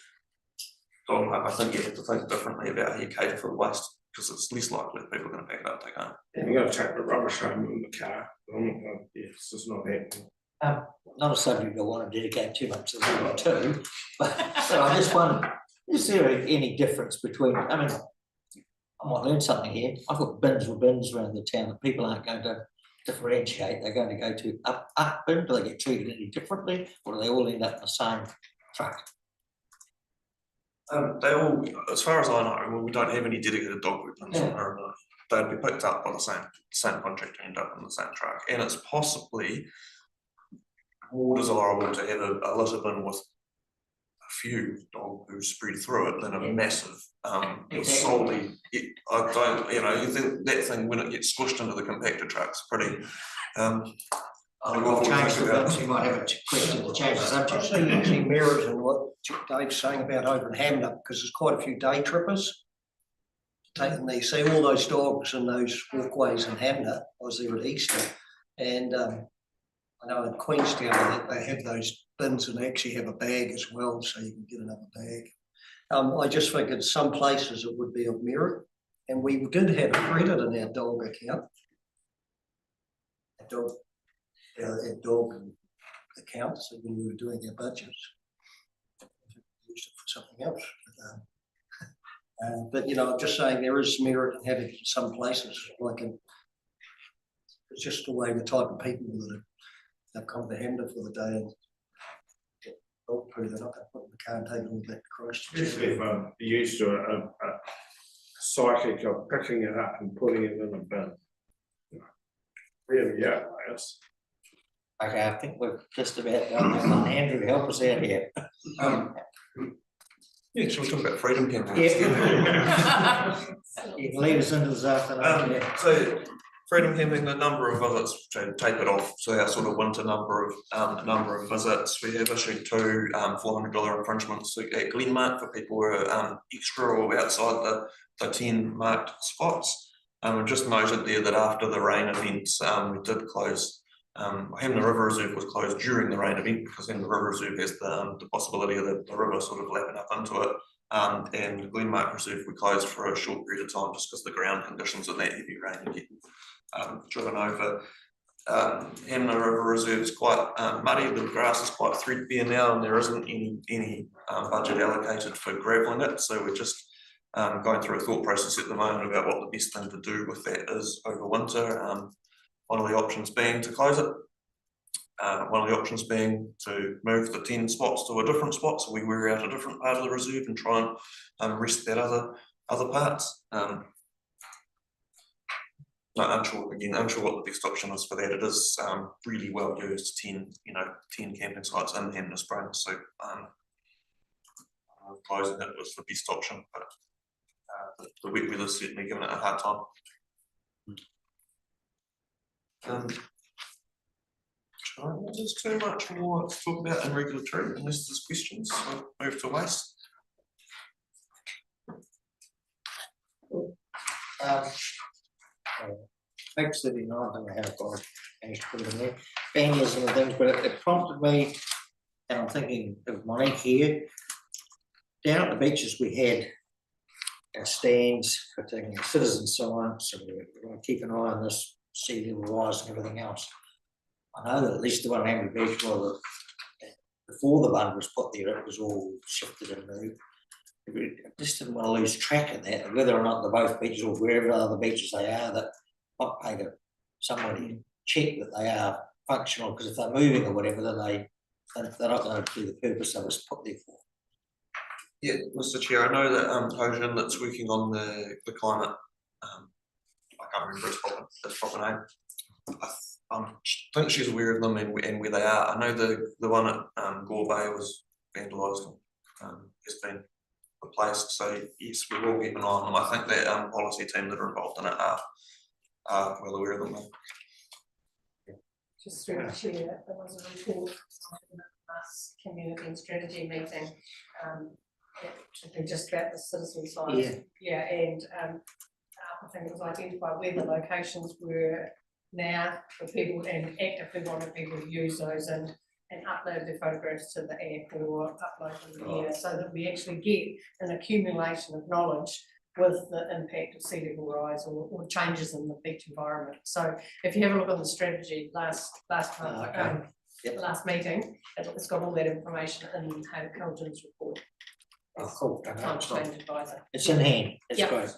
dog park, I think you have to think differently about how you cater for the waste, because it's less likely that people are going to pack it up and take home. Yeah, you're going to take the rubbish home in the car. It's just not happening. Not a subject I want to dedicate too much to, but I just wonder, is there any difference between, I mean, I might learn something here. I've got bins around the town that people aren't going to differentiate. They're going to go to up bin. Do they get treated any differently, or do they all end up in the same truck? They all, as far as I know, we don't have any dedicated dog weapons on Arundel. They'd be picked up by the same contractor and end up in the same truck, and it's possibly more desirable to have a litter bin with a few dog who spread through it than a massive, solely, I don't, you think that thing, when it gets squished into the compactor truck's pretty, We'll change the bins, you might have a question to change the I subject. see actually mirrors in what Dave's saying about over in Hamner, because there's quite a few day trippers. Taking these, see all those dogs in those walkways in Hamner. I was there at Easter, and I know in Queenstown they have those bins and they actually have a bag as well, so you can get another bag. I just think in some places it would be of merit, and we did have a credit in our dog account. Our dog accounts when we were doing our budgets. Used it for something else. But I'm just saying there is merit in having it in some places, like it's just the way the type of people that have come to Hamden for the day and dog poo, they're not going to put in the car and take it all back to Christchurch. Especially if I'm used to a psychic of picking it up and putting it in a bin. Really, yeah, yes. Okay, I think we're just about done. Now. Andrew, help us out here. Yeah, so we're talking about freedom campaigns. Yeah. You can lead us into this afternoon. Yeah. So freedom camping, the number of visits to take it off. So our sort of winter number of visits. We have issued 2 $400 infringements at Glenmark for people who are extra or outside the 10 marked spots. We just noted there that after the rain events, we did close. Hamner River Reserve was closed during the rain event because Hamner River Reserve has the possibility of the river sort of lapping up into it. And Glenmark Reserve we closed for a short period of time just because the ground conditions in that heavy rain are getting driven over. Hamner River Reserve is quite muddy, the grass is quite threadbare now, and there isn't any budget allocated for gravelling it. So we're just going through a thought process at the moment about what the best thing to do with that is over winter. One of the options being to close it. One of the options being to move the 10 spots to a different spot, so we wear out a different part of the reserve and try and rest that other parts. Unsure what the best option is for that. It is really well used, 10 camping sites in Hamner Springs, so closing it was the best option, but the wet weather's certainly given it a hard time. There's too much more to talk about in regulatory unless there's questions. So move to waste. Page 39, I don't know how far I managed to put it in there. Banners and things, but it prompted me, and I'm thinking of Monique here. Down at the beaches, we had our stands for taking our citizens sign, so we're going to keep an eye on this sea level rise and everything else. I know that at least the one in Hammer Beach, before the bund was put there, it was all shifted and moved. I just didn't want to lose track of that, whether or not the both beaches or wherever other beaches they are, that might pay somebody check that they are functional, because if they're moving or whatever, then they're not going to do the purpose that was put there for. Yeah, Mr. Chair, I know that Hojin that's working on the climate, I can't remember its proper name. I think she's aware of them and where they are. I know the one at Gore Bay was vandalised and has been replaced. So yes, we will keep an eye on them. I think that policy team that are involved in it are well aware of them. Just through the chair, there was a report from the last community and strategy meeting. Just about the citizen side. Yeah, and I think it was identified where the locations were now for people, and actively wanted people to use those and upload their photographs to the app or upload them here, so that we actually get an accumulation of knowledge with the impact of sea level rise or changes in the beach environment. So if you have a look at the strategy last month, last meeting, it's got all that information in Hojin's report. Oh, cool. Climate change advisor. It's in hand. It's great.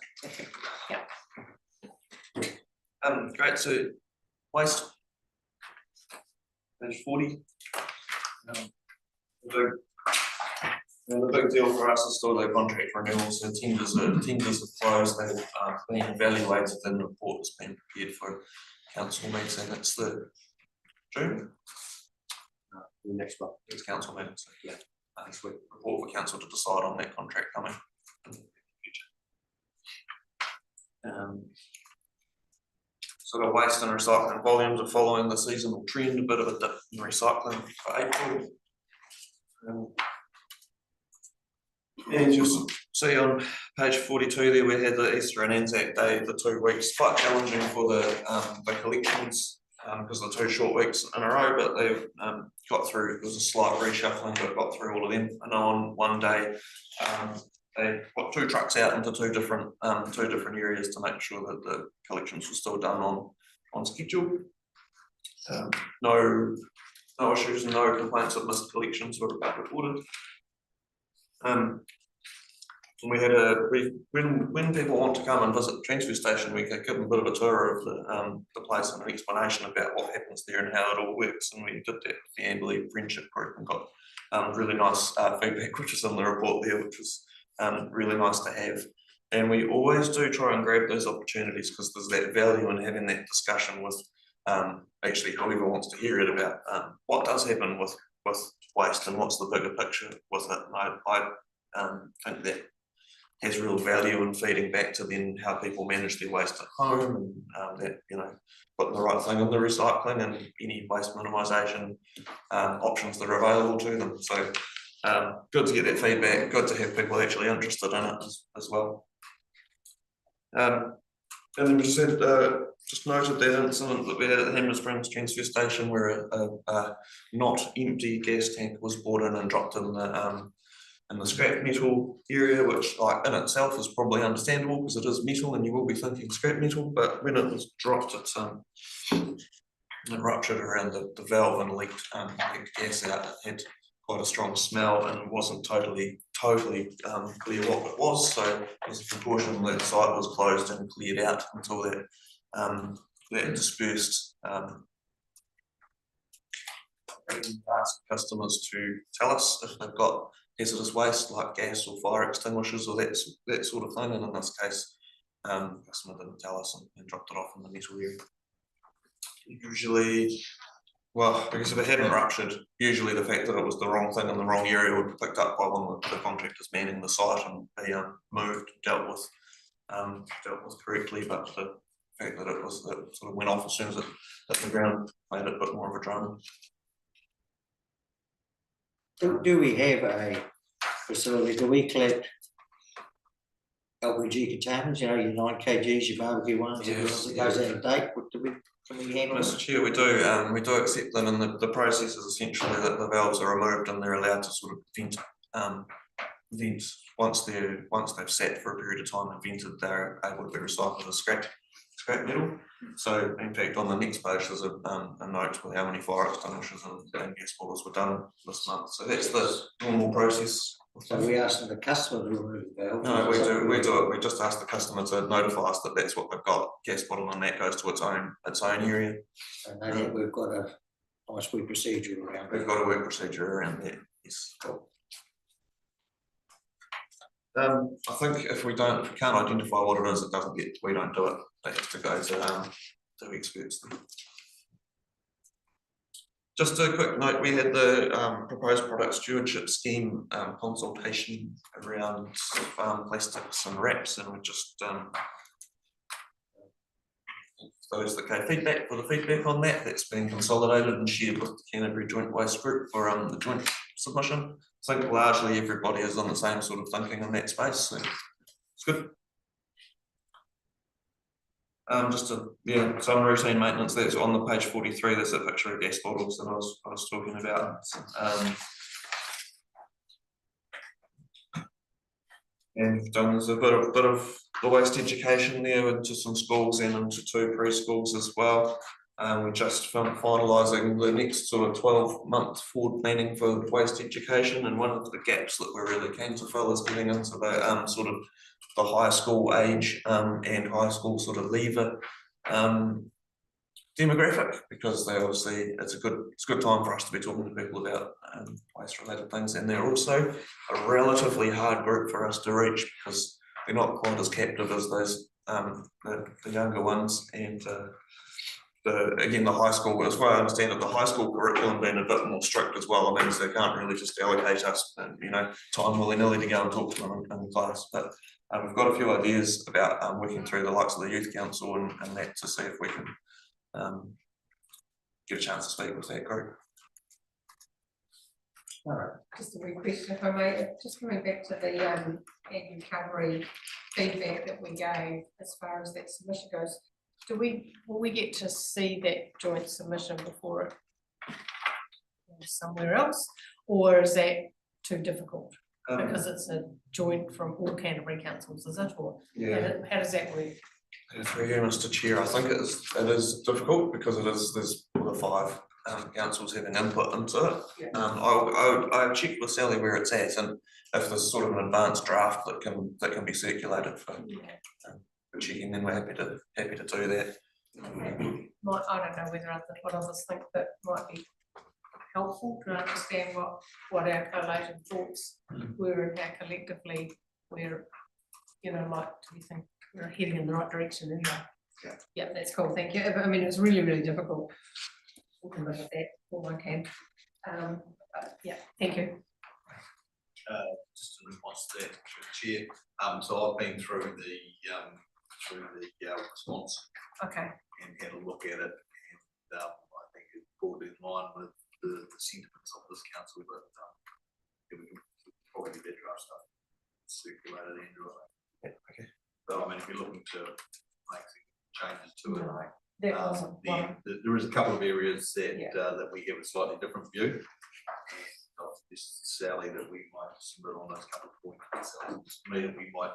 Great. So waste. Page 40. And the big deal for us is still the contract renewal, so tenders have closed, they've been evaluated and the report has been prepared for council meeting, it's the June. The next one. Next council meeting, so yeah, next week, report for council to decide on that contract coming in the future. So the waste and recycling volumes are following the seasonal trend, a bit of a dip in recycling for April. And you'll see on page 42 there, we had the Easter and Anzac Day, the 2 weeks, quite challenging for the collections because of the 2 short weeks in a row, but they've got through. There was a slight reshuffling, but got through all of them. And on one day, they put 2 trucks out into two different areas to make sure that the collections were still done on schedule. No issues and no complaints of missed collections were reported. And we had when people want to come and visit the transfer station, we could give them a bit of a tour of the place and an explanation about what happens there and how it all works. And we did that with the Amberley Friendship Group and got really nice feedback, which is in the report there, which was really nice to have. And we always do try and grab those opportunities because there's that value in having that discussion with actually whoever wants to hear it about what does happen with waste and what's the bigger picture with it. And I think that has real value in feeding back to then how people manage their waste at home and that, you know, putting the right thing in the recycling and any waste minimisation options that are available to them. So good to get that feedback, good to have people actually interested in it as well. And then we just had just noted that incident that we had at the Hammer Springs transfer station where a not empty gas tank was brought in and dropped in the scrap metal area, which like in itself is probably understandable because it is metal and you will be thinking scrap metal, but when it was dropped it ruptured around the valve and leaked gas out. It had quite a strong smell and wasn't totally clear what it was, so as a precaution the site was closed and cleared out until that dispersed. Ask customers to tell us if they've got hazardous waste like gas or fire extinguishers or that sort of thing, and in this case the customer didn't tell us and dropped it off in the metal area. Usually, well, because if it hadn't ruptured, usually the fact that it was the wrong thing in the wrong area would be picked up by one of the contractors manning the site and be moved, dealt with correctly, but the fact that it sort of went off as soon as it hit the ground made it a bit more of a drama. Do we have a facility, do we collect LPG containers, you know, your 9 kgs, your barbecue ones, Yes, it goes out of date, can we handle Mr. it? Chair, we do accept them, and the process is essentially that the valves are removed and they're allowed to sort of vent once they've sat for a period of time and vented, they're able to be recycled as scrap metal. So in fact on the next page there's a note with how many fire extinguishers and gas boilers were done this month. So that's the normal process. So we asking the customer to remove the valve? No, we do it. We just ask the customer to notify us that that's what they've got, gas bottle, and that goes to its own area. And then we've got a nice wee procedure around. We've got a work procedure around that, yes. I think if we can't identify what it is, we don't do it. It has to go to experts. Just a quick note, we had the proposed product stewardship scheme consultation around plastics and wraps, and we just those that gave feedback for the feedback on that's been consolidated and shared with the Canterbury Joint Waste Group for the joint submission. I think largely everybody is on the same sort of thinking in that space, so it's good. Just some routine maintenance that's on the page 43. There's a picture of gas bottles that I was talking about. And we've done there's a bit of the waste education there into some schools and into 2 preschools as well. We're just finalising the next sort of 12-month forward planning for waste education, and one of the gaps that we're really keen to fill is getting into the sort of the high school age and high school sort of leaver demographic, because they obviously, it's a good time for us to be talking to people about waste related things, and they're also a relatively hard group for us to reach because they're not quite as captive as those the younger ones, and again the high school, as well I understand it, the high school curriculum being a bit more strict as well. I mean, so they can't really just allocate us time willy-nilly to go and talk to them in class, but we've got a few ideas about working through the likes of the youth council and that to see if we can get a chance to speak with that group. Just a wee question, if I may, just coming back to the ag recovery feedback that we gave as far as that submission goes. Will we get to see that joint submission before it goes somewhere else, or is that too difficult? Because it's a joint from all Canterbury councils, is it, or how does that work? Through you, Mr. Chair, I think it is difficult because there's 5 councils having input into it. I checked with Sally where it's at, and if there's sort of an advanced draft that can be circulated for checking, then we're happy to do that. I don't know whether what others think that might be helpful to understand what our collated thoughts were and how collectively we're, like, do we think we're heading in the right direction anyway. Yeah, that's cool, thank you. I mean, it's really, really difficult. We can look at that all I can. Yeah, thank you. Just in response to that, Chair, so I've been through the response. Okay. And had a look at it, and I think it's broadly in line with the sentiments of this council, but we can probably get that draft stuff circulated, Andrew. Okay. So I mean, if you're looking to make changes to it, there is a couple of areas that that we have a slightly different view. And this Sally that we might submit on those couple of points. To me, that we might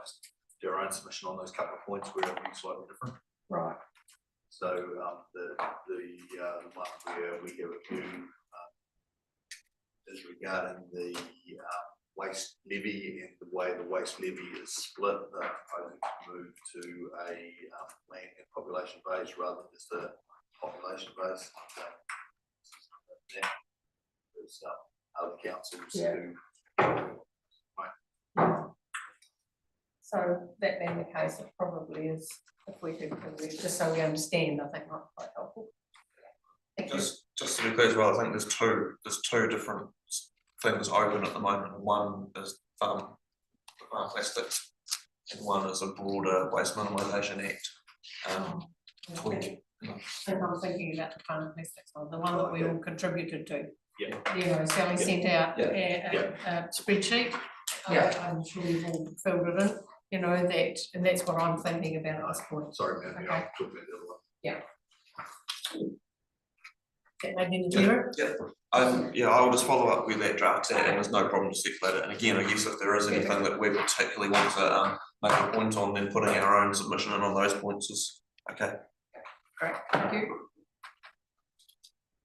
do our own submission on those couple of points where it will be slightly different. Right. So the one where we have a view is regarding the waste levy and the way the waste levy is split. They're proposing to move to a land and population base rather than just a population base. There's other councils who. So that being the case, it probably is, if we could, just so we understand, I think might be quite helpful. Just to be clear as well, I think there's two different things open at the moment. One is farm plastics, and one is a broader waste minimisation act tweak. I think I'm thinking about the farm plastics one, the one that we all contributed to. Yeah. Sally sent out a spreadsheet. I'm sure you've all filled it in, that, and that's what I'm thinking about at this point. Sorry, man, Okay. I'll talk about the other one. Yeah. That made any clearer? I will just follow up with that draft and there's no problem to circulate it. And again, I guess if there is anything that we particularly want to make a point on, then putting our own submission in on those points is okay. Great, thank you.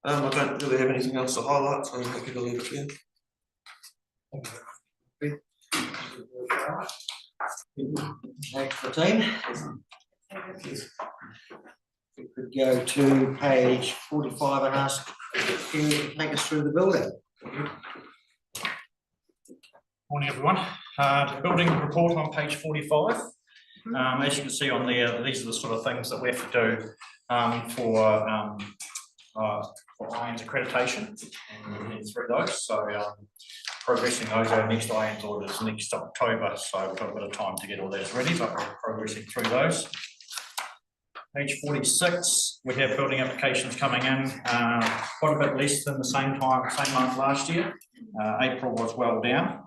I don't really have anything else to highlight, so I'm happy to leave it here. Thanks for the team. We could go to page 45 and ask you to take us through the building. Morning, everyone. The building report on page 45. As you can see on there, these are the sort of things that we have to do for IANZ accreditation, and we're through those. So progressing those, our next IANZ audit is next October, so we've got a bit of time to get all those ready, but we're progressing through those. Page 46, we have building applications coming in, quite a bit less than the same month last year. April was well down.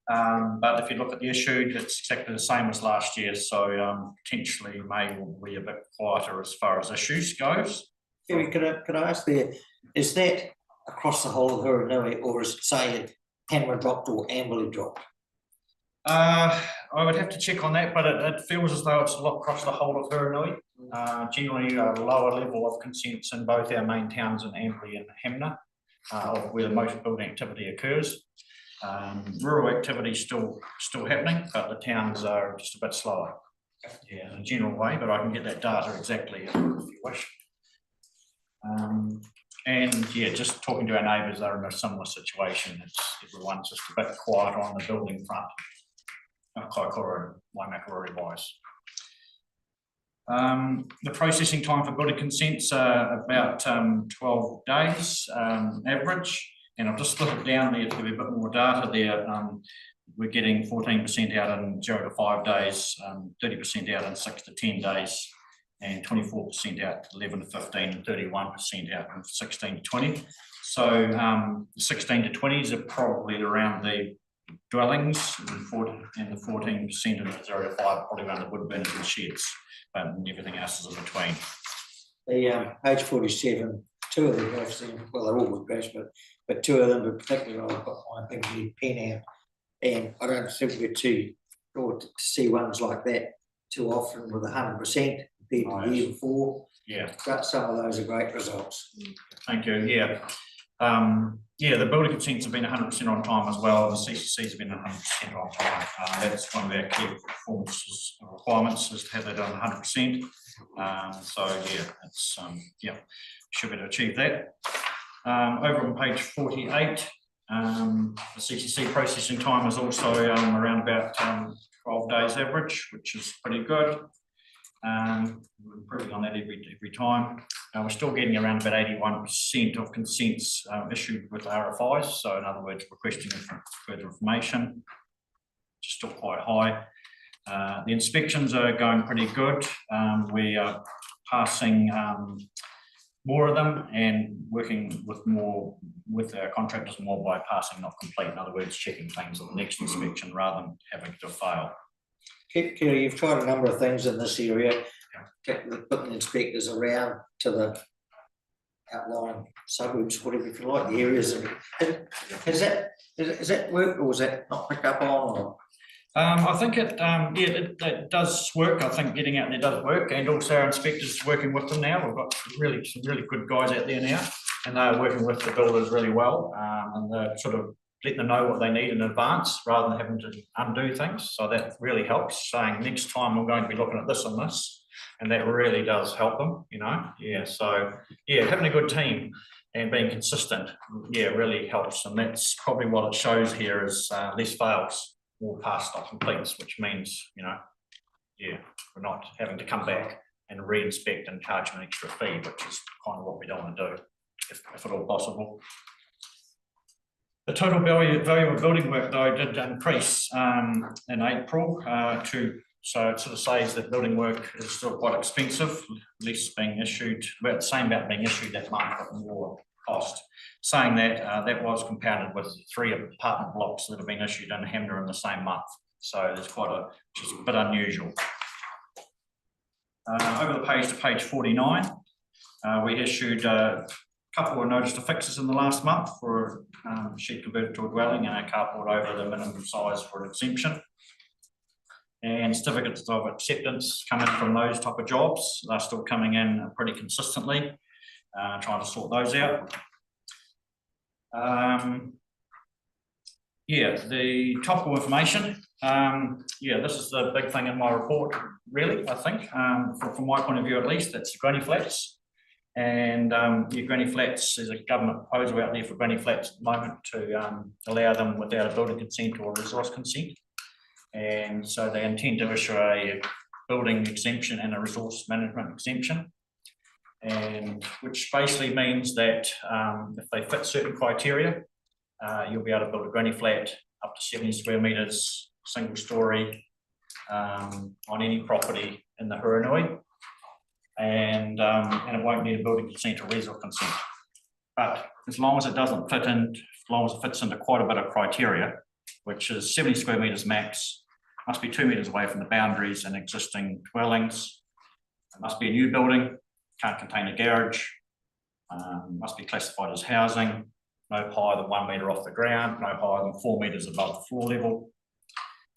But if you look at the issued, it's exactly the same as last year, so potentially May will be a bit quieter as far as issues goes. Kerry, could I ask there, is that across the whole of Huronui, or is it saying Hammer dropped or Amberley dropped? I would have to check on that, but it feels as though it's a lot across the whole of Huronui. Generally a lower level of consents in both our main towns in Amberley and Hamner, where the most building activity occurs. Rural activity is still happening, but the towns are just a bit slower. Yeah, in a general way, but I can get that data exactly if you wish. And yeah, just talking to our neighbours, they're in a similar situation. Everyone's just a bit quiet on the building front. Kaikoura and Waimakariri wise. The processing time for building consents are about 12 days average, and I've just split it down there to give you a bit more data there. We're getting 14% out in 0 to 5 days, 30% out in 6 to 10 days, and 24% out 11 to 15, and 31% out in 16 to 20. So 16 to 20s are probably around the dwellings, and the 14% of 0 to 5 probably around the wood burners and sheds, and everything else is in between. The page 47, 2 of them have seen, well, they're all wood burners, but 2 of them in particular, I've got my big pen out, and I don't think we're too short to see ones like that too often with 100% compared to the year before. Yeah, But some of those are great results. thank you. Yeah. Yeah, the building consents have been 100% on time as well. The CCC's have been 100% on time. That's one of our key performance requirements, is to have that done 100%. So yeah, it's should be able to achieve that. Over on page 48, the CCC processing time is also around about 12 days average, which is pretty good. We're improving on that every time. We're still getting around about 81% of consents issued with RFIs, so in other words, requesting further information, which is still quite high. The inspections are going pretty good. We are passing more of them and working with our contractors more by passing, not complete. In other words, checking things on the next inspection rather than having to fail. Kerry, you've tried a number of things in this area, putting inspectors around to the outlying suburbs, whatever you like, the areas. Is that work, or was that not picked up on? Or? I think it does work. I think getting out there does work, and also our inspectors working with them now. We've got some really good guys out there now, and they're working with the builders really well, and they're sort of letting them know what they need in advance rather than having to undo things. So that really helps, saying next time we're going to be looking at this and this, and that really does help them, you know. Yeah, so yeah, having a good team and being consistent, yeah, really helps, and that's probably what it shows here is less fails, more pass stock completes, which means, you know, yeah, we're not having to come back and re-inspect and charge them an extra fee, which is kind of what we don't want to do, if at all possible. The total value of building work though did increase in April so it sort of says that building work is still quite expensive, less being issued, about the same about being issued that month, but more cost. Saying that, that was compounded with 3 apartment blocks that have been issued in Hanmer in the same month. So there's which is a bit unusual. Over the page to page 49, we issued a couple of notice to fixes in the last month for shed converted to a dwelling and a carport over the minimum size for exemption. And certificates of acceptance coming from those type of jobs. They're still coming in pretty consistently, trying to sort those out. Yeah, the topical information. Yeah, this is the big thing in my report, really, I think. From my point of view, at least, it's granny flats. And your granny flats, there's a government proposal out there for granny flats at the moment to allow them without a building consent or a resource consent. And so they intend to issue a building exemption and a resource management exemption. And which basically means that if they fit certain criteria, you'll be able to build a granny flat up to 70 square metres, single story, on any property in the Huranui. And it won't need a building consent or resource consent. But as long as it doesn't fit in, as long as it fits into quite a bit of criteria, which is 70 square metres max, must be 2 metres away from the boundaries and existing dwellings. It must be a new building, can't contain a garage, must be classified as housing, no higher than 1 metre off the ground, no higher than 4 metres above the floor level,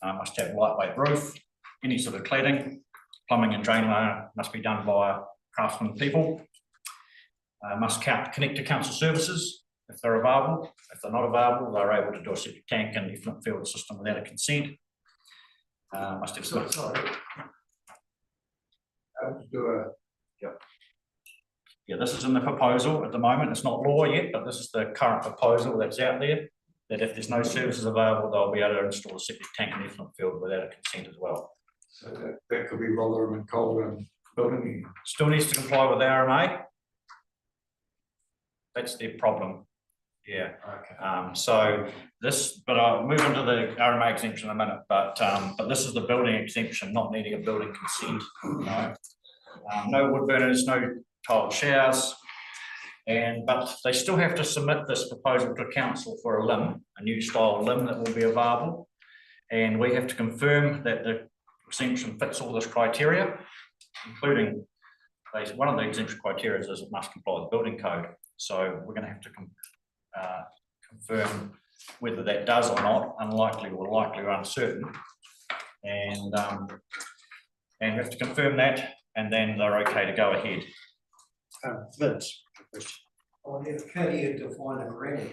must have lightweight roof, any sort of cladding, plumbing and drain line must be done by craftsmen people, must connect to council services if they're available. If they're not available, they're able to do a septic tank and effluent field system without a consent. Must have Yeah, this is in the proposal at the moment. It's not law yet, but this is the current proposal that's out there. That if there's no services available, they'll be able to install a septic tank and effluent field without a consent as well. So that could be Rotherham and Colburn building. Still needs to comply with RMA. That's their problem. Yeah. Okay. So this, but I'll move into the RMA exemption in a minute, but this is the building exemption, not needing a building consent. No, no wood burners, no tiled showers. But they still have to submit this proposal to council for a limb, a new style limb that will be available. And we have to confirm that the exemption fits all this criteria, including one of the exemption criteria is it must comply with the building code. So we're going to have to confirm whether that does or not, unlikely or likely or uncertain. And we have to confirm that, and then they're okay to go ahead. Vince. How do you define a granny?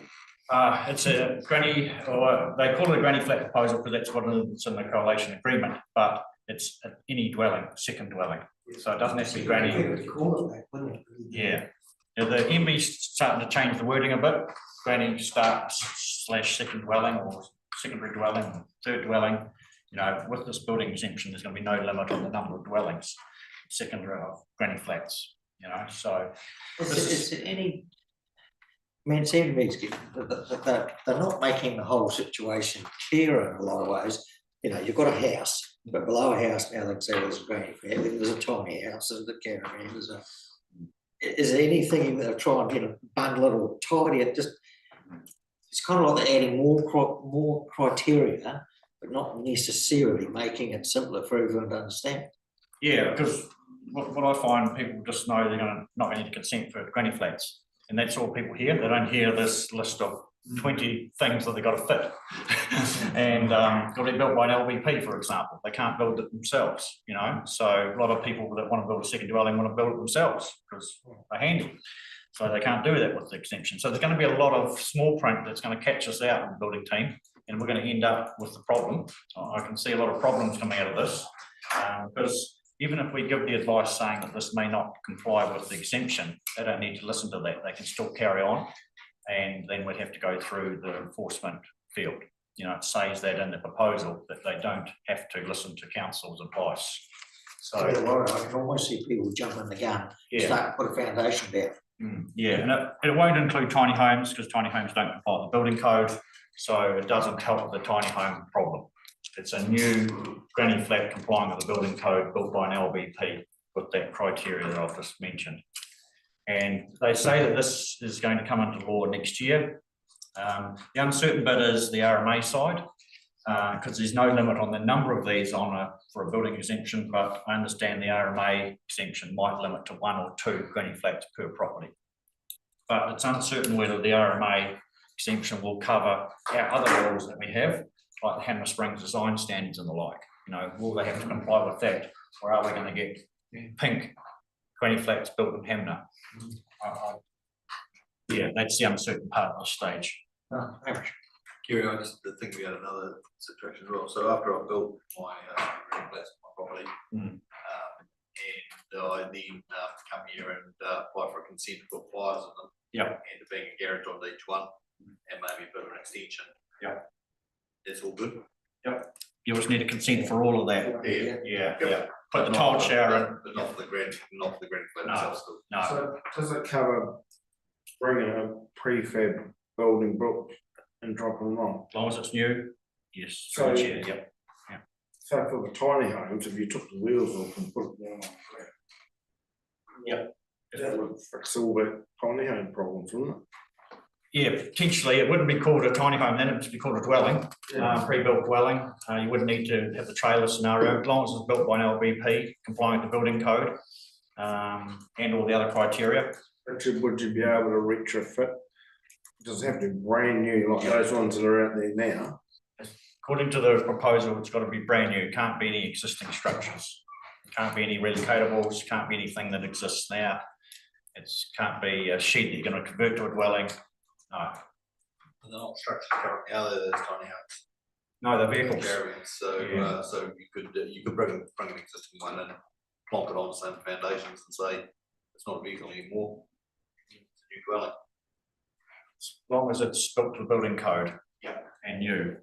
It's a granny, or they call it a granny flat proposal because that's what it's in the coalition agreement, but it's any dwelling, second dwelling. So it doesn't have to be granny. Yeah. The MB's starting to change the wording a bit. Granny / second dwelling or secondary dwelling, or third dwelling. You know, with this building exemption, there's going to be no limit on the number of dwellings, secondary of granny flats. You know, so is there any? I mean, it seems to me that they're not making the whole situation clearer in a lot of ways. You know, you've got a house, but below a house now they can say there's a granny flat, there's a tiny house, there's a caravan, is there anything that they're trying to bundle it or tidy it? Just it's kind of like they're adding more criteria, but not necessarily making it simpler for everyone to understand. Yeah, because what I find, people just know they're not going to need consent for granny flats, and that's all people hear. They don't hear this list of 20 things that they've got to fit, and got to be built by an LVP, for example. They can't build it themselves, you know. So a lot of people that want to build a second dwelling want to build it themselves because they're handy. So they can't do that with the exemption. So there's going to be a lot of small print that's going to catch us out in the building team, and we're going to end up with the problem. I can see a lot of problems coming out of this because even if we give the advice saying that this may not comply with the exemption, they don't need to listen to that. They can still carry on, and then we'd have to go through the enforcement field. You know, it says that in the proposal that they don't have to listen to council's advice. So I can almost see people jumping the gun, start to put a foundation down. Yeah, and it won't include tiny homes because tiny homes don't comply with the building code, so it doesn't help with the tiny home problem. It's a new granny flat complying with the building code built by an LVP with that criteria that I've just mentioned. And they say that this is going to come into law next year. The uncertain bit is the RMA side, because there's no limit on the number of these for a building exemption, but I understand the RMA exemption might limit to 1 or 2 granny flats per property. But it's uncertain whether the RMA exemption will cover our other rules that we have, like the Hanmer Springs design standards and the like. You know, will they have to comply with that, or are we going to get pink granny flats built in Hanmer? Yeah, that's the uncertain part of the stage. Kerry, I just think we had another situation as well. So after I built my green flats on my property, and I then come here and apply for a consent to put fires in them. Yeah. And being a garage on each one, and maybe a bit of an extension. Yeah. That's all good. Yep. You just need a consent for all of that. Yeah. Yeah. Put the tiled shower in. But not for the grand flat itself. No. So does it cover bringing a prefab building book and dropping them on? As long as it's new, yes. So- Yep. So for the tiny homes, if you took the wheels off and put it down on flat. Yep. That would fix all the tiny home problems, wouldn't it? Yeah, potentially. It wouldn't be called a tiny home then, it would be called a dwelling, pre-built dwelling. You wouldn't need to have the trailer scenario, as long as it's built by an LVP, complying with the building code, and all the other criteria. Richard, would you be able to retrofit? Does it have to be brand new, like those ones that are out there now? According to the proposal, it's got to be brand new. It can't be any existing structures. It can't be any relocatables, can't be anything that exists now. It can't be a shed that you're going to convert to a dwelling. No. They're not structures currently, are they, those tiny homes? No, they're vehicles. Caravans, so so you could bring an existing one and plonk it on the same foundations and say it's not a vehicle anymore. It's a new dwelling. As long as it's built to the building code. Yeah. And new.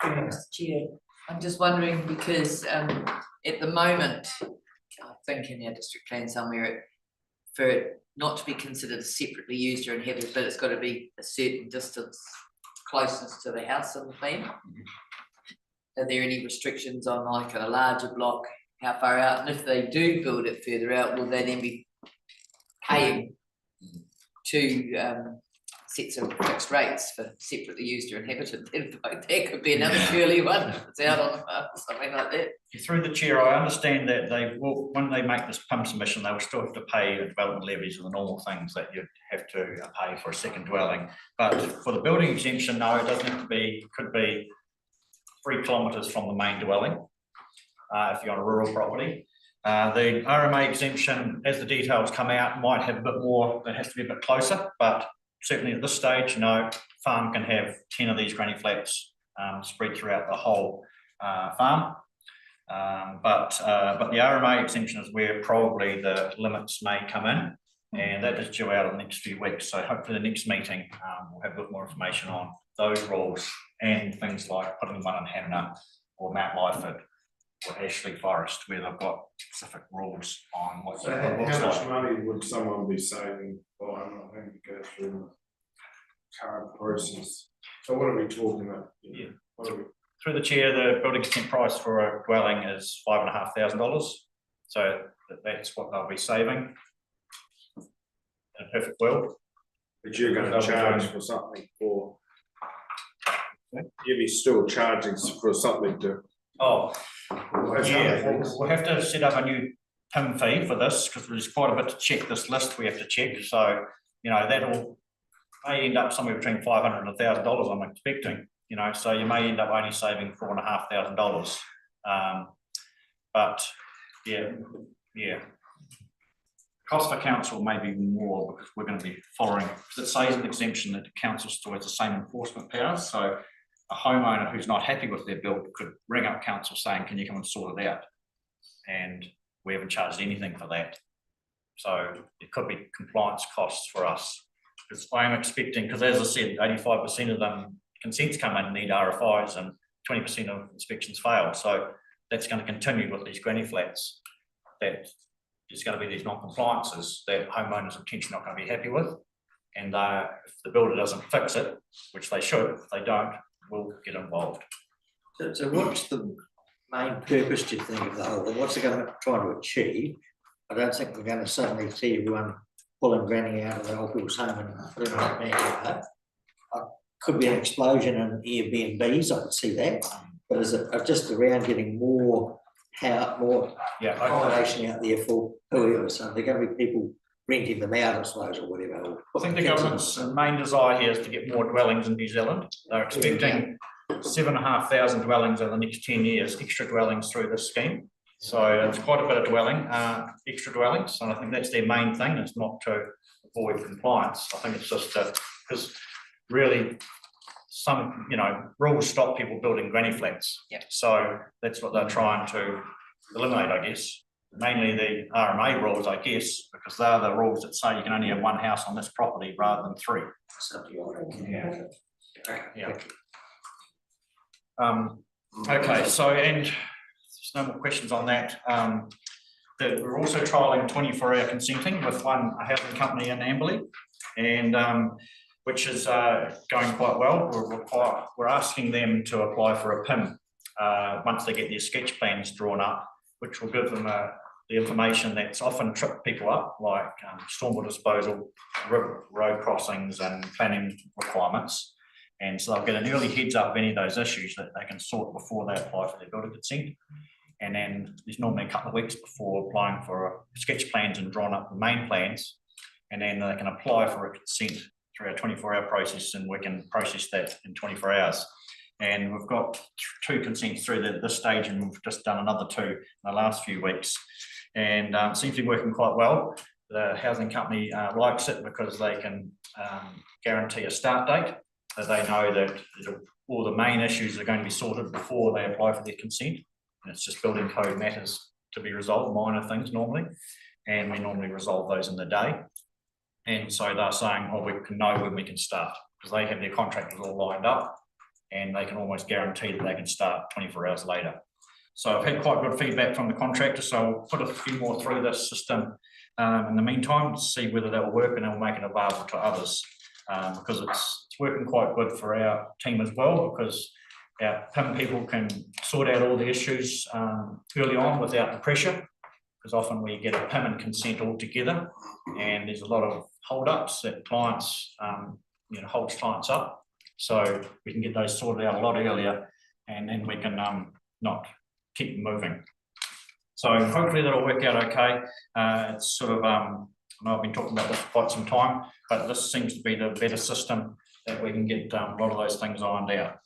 Mr. Chair, I'm just wondering because at the moment, I think in our district plan somewhere, for it not to be considered separately used or inhabited, but it's got to be a certain distance closeness to the house on the plan. Are there any restrictions on like a larger block, how far out? And if they do build it further out, will they then be paying two sets of fixed rates for separately used or inhabited? There could be another curly one if it's out on something like that. Through the chair, I understand that they will, when they make this PIM submission, they will still have to pay development levies and the normal things that you'd have to pay for a second dwelling. But for the building exemption, no, it doesn't have to be, could be 3 kilometres from the main dwelling, if you're on a rural property. The RMA exemption, as the details come out, might have a bit more, it has to be a bit closer, but certainly at this stage, no, farm can have 10 of these granny flats spread throughout the whole farm. But the RMA exemption is where probably the limits may come in, and that is due out in the next few weeks. So hopefully the next meeting we'll have a bit more information on those rules and things like putting one in Hanna or Mount Lyford or Ashley Forest, where they've got specific rules on what So it looks how much like. money would someone be saving by not having to go through the current process? So what are we talking about? Yeah. What are we? Through the chair, the building consent price for a dwelling is $5,500. So that's what they'll be saving. In a perfect world. But you're going to charge for something for. You'll be still charging for something to. Oh, yeah, we'll have to set up a new PIM fee for this because there's quite a bit to check this list we have to check. So, you know, that'll may end up somewhere between $500 and $1,000, I'm expecting, you know, so you may end up only saving $4,500. But yeah. Cost for council may be more because we're going to be following, because it says an exemption that the council still has the same enforcement powers. So a homeowner who's not happy with their build could ring up council saying, can you come and sort it out? And we haven't charged anything for that. So it could be compliance costs for us. Because I am expecting, because as I said, 85% of them consents come in and need RFIs and 20% of inspections fail. So that's going to continue with these granny flats. That there's going to be these non-compliances that homeowners are potentially not going to be happy with. And if the builder doesn't fix it, which they should, if they don't, we'll get involved. So what's the main purpose, do you think, of the whole thing? What's it going to try to achieve? I don't think we're going to suddenly see everyone pulling granny out of the old people's home and putting that back. Could be an explosion in Airbnbs, I could see that. But is it just around getting more accommodation out there for whoever? So they're going to be people renting them out, I suppose, or whatever. I think the government's main desire here is to get more dwellings in New Zealand. They're expecting 7,500 dwellings over the next 10 years, extra dwellings through this scheme. So it's quite a bit of dwelling, extra dwellings, and I think that's their main thing. It's not to avoid compliance. I think it's just because really some, you know, rules stop people building granny flats. Yeah. So that's what they're trying to eliminate, I guess. Mainly the RMA rules, I guess, because they're the rules that say you can only have one house on this property rather than 3. Yeah. Okay, so and there's no more questions on that. We're also trialling 24-hour consenting with a housing company in Amberley, and which is going quite well. We're asking them to apply for a PIM once they get their sketch plans drawn up, which will give them the information that's often tripped people up, like stormwater disposal, road crossings and planning requirements. And so they'll get an early heads up of any of those issues that they can sort before they apply for their building consent. And then there's normally a couple of weeks before applying for sketch plans and drawn up the main plans. And then they can apply for a consent through our 24-hour process, and we can process that in 24 hours. And we've got 2 consents through at this stage, and we've just done another 2 in the last few weeks. And it seems to be working quite well. The housing company likes it because they can guarantee a start date. So they know that all the main issues are going to be sorted before they apply for their consent. And it's just building code matters to be resolved, minor things normally. and we normally resolve those in the day. And so they're saying, oh, we can know when we can start, because they have their contractors all lined up and they can almost guarantee that they can start 24 hours later. So I've had quite good feedback from the contractor, so I'll put a few more through this system in the meantime to see whether that will work, and then we'll make it available to others, because it's working quite good for our team as well, because our PIM people can sort out all the issues early on without the pressure, because often we get a PIM and consent all together, and there's a lot of hold-ups that clients, holds clients up. So we can get those sorted out a lot earlier, and then we can not keep moving. So hopefully that'll work out okay. It's sort of, I know I've been talking about this for quite some time, but this seems to be the better system that we can get a lot of those things ironed out.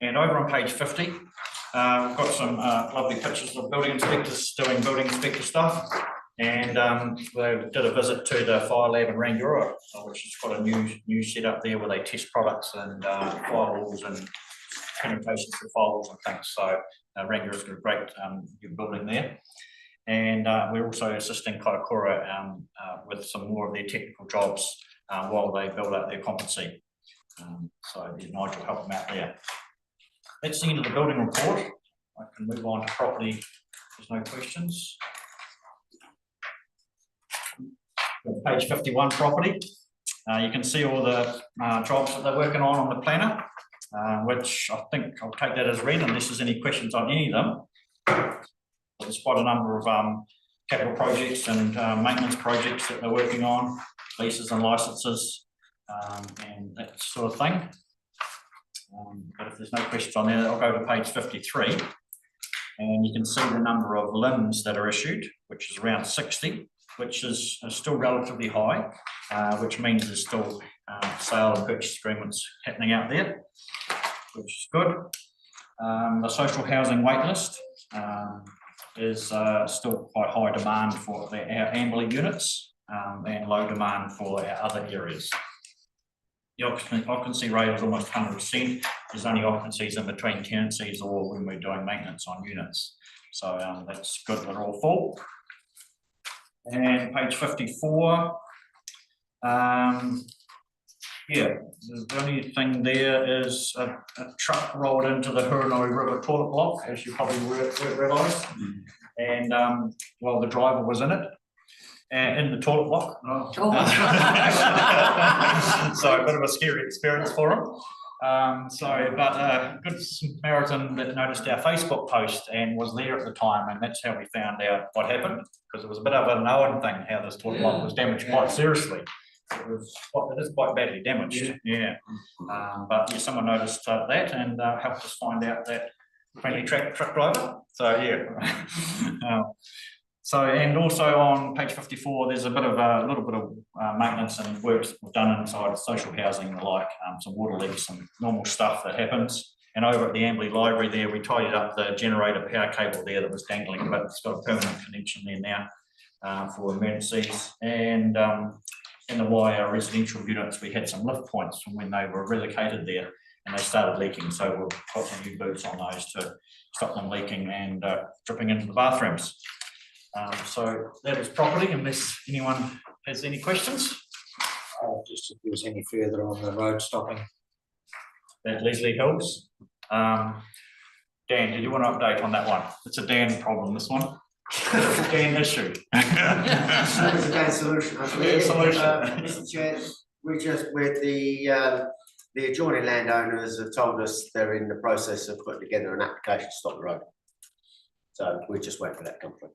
And over on page 50, we've got some lovely pictures of building inspectors doing building inspector stuff. And they did a visit to the fire lab in Rangiora, which has got a new setup there where they test products and firewalls and penetrations for firewalls and things. So Rangiora's got a great new building there. And we're also assisting Kaikoura with some more of their technical jobs while they build up their competency. So Nigel help them out there. That's the end of the building report. I can move on to property. There's no questions. Page 51 property. You can see all the jobs that they're working on the planner, which I think I'll take that as read unless there's any questions on any of them. There's quite a number of capital projects and maintenance projects that they're working on, leases and licenses, and that sort of thing. But if there's no questions on there, I'll go to page 53, and you can see the number of limbs that are issued, which is around 60, which is still relatively high, which means there's still sale and purchase agreements happening out there, which is good. The social housing waitlist is still quite high demand for our Amberley units and low demand for our other areas. The occupancy rate is almost 100%. There's only occupancies in between tenancies or when we're doing maintenance on units. So that's good, they're all full. And page 54, yeah, the only thing there is a truck rolled into the Huronoi River toilet block, as you probably realise. And well, the driver was in it, in the toilet block. So a bit of a scary experience for him. But good Samaritan that noticed our Facebook post and was there at the time, and that's how we found out what happened, because it was a bit of an unknown thing how this toilet block was damaged quite seriously. It is quite badly damaged, yeah. But yeah, someone noticed that and helped us find out that friendly truck driver. So yeah. So, and also on page 54, there's a little bit of maintenance and works we've done inside social housing and the like, some water leaks, some normal stuff that happens. And over at the Amberley Library there, we tidied up the generator power cable there that was dangling, but it's got a permanent connection there now for emergencies. And in the YR residential units, we had some lift points from when they were relocated there and they started leaking. So we've got some new boots on those to stop them leaking and dripping into the bathrooms. So that is property, unless anyone has any questions. Just if there's any further on the road stopping. At Leslie Hills. Dan, did you want to update on that one? It's a Dan problem, this one. Dan issue. It's a Dan solution. Mr. Chair, with the adjoining landowners have told us they're in the process of putting together an application to stop the road. So we're just waiting for that to come through.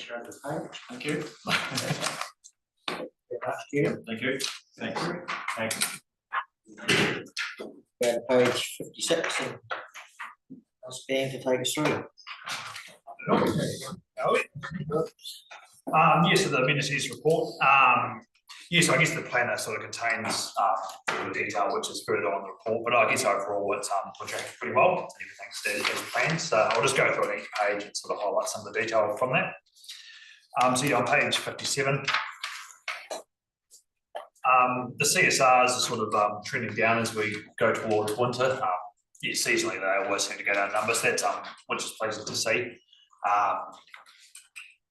You're over the page. Thank you. Thank you. Thank you. Thank you. Go to page 56 and ask Dan to take us through. Yes, so the amenities report. Yes, I guess the planner sort of contains the detail which is further on the report, but I guess overall it's tracking pretty well and everything's as planned. So I'll just go through each page and sort of highlight some of the detail from that. So yeah, on page 57, The CSRs are sort of trending down as we go towards winter. Yeah, seasonally they always seem to go down numbers. That's which is pleasing to see.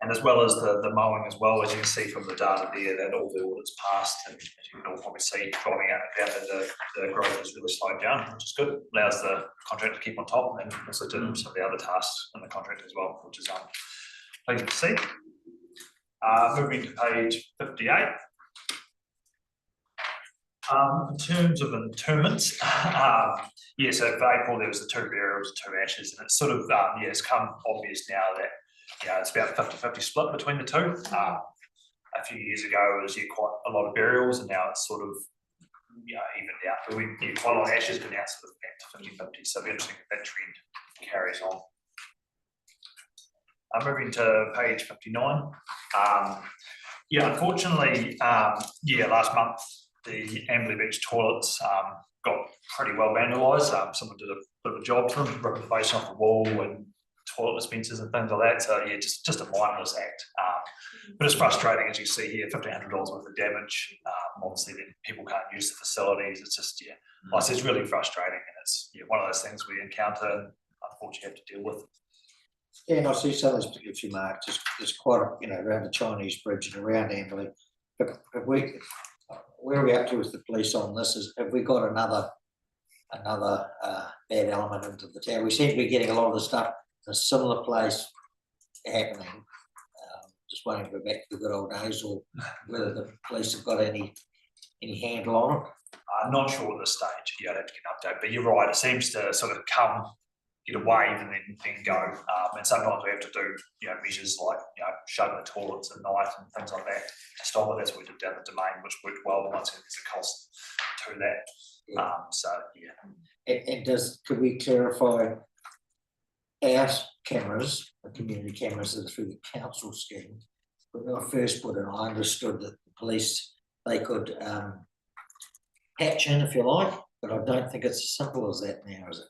And as well as the mowing as well, as you can see from the data there, that all the audits passed, and as you can all probably see, driving out that the growth has really slowed down, which is good. Allows the contractor to keep on top, and then also do some of the other tasks in the contract as well, which is pleasing to see. Moving to page 58. In terms of interments, yeah, so for April there was the 2 burials, 2 ashes, and it's sort of yeah, it's come obvious now that it's about 50-50 split between the two. A few years ago it was quite a lot of burials, and now it's sort of evened out. But we quite a lot of ashes, but now it's sort of back to 50-50. So it'll be interesting if that trend carries on. Moving to page 59. Yeah, unfortunately, yeah, last month the Amberley Beach toilets got pretty well vandalised. Someone did a bit of a job to them, ripped the face off the wall and toilet dispensers and things like that. So yeah, just a mindless act. But it's frustrating, as you see here, $1,500 worth of damage. Obviously, then people can't use the facilities. It's just like I said, it's really frustrating, and it's one of those things we encounter and unfortunately have to deal with. Yeah, and I see some of those particular few marks. There's quite a around the Chinese bridge and around Amberley. But where are we up to with the police on this? Have we got another bad element into the town? We seem to be getting a lot of the stuff in a similar place happening. Just wondering if we're back to the good old days, or whether the police have got any handle on it. I'm not sure at this stage. I'd have to get an update. But you're right. It seems to sort of get a wave and then go. And sometimes we have to do measures like shutting the toilets at night and things like that to stop it. That's what we did down the Domain, which worked well. But once again, there's a cost to that. So yeah. And could we clarify our cameras, the community cameras that are through the council scheme? When I first put in, I understood that the police, they could patch in, if you like, but I don't think it's as simple as that now, is it?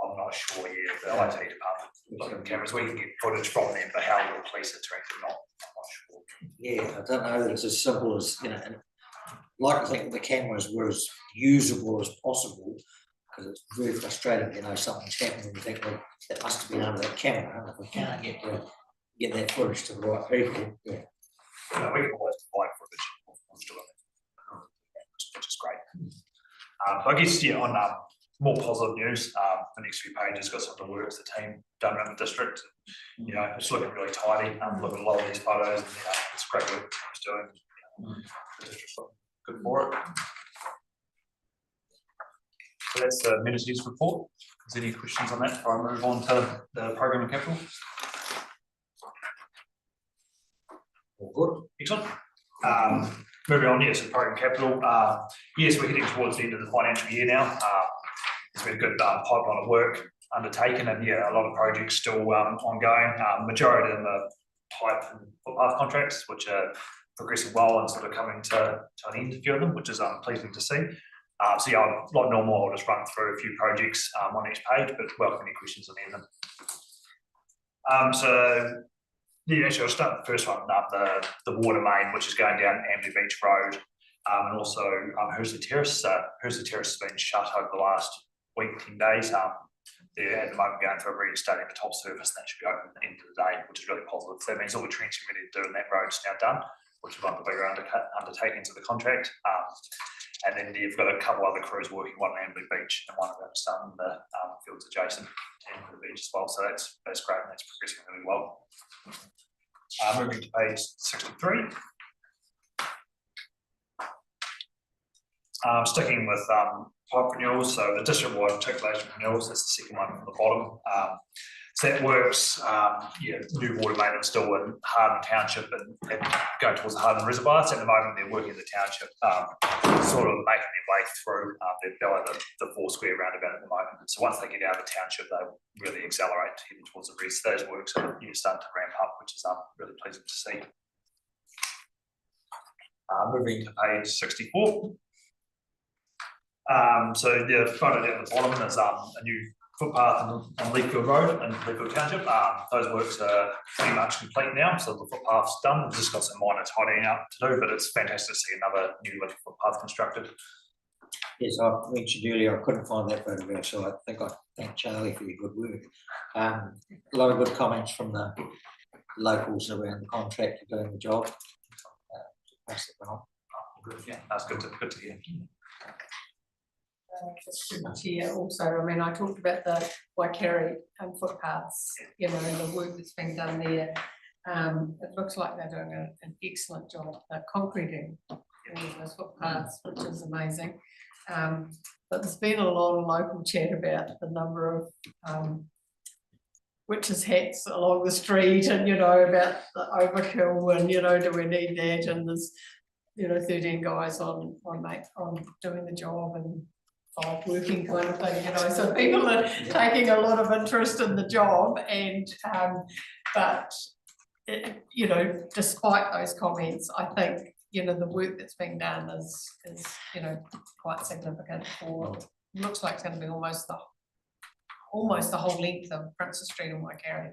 I'm not sure yet. The IT department looking at cameras, we can get footage from them, but how the police interact or not, I'm not sure. Yeah, I don't know that it's as simple as, and I'd like to think the cameras were as usable as possible, because it's very frustrating, something's happened and you think, well, that must have been under that camera, and if we can't get that footage to the right people, yeah. We can always provide footage, which is great. I guess, on more positive news, the next few pages got some of the works the team done around the district. It's looking really tidy. Looking at a lot of these photos, and it's great work the team's doing. The district's looking good for it. So that's the amenities report. Is there any questions on that before I move on to the program and capital? All good. Excellent. Moving on, yes, to program capital. Yes, we're heading towards the end of the financial year now. There's been a good pipeline of work undertaken, and a lot of projects still ongoing. Majority of them are pipe and footpath contracts, which are progressing well and sort of coming to an end, a few of them, which is pleasing to see. So like normal, I'll just run through a few projects on each page, but welcome any questions on any of them. So actually I'll start with the first one, the water main, which is going down Amberley Beach Road, and also Hursley Terrace. Hursley Terrace has been shut over the last week, 10 days. They're at the moment going for a reinstating the top surface, and that should be open at the end of the day, which is really positive. So that means all the trenching ready to do on that road is now done, which is one of the bigger undertakings of the contract. And then you've got a couple other crews working, one on Amberley Beach and one around some of the fields adjacent to Amberley Beach as well. So that's great, and that's progressing really well. Moving to page 63. Sticking with pipe renewals, so the district-wide articulation renewals, that's the second one from the bottom. So that works, new water main installed in Harden Township and going towards the Harden Reservoir. So at the moment they're working in the township, sort of making their way through. They're below the 4 square roundabout at the moment. So once they get out of the township, they really accelerate heading towards the rest. Those works are starting to ramp up, which is really pleasant to see. Moving to page 64. So the photo down at the bottom is a new footpath on Leafield Road in Leafield Township. Those works are pretty much complete now, so the footpath's done. We've just got some minor tidying up to do, but it's fantastic to see another new little footpath constructed. Yes, I mentioned earlier, I couldn't find that photograph, so I think I thank Charlie for your good work. A lot of good comments from the locals around the contractor doing the job. Pass it on. Good, yeah, that's good to hear. Just to the chair also, I mean, I talked about the Waikari footpaths, you know, the work that's being done there. It looks like they're doing an excellent job. They're concreting all of those footpaths, which is amazing. But there's been a lot of local chat about the number of witches' hats along the street, and, you know, about the overkill, and, you know, do we need that? And there's, you know, 13 guys on doing the job and 5 working kind of thing, you know, so people are taking a lot of interest in the job, and but you know, despite those comments, I think, you know, the work that's being done is you know, quite significant. For looks like it's going to be almost the whole length of Princess Street in Waikari.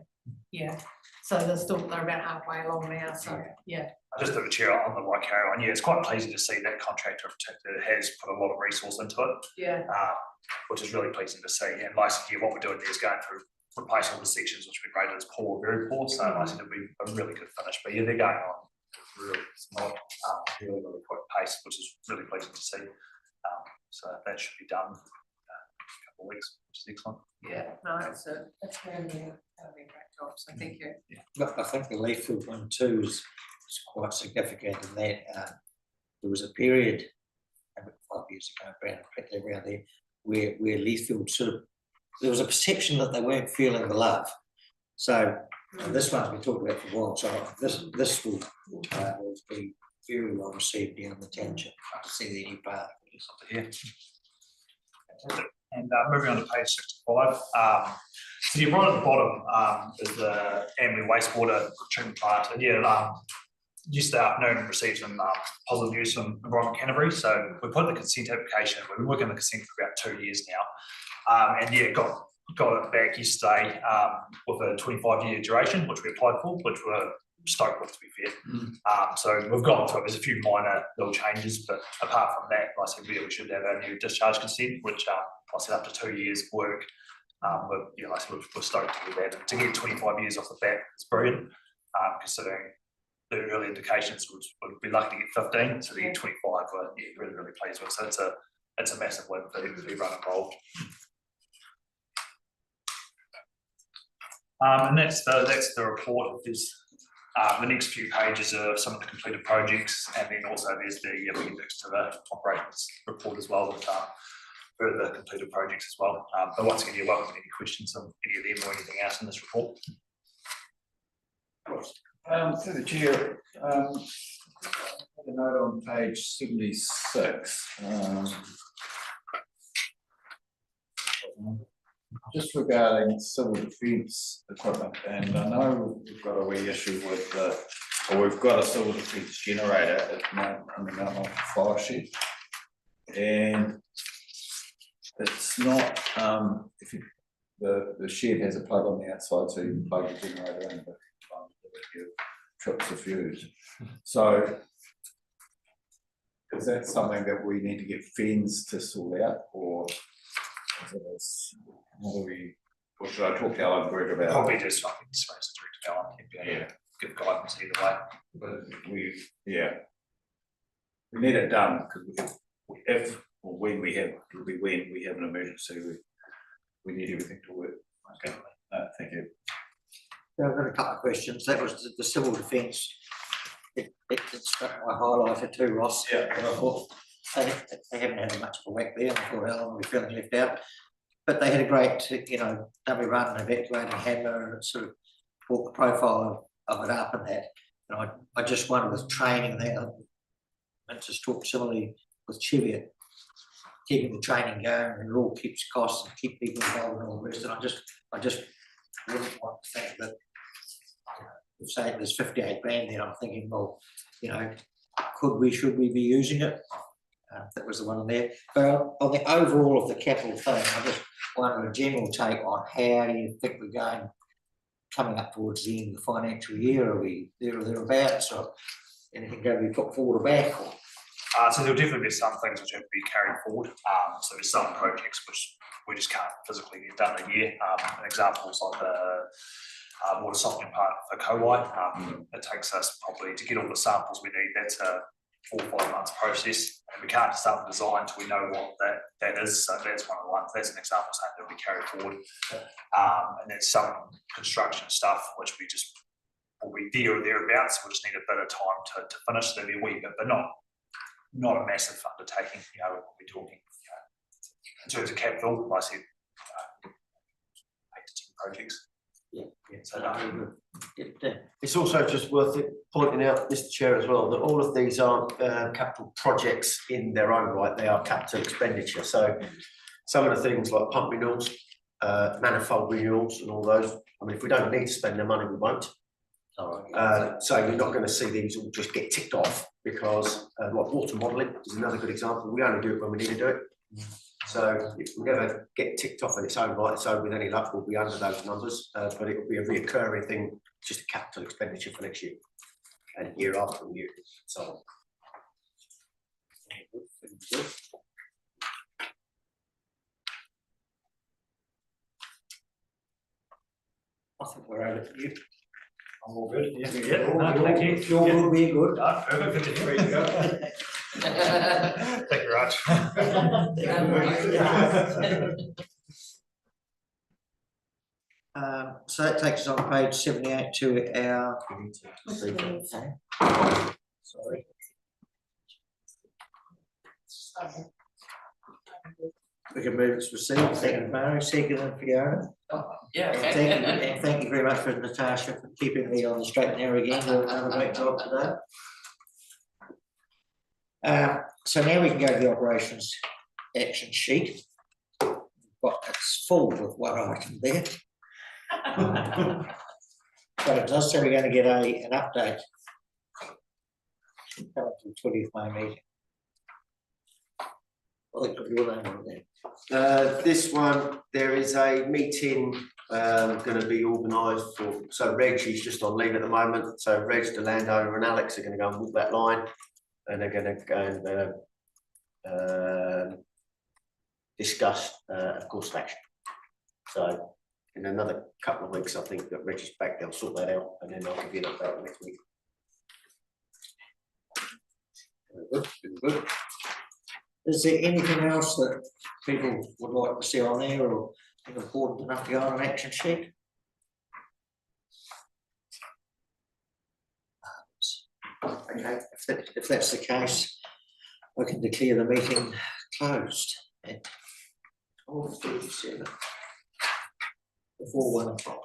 Yeah, so they're about halfway along now, so yeah. Just to the chair on the Waikari one, yeah, it's quite pleasing to see that contractor in particular has put a lot of resource into it. Yeah. Which is really pleasing to see. And like I said, what we're doing there is going through, replace all the sections which we rated as poor, very poor. So I said it'll be a really good finish. But yeah, they're going on really smart, really quick pace, which is really pleasing to see. So that should be done in a couple of weeks, which is excellent. Yeah, no, it's going to be a great job. So thank you. Yeah. Look, I think the Leafield one too is quite significant in that there was a period, about 5 years ago, particularly around there, where Leafield sort of, there was a perception that they weren't feeling the love. So this one's been talked about for a while, so this will be very well received down the township to see the new park. Yeah. And moving on to page 65, so you're right at the bottom is the Amberley wastewater treatment plant, and yeah, yesterday afternoon received some positive news from Environment Canterbury. So we put the consent application. We've been working on the consent for about 2 years now, and yeah, got it back yesterday with a 25-year duration, which we applied for, which we're stoked with, to be fair. So we've gone through. There's a few minor little changes, but apart from that, like I said, we should have our new discharge consent, which I said up to 2 years work. But yeah, like I said, we're stoked to do that. And to get 25 years off the bat is brilliant, considering the early indications would be lucky to get 15, so to get 25, we're really pleased with. So it's a massive win for everyone involved. And that's the report. There's the next few pages are some of the completed projects, and then also there's the appendix to the operations report as well, with further completed projects as well. But once again, you're welcome to any questions on any of them or anything else in this report. To the chair, a note on page 76. Just regarding civil defence equipment, and I know we've got a wee issue with we've got a civil defence generator at the moment coming out of the fire shed, and it's not the shed has a plug on the outside, so you can plug the generator in, but trips the fuse. So is that something that we need to get fence to sort out, or or should I talk to Alan Greg about? Probably just, I think, just raise it through to Alan, yeah, give guidance either way. But we need it done, because if or when we have, it'll be when we have an emergency, we need everything to work. Okay, thank you. I've got a couple of questions. That was the civil defence. It struck my highlighter too, Ross. Yeah. And I thought they haven't had much of a whack there. I thought Alan would be feeling left out. But they had a great, dummy run and evacuating hammer, and sort of brought the profile of it up and that. And I just wonder with training that, and just talk similarly with Cheviot, keeping the training going, and it all keeps costs and keep people involved and all the rest. And I just wouldn't want to think that, say there's 58 grand there, I'm thinking, well, should we be using it? that was the one there. But on the overall of the capital thing, I just want a general take on how you think we're going, coming up towards the end of the financial year. Are we there or thereabouts, or anything going to be put forward or back? Or? So there'll definitely be some things which have to be carried forward. So there's some projects which we just can't physically get done in a year. An example is like the water softening part for Kowai. It takes us probably to get all the samples we need. That's a 4 or 5 months process, and we can't start the design until we know what that is. So that's one of the ones. That's an example of something that we carry forward. And there's some construction stuff which we just will be there or thereabouts. We'll just need a bit of time to finish. There'll be a wee bit, but not a massive undertaking. We're talking in terms of capital. I said 8 to 10 projects. Yeah. So no. It's also just worth it pointing out, Mr. Chair, as well, that all of these aren't capital projects in their own right, they are capital expenditure. So some of the things like pump renewals, manifold renewals and all those, I mean, if we don't need to spend the money, we won't. So you're not going to see these all just get ticked off, because like water modelling is another good example. We only do it when we need to do it. So if we never get ticked off in its own right, so with any luck we'll be under those numbers, but it will be a reoccurring thing, just a capital expenditure for next year and year after year, so on. I think we're out of you. I'm all good. Yeah. Thank you. You're good, we're good. Perfect. Good to hear you go. Thank you, Raj. So that takes us on page 78 to our. Sorry. We can move it to receive. Second, Mary, second, and Fiona. Yeah, And okay. and thank you very much for Natasha for keeping me on the straight and narrow again. You've done a great job today. So now we can go to the operations action sheet. But it's full with one item there. But it does say we're going to get an update coming to the 20th May meeting. Well, they put your name on there. This one, there is a meeting going to be organised for, so Reg is just on leave at the moment, so Reg, the landowner, and Alex are going to go and walk that line, and they're going to go and discuss a course of action. So in another couple of weeks, I think that Reg is back, they'll sort that out, and then I'll give you an update next week. Very good, very good. Is there anything else that people would like to see on there, or important enough to go on an action sheet? Okay, if that's the case, I can declare the meeting closed at 12:37 before 1 o'clock.